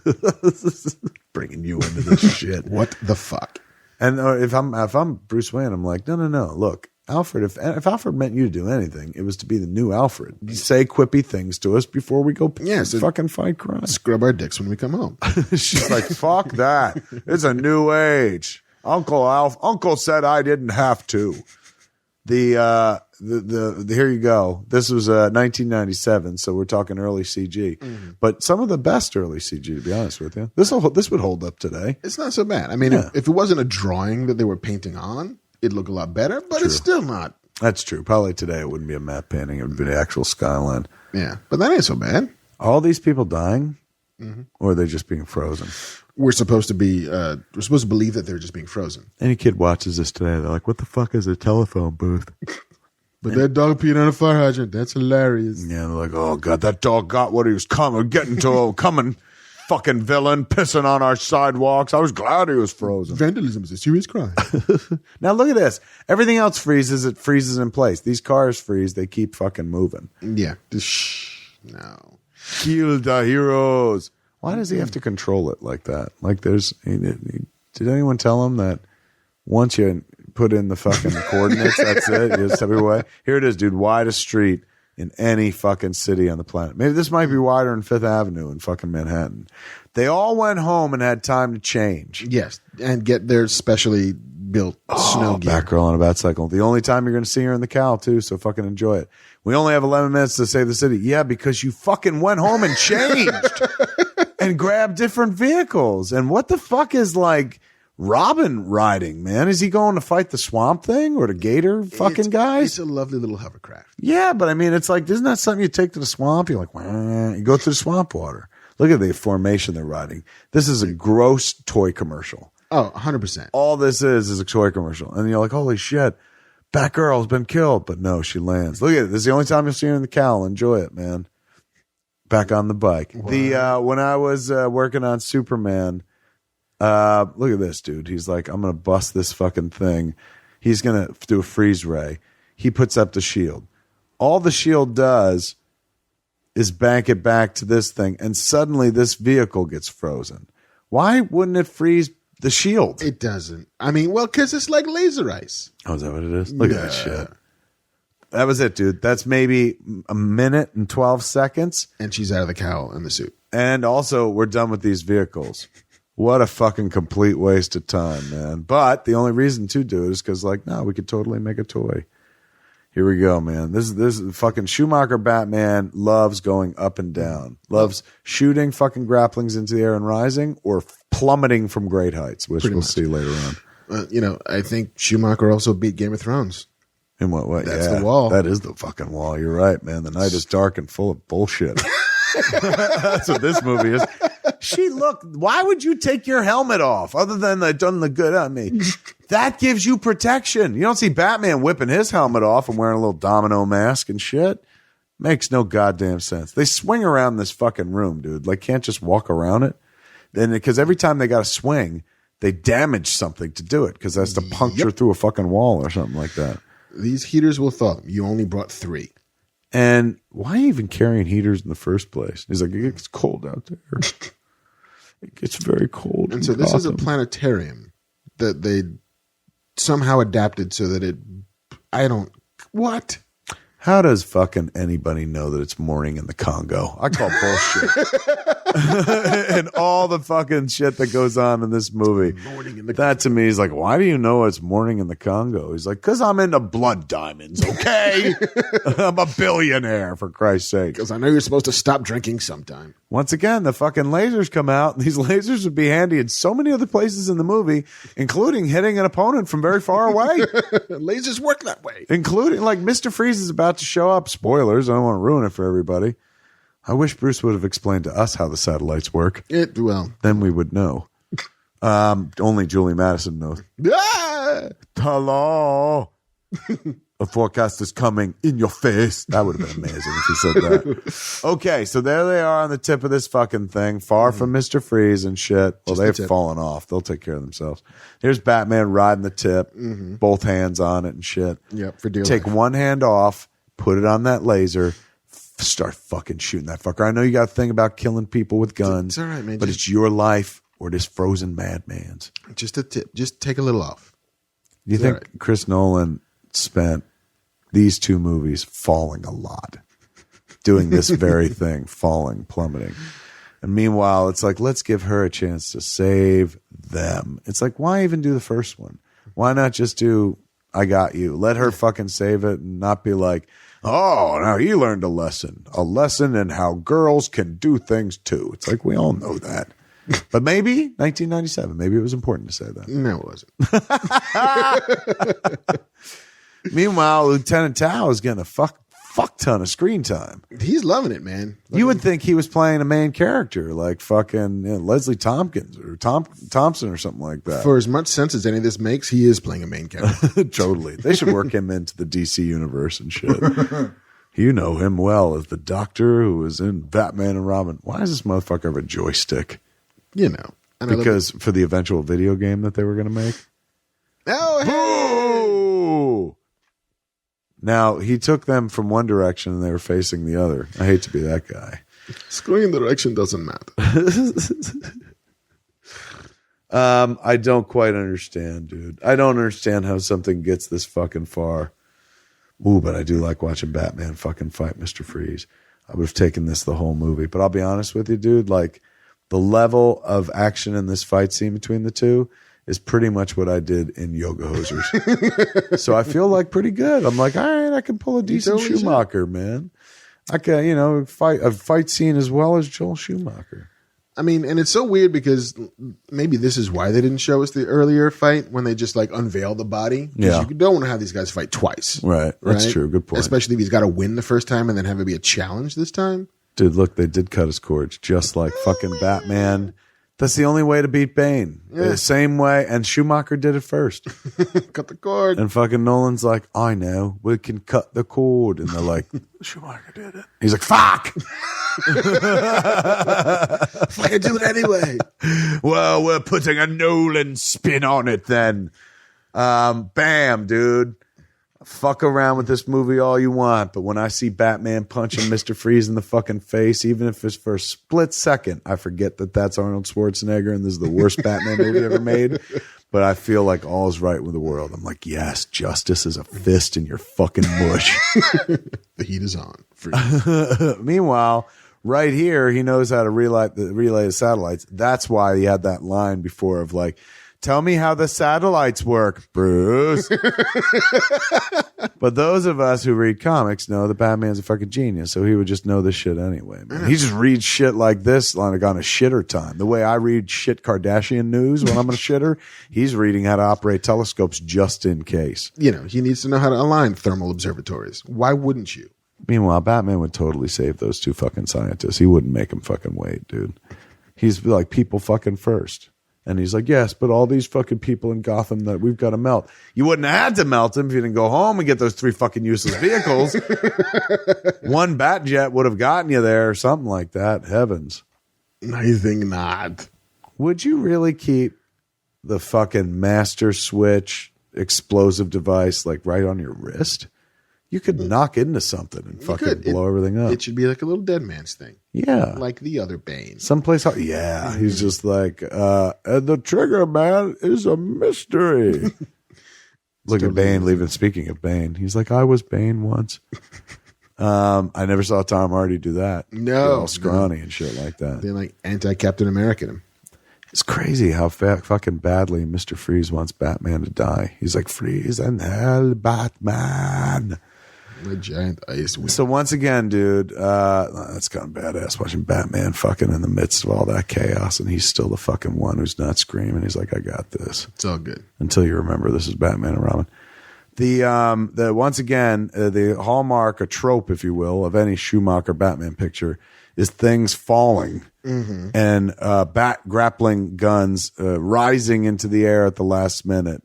Bringing you into this shit.
What the fuck?
And if I'm Bruce Wayne, I'm like, no. Look, Alfred, if Alfred meant you to do anything, it was to be the new Alfred. You say quippy things to us before we go fucking fight crime.
Scrub our dicks when we come home.
She's like, fuck that. It's a new age. Uncle said I didn't have to. The here you go. This was 1997, so we're talking early CG. But some of the best early CG, to be honest with you. This would hold up today.
It's not so bad. I mean, if it wasn't a drawing that they were painting on, it'd look a lot better, but it's still not.
That's true. Probably today it wouldn't be a matte painting. It would be the actual skyline.
Yeah, but that ain't so bad.
All these people dying, or are they just being frozen?
We're supposed to believe that they're just being frozen.
Any kid watches this today, they're like, what the fuck is a telephone booth?
But that dog peed on a fire hydrant. That's hilarious.
Yeah, they're like, oh, God, that dog got what he was getting to. Coming. Fucking villain pissing on our sidewalks. I was glad he was frozen.
Vandalism is a serious crime.
Now look at this. Everything else freezes. It freezes in place. These cars freeze. They keep fucking moving.
Yeah. No.
Kill the heroes. Why does he have to control it like that? Like did anyone tell him that once you put in the fucking coordinates, that's it? You just every way. Here it is, dude. Widest street in any fucking city on the planet. Maybe this might be wider in Fifth Avenue in fucking Manhattan. They all went home and had time to change.
Yes, and get their specially built snow gear.
Batgirl on a Batcycle. The only time you're going to see her in the cowl, too, so fucking enjoy it. We only have 11 minutes to save the city. Yeah, because you fucking went home and changed. and grab different vehicles. And what the fuck is like Robin riding, man? Is he going to fight the Swamp Thing or the Gator fucking guys?
It's a lovely little hovercraft.
Yeah, but I mean, it's like, isn't that something you take to the swamp? You're like, wah, you go through the swamp water. Look at the formation they're riding. This is a gross toy commercial.
Oh, 100%.
All this is a toy commercial. And you're like, holy shit, Batgirl's been killed. But no, she lands. Look at it. This is the only time you'll see her in the cowl. Enjoy it, man. Back on the bike. Wow. When I was working on Superman, look at this, dude. He's like, I'm going to bust this fucking thing. He's going to do a freeze ray. He puts up the shield. All the shield does is bank it back to this thing, and suddenly this vehicle gets frozen. Why wouldn't it freeze the shield?
It doesn't. I mean, well, because it's like laser ice.
Oh, is that what it is? Look at that shit. That was it, dude. That's maybe a minute and 12 seconds.
And she's out of the cowl and the suit.
And also, we're done with these vehicles. What a fucking complete waste of time, man. But the only reason to do it is because, like, no, we could totally make a toy. Here we go, man. This is fucking Schumacher Batman loves going up and down. Loves shooting fucking grapplings into the air and rising, or plummeting from great heights, which we'll see later on.
I think Schumacher also beat Game of Thrones.
In what way?
That's the wall.
That is the fucking wall. You're right, man. The night is dark and full of bullshit. That's what this movie is. Why would you take your helmet off other than it doesn't look good on me? That gives you protection. You don't see Batman whipping his helmet off and wearing a little domino mask and shit. Makes no goddamn sense. They swing around this fucking room, dude. Like, can't just walk around it. Then, because every time they got to swing, they damage something to do it, because that's to puncture through a fucking wall or something like that.
These heaters will thaw. You only brought 3.
And why even carrying heaters in the first place? He's like, it gets cold out there. It gets very cold.
And so this is a planetarium that they somehow adapted so that what?
How does fucking anybody know that it's morning in the Congo? I call bullshit. And all the fucking shit that goes on in this movie. That to me is like, why do you know it's morning in the Congo? He's like, because I'm into blood diamonds, okay? I'm a billionaire, for Christ's sake.
Because I know you're supposed to stop drinking sometime.
Once again, the fucking lasers come out, and these lasers would be handy in so many other places in the movie, including hitting an opponent from very far away.
Lasers work that way.
Including, like, Mr. Freeze is about to show up. Spoilers. I don't want to ruin it for everybody. I wish Bruce would have explained to us how the satellites work. Then we would know. Only Julie Madison knows. Hello. A forecast is coming in your face. That would have been amazing if he said that. Okay, so there they are on the tip of this fucking thing, far from Mr. Freeze and shit. Well, they've fallen off. They'll take care of themselves. Here's Batman riding the tip, both hands on it and shit.
Yep, for dear
Take
life.
one hand off, put it on that laser, start fucking shooting that fucker. I know you got a thing about killing people with guns.
It's all right, man.
But it's your life or this frozen madman's.
Just a tip. Just take a little off.
Do you think Chris Nolan spent these 2 movies falling a lot, doing this very thing, falling, plummeting? And meanwhile, it's like, let's give her a chance to save them. It's like, why even do the first one? Why not just do I Got You? Let her fucking save it and not be like, oh, now he learned a lesson in how girls can do things too. It's like, we all know that. But maybe 1997, maybe it was important to say that.
No, it wasn't.
Meanwhile, Lieutenant Tao is getting a fuck ton of screen time.
He's loving it, man.
You would think he was playing a main character like fucking Leslie Tompkins or Thompson or something like that.
For as much sense as any of this makes, he is playing a main character.
Totally. They should work him into the DC universe and shit. You know him well as the Doctor who was in Batman and Robin. Why does this motherfucker have a joystick?
You know. And
because for the eventual video game that they were going to make?
Oh, hey!
Boo! Now, he took them from one direction and they were facing the other. I hate to be that guy.
Screwing direction doesn't matter.
I don't quite understand, dude. I don't understand how something gets this fucking far. Ooh, but I do like watching Batman fucking fight Mr. Freeze. I would have taken this the whole movie. But I'll be honest with you, dude. Like, the level of action in this fight scene between the two is pretty much what I did in Yoga Hosers. So I feel like pretty good. I'm like, all right, I can pull a decent Schumacher, man. I can, fight a fight scene as well as Joel Schumacher.
I mean, and it's so weird because maybe this is why they didn't show us the earlier fight when they just like unveil the body. Because you don't want to have these guys fight twice.
Right. That's true. Good point.
Especially if he's got to win the first time and then have it be a challenge this time.
Dude, look, they did cut his cords just like fucking Batman. That's the only way to beat Bane. The same way. And Schumacher did it first.
Cut the cord.
And fucking Nolan's like, I know, we can cut the cord. And they're like, Schumacher did it. He's like, fuck.
Fucking do it anyway.
Well, we're putting a Nolan spin on it then. Bam, dude. Fuck around with this movie all you want, but when I see Batman punching Mr. Freeze in the fucking face, even if it's for a split second, I forget that that's Arnold Schwarzenegger and this is the worst Batman movie ever made. But I feel like all is right with the world. I'm like, yes, justice is a fist in your fucking mush.
The heat is on.
Meanwhile, right here, he knows how to relay the satellites. That's why he had that line before of like, tell me how the satellites work, Bruce. But those of us who read comics know that Batman's a fucking genius, so he would just know this shit anyway, man. He just reads shit like this like on a shitter time. The way I read shit Kardashian news when I'm a shitter, he's reading how to operate telescopes just in case.
You know, he needs to know how to align thermal observatories. Why wouldn't you?
Meanwhile, Batman would totally save those two fucking scientists. He wouldn't make them fucking wait, dude. He's like, people fucking first. And he's like, yes, but all these fucking people in Gotham that we've got to melt. You wouldn't have had to melt them if you didn't go home and get those 3 fucking useless vehicles. One Batjet would have gotten you there or something like that. Heavens.
I think not.
Would you really keep the fucking master switch explosive device like right on your wrist? You could knock into something and fucking blow everything up.
It should be like a little dead man's thing.
Yeah.
Like the other Bane.
Someplace. Yeah. He's just like, and the trigger man is a mystery. Look at Bane leaving. Speaking of Bane, he's like, I was Bane once. I never saw Tom Hardy do that.
No.
All scrawny and shit like that.
They're like anti-Captain America him.
It's crazy how fucking badly Mr. Freeze wants Batman to die. He's like, Freeze and hell, Batman.
The giant ice wheel.
So once again, dude, that's kind of badass watching Batman fucking in the midst of all that chaos, and he's still the fucking one who's not screaming. He's like, I got this.
It's all good.
Until you remember this is Batman and Robin. The once again, the hallmark, a trope, if you will, of any Schumacher Batman picture is things falling and bat grappling guns rising into the air at the last minute.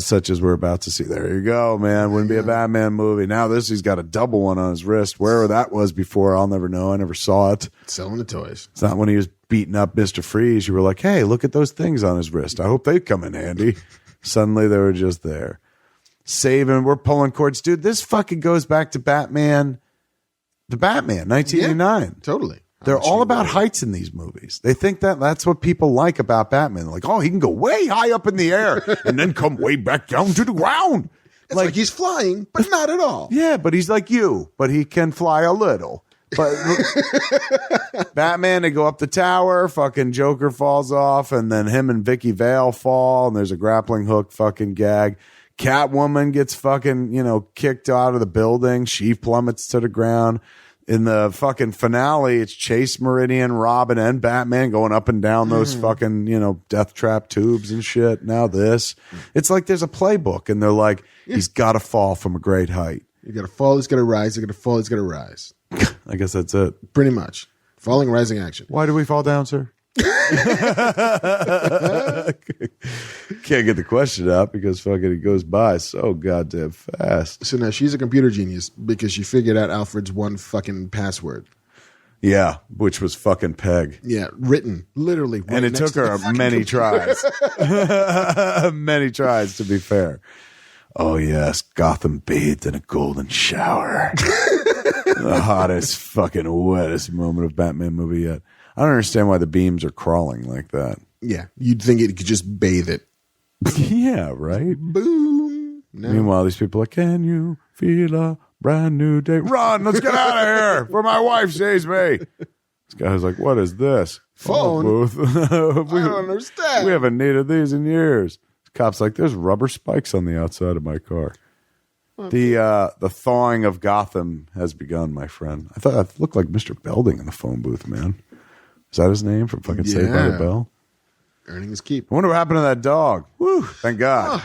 Such as we're about to see. There you go, man. Wouldn't be a Batman movie. Now he's got a double one on his wrist. Where that was before, I'll never know. I never saw it.
Selling the toys.
It's not when he was beating up Mr. Freeze. You were like, hey, look at those things on his wrist. I hope they come in handy. Suddenly they were just there. Saving, we're pulling cords. Dude, this fucking goes back to Batman, 1989.
Yeah, totally.
They're all about heights in these movies. They think that that's what people like about Batman. They're like, oh, he can go way high up in the air and then come way back down to the ground.
It's like he's flying, but not at all.
Yeah, but he's like you, but he can fly a little. But Batman, they go up the tower, fucking Joker falls off, and then him and Vicky Vale fall, and there's a grappling hook fucking gag. Catwoman gets fucking, kicked out of the building. She plummets to the ground. In the fucking finale, it's Chase Meridian, Robin, and Batman going up and down those fucking, death trap tubes and shit. Now this. It's like there's a playbook, and they're like, he's got to fall from a great height.
You got to fall, he's got to rise. You got to fall, he's got to rise.
I guess that's it.
Pretty much. Falling, rising action.
Why do we fall down, sir? Can't get the question out because fucking it goes by so goddamn fast.
So now she's a computer genius because she figured out Alfred's one fucking password.
Yeah, which was fucking Peg.
Yeah, written literally. Right,
and it took her many tries. Many tries, to be fair. Oh yes, Gotham bathed in a golden shower. The hottest, fucking wettest moment of Batman movie yet. I don't understand why the beams are crawling like that.
Yeah, you'd think it could just bathe it.
Yeah, right?
Boom. No.
Meanwhile, these people are like, can you feel a brand new day? Run, let's get out of here before my wife sees me. This guy's like, what is this?
Phone
booth.
I don't understand.
We haven't needed these in years. The cop's like, there's rubber spikes on the outside of my car. The thawing of Gotham has begun, my friend. I thought I looked like Mr. Belding in the phone booth, man. Is that his name from fucking Saved by the Bell?
Earning his keep.
I wonder what happened to that dog. Woo! Thank God.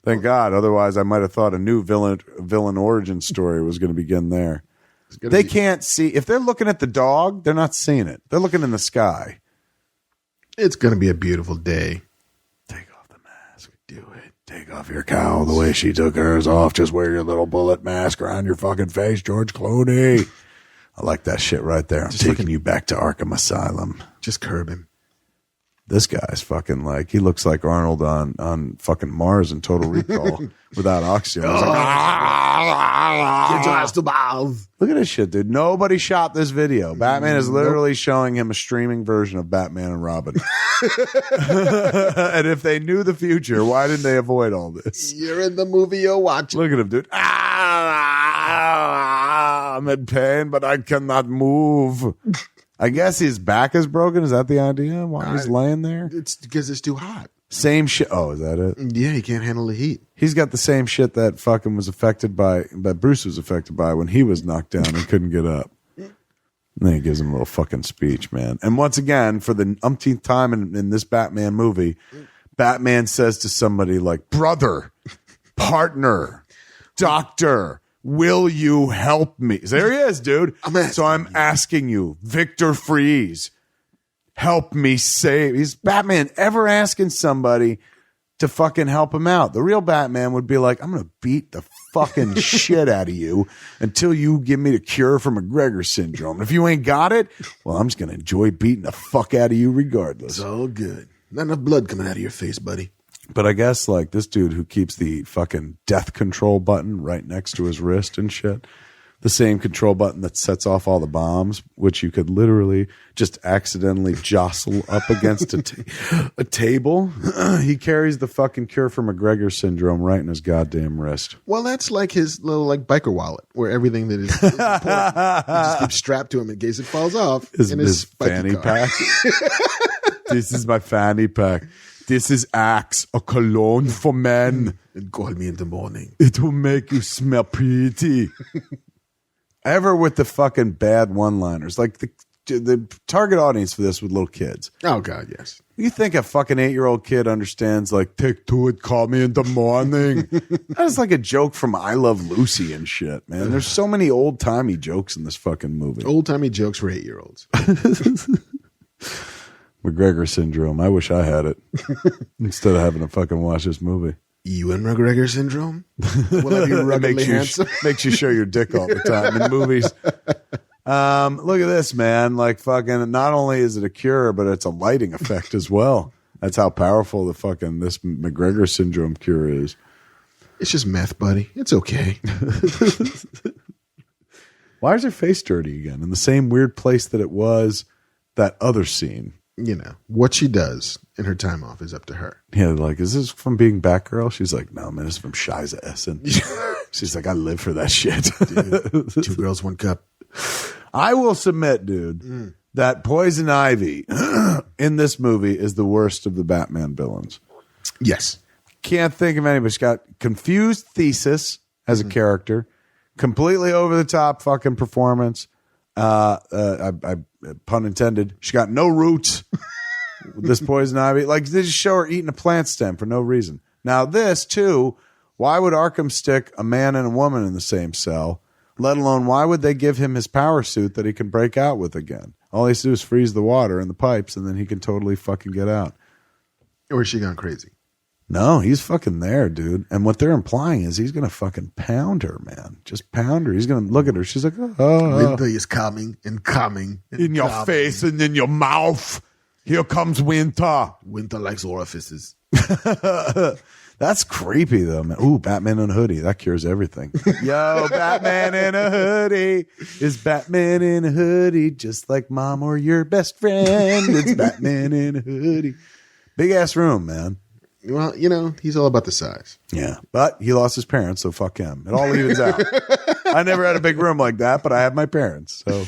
Thank God. Otherwise, I might have thought a new villain origin story was going to begin there. They can't see. If they're looking at the dog, they're not seeing it. They're looking in the sky.
It's going to be a beautiful day.
Take off the mask. Do it. Take off your cowl the way she took hers off. Just wear your little bullet mask around your fucking face, George Clooney. I like that shit right there. I'm taking you back to Arkham Asylum.
Just curb him.
This guy's fucking like, he looks like Arnold on fucking Mars in Total Recall without oxygen. Like,
get your ass to Mars.
Look at this shit, dude. Nobody shot this video. Batman is literally showing him a streaming version of Batman and Robin. And if they knew the future, why didn't they avoid all this?
You're in the movie you're watching.
Look at him, dude. I'm in pain, but I cannot move. I guess his back is broken. Is that the idea? Why he's laying there?
It's because it's too hot.
Same shit. Oh, is that it?
Yeah, he can't handle the heat.
He's got the same shit that fucking was affected by, that Bruce was affected by when he was knocked down and couldn't get up. And then he gives him a little fucking speech, man. And once again, for the umpteenth time in this Batman movie, Batman says to somebody like, brother, partner, doctor, will you help me? So there he is, dude. I'm asking you, Victor Freeze, help me save. Is Batman ever asking somebody to fucking help him out? The real Batman would be like, I'm going to beat the fucking shit out of you until you give me the cure for McGregor syndrome. If you ain't got it, well, I'm just going to enjoy beating the fuck out of you regardless.
It's all good. Not enough blood coming out of your face, buddy.
But I guess like this dude who keeps the fucking death control button right next to his wrist and shit, the same control button that sets off all the bombs, which you could literally just accidentally jostle up against a table. He carries the fucking cure for McGregor syndrome right in his goddamn wrist.
Well, that's like his little like biker wallet where everything that is important just keeps strapped to him in case it falls off.
His fanny pack. This is my fanny pack. This is Axe, a cologne for men.
And call me in the morning.
It will make you smell pretty. Ever with the fucking bad one-liners. Like the target audience for this with little kids.
Oh, God, yes.
You think a fucking 8-year-old kid understands, like, take two and call me in the morning? That's like a joke from I Love Lucy and shit, man. There's so many old-timey jokes in this fucking movie.
Old-timey jokes for 8-year-olds.
McGregor syndrome. I wish I had it instead of having to fucking watch this movie.
You and McGregor syndrome? Will I be ruggedly handsome?
Makes you show your dick all the time in movies. Look at this, man. Like fucking, not only is it a cure, but it's a lighting effect as well. That's how powerful the fucking this McGregor syndrome cure is.
It's just meth, buddy. It's okay.
Why is her face dirty again? In the same weird place that it was that other scene.
You know, what she does in her time off is up to her.
Yeah, like, is this from being Batgirl? She's like, no, man, it's from Shiza Essen. She's like, I live for that shit.
Dude, 2 girls, 1 cup.
I will submit, dude, that Poison Ivy in this movie is the worst of the Batman villains.
Yes.
Can't think of anybody. She's got confused thesis as a character, completely over the top fucking performance. I pun intended. She got no roots. This Poison Ivy, like they just show her eating a plant stem for no reason. Now this too, why would Arkham stick a man and a woman in the same cell? Let alone why would they give him his power suit that he can break out with again? All he has to do is freeze the water in the pipes, and then he can totally fucking get out.
Or is she gone crazy?
No, he's fucking there, dude. And what they're implying is he's gonna fucking pound her, man. Just pound her. He's gonna look at her. She's like, oh.
Winter is coming and coming. And
in your
coming.
face and in your mouth. Here comes winter.
Winter likes orifices.
That's creepy, though, man. Ooh, Batman in a hoodie. That cures everything. Yo, Batman in a hoodie. Is Batman in a hoodie just like mom or your best friend? It's Batman in a hoodie. Big ass room, man.
Well, you know, he's all about the size.
Yeah, but he lost his parents, so fuck him. It all evens out. I never had a big room like that, but I had my parents. So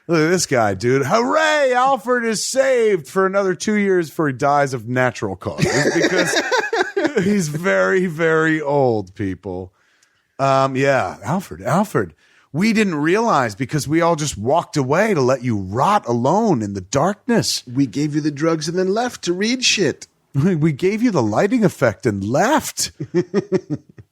look at this guy, dude. Hooray! Alfred is saved for another 2 years before he dies of natural causes because he's very, very old, people. Yeah, Alfred. We didn't realize because we all just walked away to let you rot alone in the darkness.
We gave you the drugs and then left to read shit.
We gave you the lighting effect and left.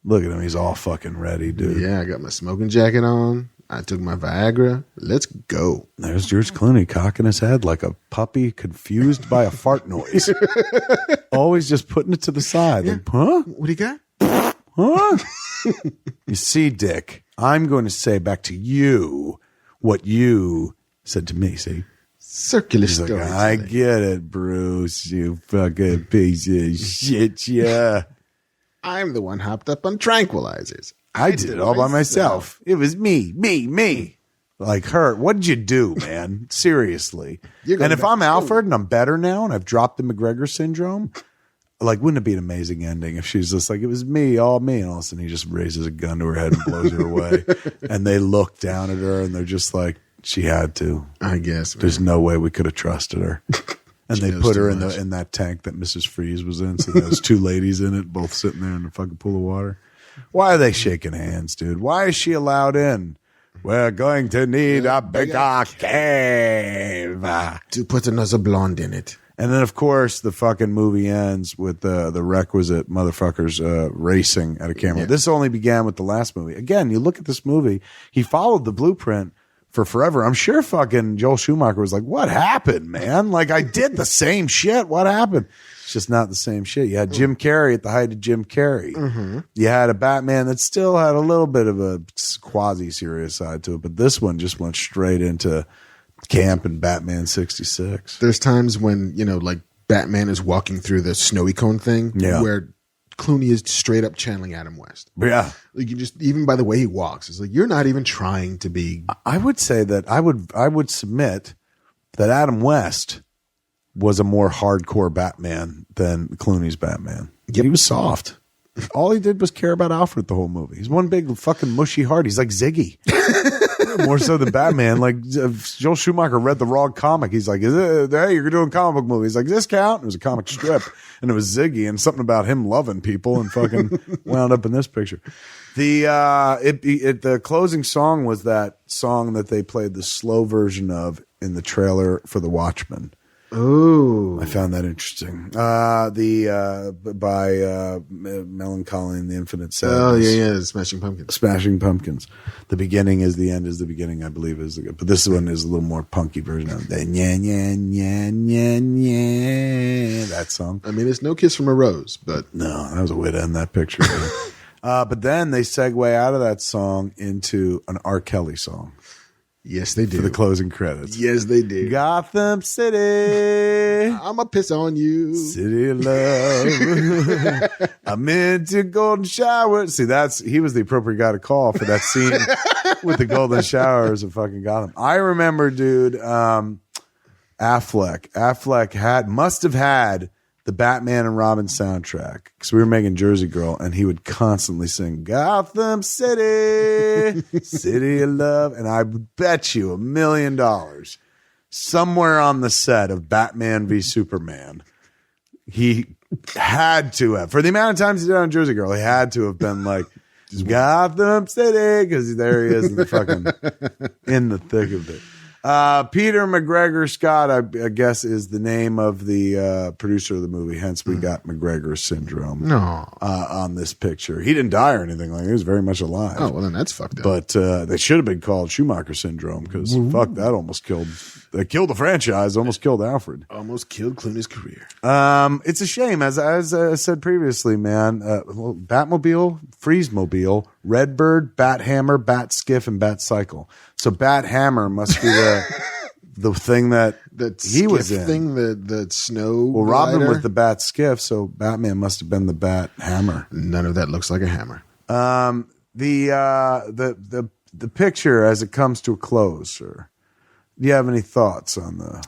Look at him. He's all fucking ready, dude.
Yeah, I got my smoking jacket on. I took my Viagra. Let's go.
There's George Clooney cocking his head like a puppy confused by a fart noise. Always just putting it to the side.
Yeah.
Like, huh?
What do you got?
Huh? You see, Dick, I'm going to say back to you what you said to me, see?
Circular
He's like,
story.
I get it, Bruce, you fucking piece of shit, yeah.
I'm the one hopped up on tranquilizers.
I did it all by myself. It was me. Like her. What did you do, man? Seriously. And if I'm Alfred and I'm better now and I've dropped the McGregor syndrome, like, wouldn't it be an amazing ending if she's just like, it was me, all me, and all of a sudden he just raises a gun to her head and blows her away. And they look down at her and they're just like, she had to.
I guess. Man.
There's no way we could have trusted her. And they put her in that tank that Mrs. Freeze was in. So there's two ladies in it, both sitting there in the fucking pool of water. Why are they shaking hands, dude? Why is she allowed in? We're going to need a bigger cave.
To put another blonde in it.
And then, of course, the fucking movie ends with the requisite motherfuckers racing at a camera. Yeah. This only began with the last movie. Again, you look at this movie, he followed the blueprint for forever. I'm sure fucking Joel Schumacher was like, what happened, man? Like, I did the same shit. What happened? It's just not the same shit. You had Jim Carrey at the height of Jim Carrey. Mm-hmm. You had a Batman that still had a little bit of a quasi-serious side to it, but this one just went straight into camp and Batman 66.
There's times when, like Batman is walking through the snowy cone thing where Clooney is straight up channeling Adam West.
Yeah.
Like, you just, even by the way he walks, it's like, you're not even trying to be.
I would say that I would submit that Adam West was a more hardcore Batman than Clooney's Batman. Yep. He was soft. All he did was care about Alfred the whole movie. He's one big fucking mushy heart. He's like Ziggy. More so than Batman. Like, Joel Schumacher read the wrong comic. He's like, hey, you're doing comic book movies. Like, does this count? It was a comic strip. And it was Ziggy and something about him loving people and fucking wound up in this picture. The closing song was that song that they played the slow version of in the trailer for The Watchmen.
Oh,
I found that interesting. By Melancholy and the Infinite Sadness.
Oh yeah, Smashing Pumpkins.
Smashing Pumpkins. The beginning is the end is the beginning, I believe is the. But this one is a little more punky version of the that song.
I mean, it's No Kiss from a Rose, but
no, that was a way to end that picture. But then they segue out of that song into an R. Kelly song.
Yes, they do.
For the closing credits.
Yes, they do.
Gotham City.
I'ma piss on you.
City of love. I'm into golden showers. See, he was the appropriate guy to call for that scene with the golden showers of fucking Gotham. I remember, dude, Affleck must have had the Batman and Robin soundtrack because we were making Jersey Girl and he would constantly sing Gotham City, City of Love. And I bet you $1 million somewhere on the set of Batman v Superman, he had to have, for the amount of times he did on Jersey Girl, he had to have been like Gotham City because there he is in the fucking in the thick of it. Peter McGregor Scott, I guess, is the name of the producer of the movie. Hence, we got McGregor syndrome on this picture. He didn't die or anything. Like, he was very much alive.
Oh, well, then that's fucked up.
But they should have been called Schumacher syndrome because fuck, that almost killed. They killed the franchise. Almost killed Alfred.
Almost killed Clooney's career.
It's a shame, as I said previously, man. Batmobile, Freeze-mobile, Redbird, Bathammer, Batskiff, and Batcycle. So Bathammer must be the thing that he was in.
Thing, the snow.
Well, Robin with the bat skiff, so Batman must have been the bat hammer.
None of that looks like a hammer.
The picture as it comes to a close, sir. Do you have any thoughts on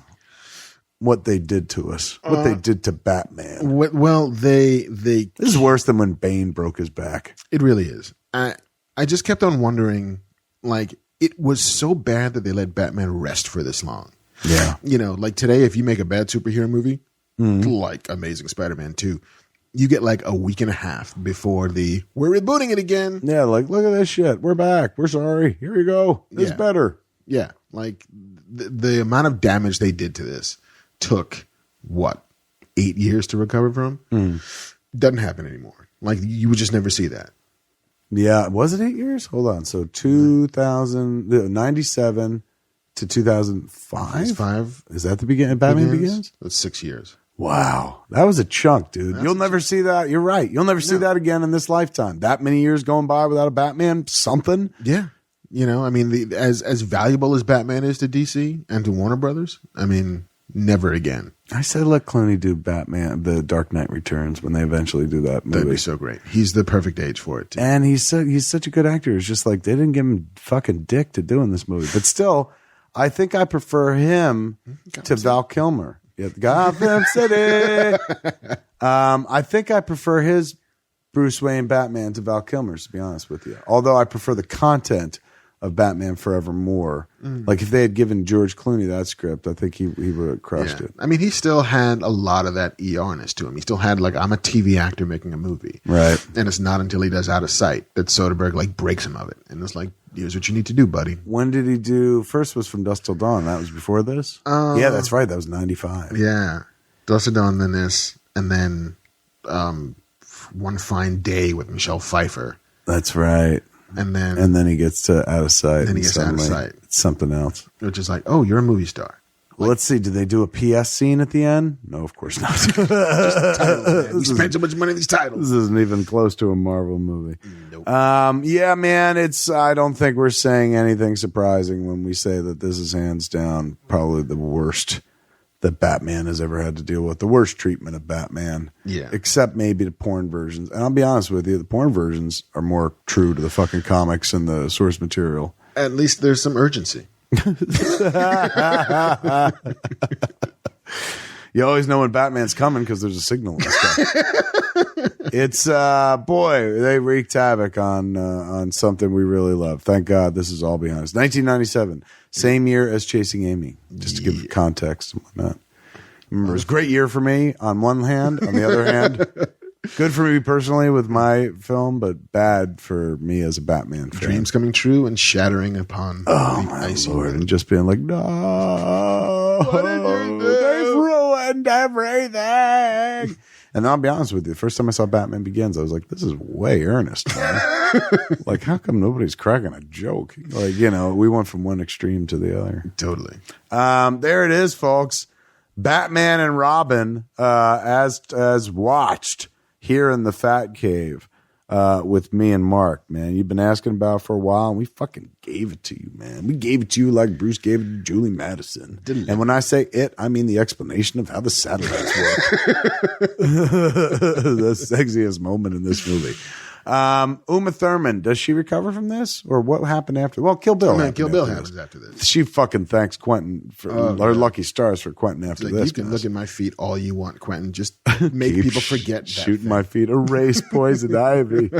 what they did to us? What they did to Batman?
Well, they
this is worse than when Bane broke his back.
It really is. I just kept on wondering, like, it was so bad that they let Batman rest for this long.
Yeah.
Like today, if you make a bad superhero movie, like Amazing Spider-Man 2, you get like a week and a half before we're rebooting it again.
Yeah, like, look at this shit. We're back. We're sorry. Here you go. It's better.
Yeah, like the amount of damage they did to this took, 8 years to recover from? Doesn't happen anymore. Like, you would just never see that.
Yeah, was it 8 years? Hold on. So 97 to 2005?
5.
Is that the beginning? Batman Begins?
That's 6 years.
Wow. That was a chunk, dude. You'll never see that. You're right. You'll never see that again in this lifetime. That many years going by without a Batman, something.
Yeah. You know, I mean, as valuable as Batman is to DC and to Warner Brothers, I mean, never again.
I said let Clooney do Batman, The Dark Knight Returns, when they eventually do that movie.
That'd be so great. He's the perfect age for it, too.
And he's such a good actor. It's just like they didn't give him fucking dick to doing this movie. But still, I think I prefer him to Val Kilmer. Yeah, Gotham City. I think I prefer his Bruce Wayne Batman to Val Kilmer's, to be honest with you. Although I prefer the content of Batman Forever more. Like if they had given George Clooney that script, I think he would have crushed it.
I mean, he still had a lot of that ER-ness to him. He still had like, I'm a TV actor making a movie.
Right.
And it's not until he does Out of Sight that Soderbergh like breaks him of it. And it's like, here's what you need to do, buddy.
When did he do, first was From Dusk Till Dawn. That was before this? Yeah, that's right. That was 95.
Yeah. Dusk Till Dawn, then this, and then One Fine Day with Michelle Pfeiffer.
That's right.
And then
he gets to Out of Sight.
Then he gets Out of Sight.
It's something else.
Which is like, oh, you're a movie star.
Well, let's see. Did they do a PS scene at the end? No, of course not.
We spent so much money on these titles.
This isn't even close to a Marvel movie.
Nope.
Yeah, man. I don't think we're saying anything surprising when we say that this is hands down probably the worst that Batman has ever had to deal with. The worst treatment of Batman.
Yeah.
Except maybe the porn versions. And I'll be honest with you, the porn versions are more true to the fucking comics and the source material.
At least there's some urgency.
You always know when Batman's coming because there's a signal and stuff. It's boy, they wreaked havoc on something we really love. Thank God this is all behind us. 1997, same year as Chasing Amy, just to give context and whatnot. Remember, it was a great year for me on one hand. On the other hand, good for me personally with my film, but bad for me as a Batman fan.
Dreams coming true and shattering upon
the my Lord, and just being like, no,
what did you do?
They've ruined everything. And I'll be honest with you, the first time I saw Batman Begins, I was like, this is way earnest, man. Like, how come nobody's cracking a joke? Like, you know, we went from one extreme to the other.
Totally.
There it is, folks. Batman and Robin, as watched here in the Fat Cave, with me and Mark, man. You've been asking about it for a while, and we fucking gave it to you, man. We gave it to you like Bruce gave it to Julie Madison. And when I say it, I mean the explanation of how the satellites work. The sexiest moment in this movie. Uma Thurman, does she recover from this? Or what happened after? Well, Kill Bill.
Kill Bill happens after this.
She fucking thanks Quentin for her lucky stars for Quentin after
like,
this.
You can look at my feet all you want, Quentin. Just make people forget that.
Shooting my feet. Erase poison ivy.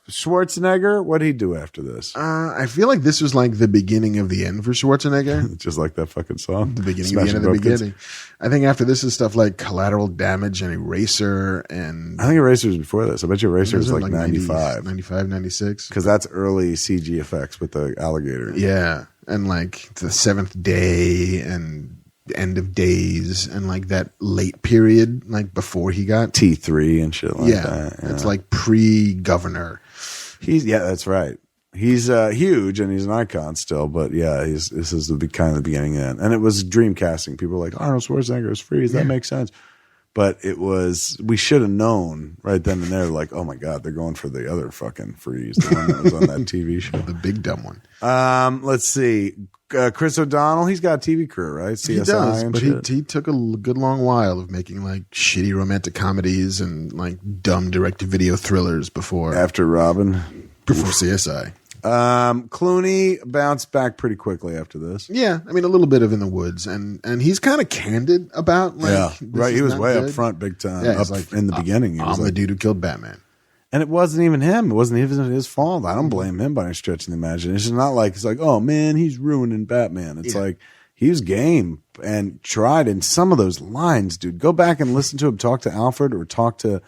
Schwarzenegger, what'd he do after this?
I feel like this was like the beginning of the end for Schwarzenegger.
Just like that fucking song.
The beginning of the end of the beginning. I think after this is stuff like Collateral Damage and Eraser. And
I think Eraser was before this. I bet you Eraser was like 95.
95, 96.
Because that's early CG effects with the alligator.
Yeah. And like The Seventh Day and End of Days and like that late period, like before he got
T3 and shit like that. Yeah.
It's like pre-Governor.
That's right. He's huge and he's an icon still, but yeah, this is the kind of the beginning and end. And it was dream casting. People were like, Arnold Schwarzenegger is Freeze. That makes sense. But we should have known right then and there, like, oh my God, they're going for the other fucking Freeze, the one that was on that TV show.
The big dumb one.
Let's see. Chris O'Donnell, he's got a TV career, right? CSI
he does,
and
but
shit.
he took a good long while of making like shitty romantic comedies and like dumb direct-to-video thrillers
after Robin.
Before CSI.
Clooney bounced back pretty quickly after this.
Yeah, I mean a little bit of In the Woods, and he's kind of candid about like
right. He was way up front, big time.
Yeah,
up
like,
in the beginning,
I'm the dude who killed Batman,
and it wasn't even him. It wasn't even his fault. I don't blame him by any stretch of the imagination. It's not like it's like, oh man, he's ruining Batman. It's like he was game and tried. And some of those lines, dude, go back and listen to him talk to Alfred or talk to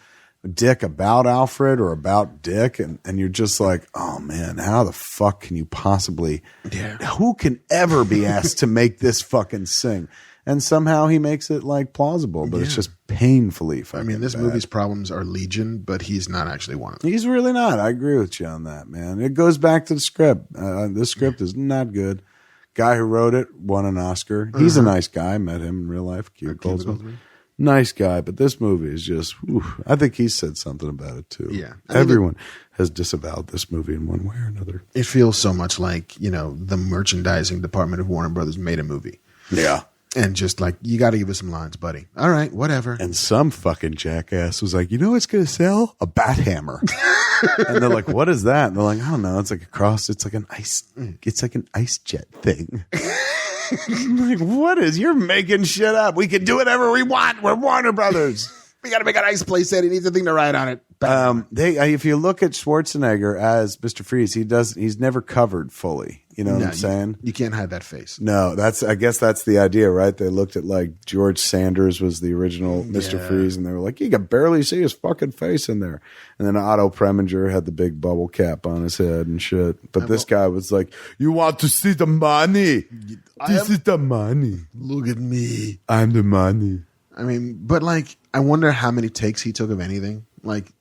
Dick about Alfred or about Dick. And you're just like, oh man, how the fuck can you possibly, who can ever be asked to make this fucking sing? And somehow he makes it like plausible, but it's just painfully fucking
this
bad.
movie's problems are legion, but he's not actually one of them.
He's really not. I agree with you on that, man. It goes back to the script. The script is not good. Guy who wrote it won an Oscar. He's a nice guy. Met him in real life. Cuba Goldsman. Nice guy, but this movie is just, I think he said something about it too.
Yeah.
Everyone has disavowed this movie in one way or another.
It feels so much like, the merchandising department of Warner Brothers made a movie.
Yeah.
And just like, you got to give us some lines, buddy. All right, whatever.
And some fucking jackass was like, you know what's going to sell? A bat hammer. And they're like, what is that? And they're like, I don't know. It's like it's like an ice jet thing. I'm like, what is, you're making shit up. We can do whatever we want. We're Warner Brothers.
We got to make an ice play set. He needs a thing to write on it.
If you look at Schwarzenegger as Mr. Freeze, he's never covered fully. You know what I'm saying?
You can't hide that face.
No, I guess that's the idea, right? They looked at like George Sanders was the original Mr. Freeze, and they were like, you can barely see his fucking face in there. And then Otto Preminger had the big bubble cap on his head and shit. But this guy was like, you want to see the money? This is the money.
Look at me.
I'm the money.
But like, I wonder how many takes he took of anything. Like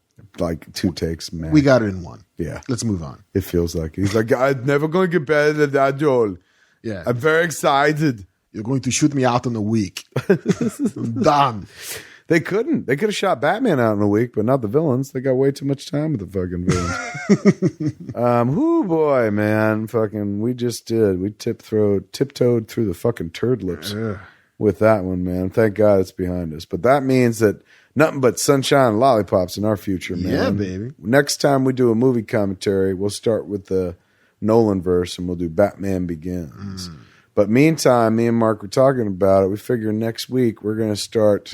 2 takes, man.
We got it in 1.
Yeah.
Let's move on.
It feels like he's like, I'm never going to get better than that, Joel.
Yeah.
I'm very excited.
You're going to shoot me out in a week. I'm done.
They couldn't. They could have shot Batman out in a week, but not the villains. They got way too much time with the fucking villains. Boy, man. Fucking, we just did. We tiptoed through the fucking turd lips with that one, man. Thank God it's behind us. But that means that nothing but sunshine and lollipops in our future, man.
Yeah, baby.
Next time we do a movie commentary, we'll start with the Nolan verse and we'll do Batman Begins. But meantime, me and Mark were talking about it. We figure next week we're going to start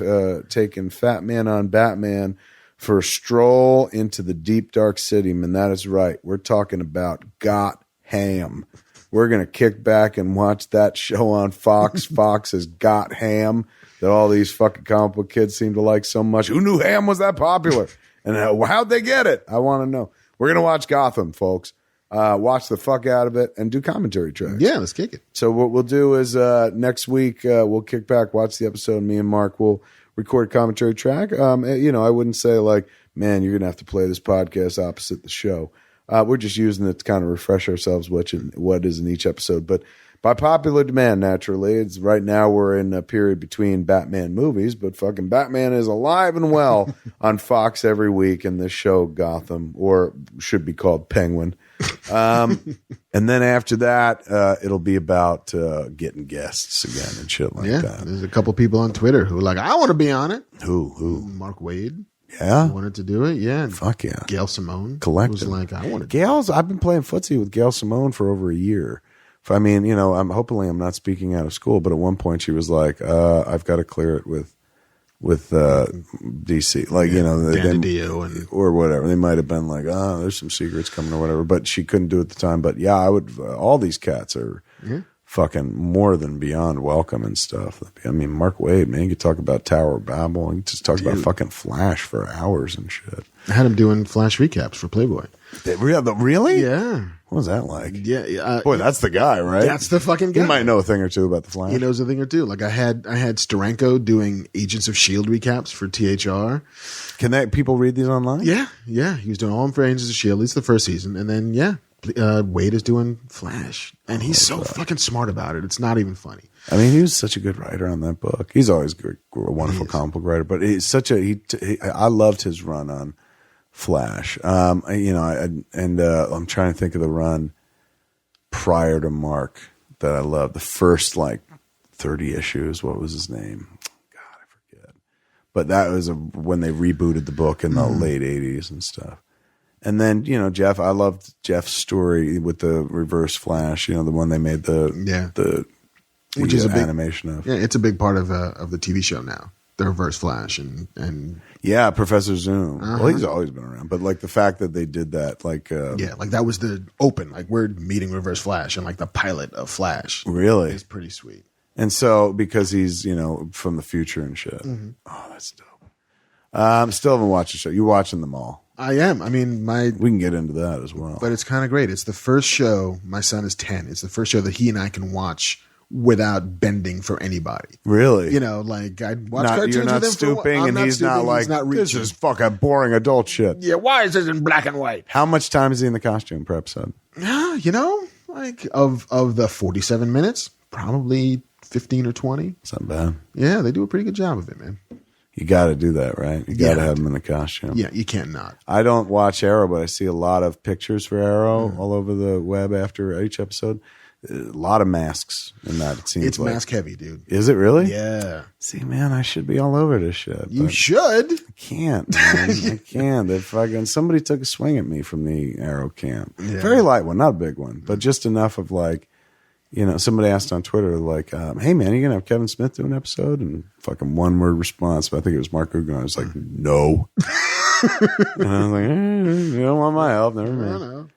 taking Fatman on Batman for a stroll into the deep, dark city. Man, that is right. We're talking about Gotham. We're going to kick back and watch that show on Fox. Fox has got ham that all these fucking comic book kids seem to like so much. Who knew ham was that popular? And how'd they get it? I want to know. We're going to watch Gotham, folks. Watch the fuck out of it and do commentary tracks.
Yeah, let's kick it.
So what we'll do is next week we'll kick back, watch the episode. Me and Mark will record a commentary track. I wouldn't say like, man, you're going to have to play this podcast opposite the show. We're just using it to kind of refresh ourselves what is in each episode. But by popular demand, naturally, it's right now we're in a period between Batman movies, but fucking Batman is alive and well on Fox every week in this show Gotham, or should be called Penguin. And then after that, it'll be about getting guests again and shit like that.
There's a couple people on Twitter who are like, I want to be on it.
Who?
Mark Wade.
Yeah,
wanted to do it. Yeah,
fuck yeah.
Gail Simone
Collective
was like, I want to.
Gail's. I've been playing footsie with Gail Simone for over a year. I'm hopefully I'm not speaking out of school, but at one point she was like, I've got to clear it with DC, like
Dan DiDio
or whatever. They might have been like, there's some secrets coming or whatever, but she couldn't do it at the time. But yeah, I would. All these cats are fucking more than beyond welcome and stuff. I mean, Mark Wade, man, you could talk about Tower of Babel and just talk about fucking Flash for hours and shit.
I had him doing Flash recaps for Playboy.
Really?
Yeah.
What was that like?
Yeah.
Boy, that's the guy, right?
That's the fucking guy.
He might know a thing or two about the Flash.
He knows a thing or two. Like I had Steranko doing Agents of S.H.I.E.L.D. recaps for THR.
Can people read these online?
Yeah. He was doing all of them for Agents of S.H.I.E.L.D. It's the first season. And then, Wade is doing Flash. And he's so fucking smart about it. It's not even funny.
I mean, he was such a good writer on that book. He's always a wonderful comic book writer, but he's such I loved his run on Flash. I'm trying to think of the run prior to Mark that I loved. The first 30 issues. What was his name? God, I forget. But that was when they rebooted the book in the late 80s and stuff. And then, Jeff, I loved Jeff's story with the Reverse Flash, the one they made which is a big animation of.
Yeah, it's a big part of the TV show now. The Reverse Flash and
yeah, Professor Zoom. Well, he's always been around, but the fact that they did that,
that was the open. We're meeting Reverse Flash and the pilot of Flash.
Really,
it's pretty sweet.
And so, because he's, from the future and shit.
Mm-hmm.
Oh, that's dope. Still haven't watched the show. You're watching them all.
I am. I mean,
we can get into that as well.
But it's kind of great. It's the first show. My son is 10. It's the first show that he and I can watch without bending for anybody.
Really?
I'd watch cartoons
you're not
with him
stooping, and he's not like, this is fucking boring adult shit.
Yeah, why is this in black and white?
How much time is he in the costume per episode?
Of the 47 minutes, probably 15 or 20.
It's not bad.
Yeah, they do a pretty good job of it, man.
You got to do that, right? You got to have him in the costume.
Yeah, you can't not.
I don't watch Arrow, but I see a lot of pictures for Arrow all over the web after each episode. A lot of masks in that, it seems
it's
like.
mask heavy, dude.
Is it really?
Yeah.
See, man, I should be all over this shit.
You should.
I can't, man. I can't. If somebody took a swing at me from the Arrow camp. Yeah. Very light one, not a big one, but just enough of like, somebody asked on Twitter, like, hey, man, you going to have Kevin Smith do an episode? And fucking one word response. But I think it was Mark Guggen. I was like, no. And I was like, you don't want my help. Never mind.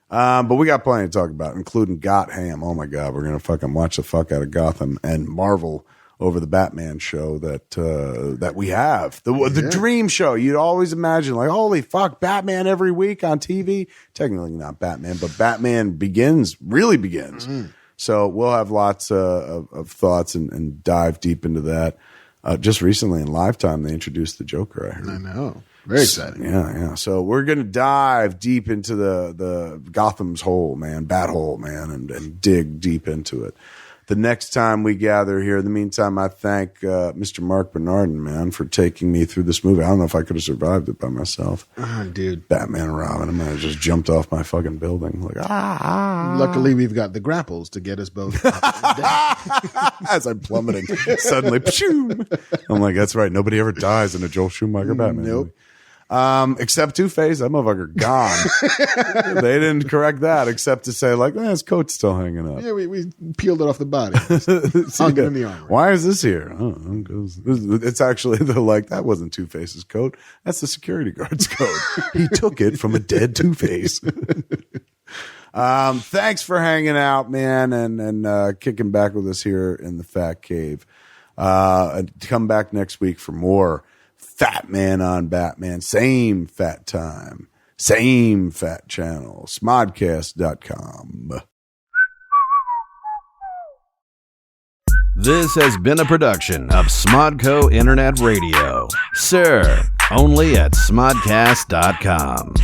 But we got plenty to talk about, including Gotham. Oh, my God. We're going to fucking watch the fuck out of Gotham and marvel over the Batman show that we have. The dream show. You'd always imagine, like, holy fuck, Batman every week on TV. Technically not Batman, but Batman really begins. So we'll have lots of thoughts and dive deep into that. Just recently in Lifetime, they introduced the Joker, I heard.
I know. Very exciting.
Yeah. So we're going to dive deep into the Gotham's hole, man, bat hole, man, and dig deep into it. The next time we gather here, in the meantime, I thank Mr. Marc Bernardin, man, for taking me through this movie. I don't know if I could have survived it by myself.
Dude.
Batman and Robin, I might have just jumped off my fucking building. Like,
Luckily, we've got the grapples to get us both up and down.
As I'm plummeting, suddenly, I'm like, that's right. Nobody ever dies in a Joel Schumacher Batman movie. Except Two-Face, that motherfucker gone. They didn't correct that except to say, like, his coat's still hanging up.
Yeah, we peeled it off the body. Hung it in the armor.
Why is this here? I don't know. It's actually that wasn't Two-Face's coat. That's the security guard's coat. He took it from a dead Two-Face. Thanks for hanging out, man, and kicking back with us here in the Fat Cave. Come back next week for more Fat Man on Batman. Same fat time, same fat channel. Smodcast.com.
This has been a production of Smodco Internet Radio. Sir, only at smodcast.com.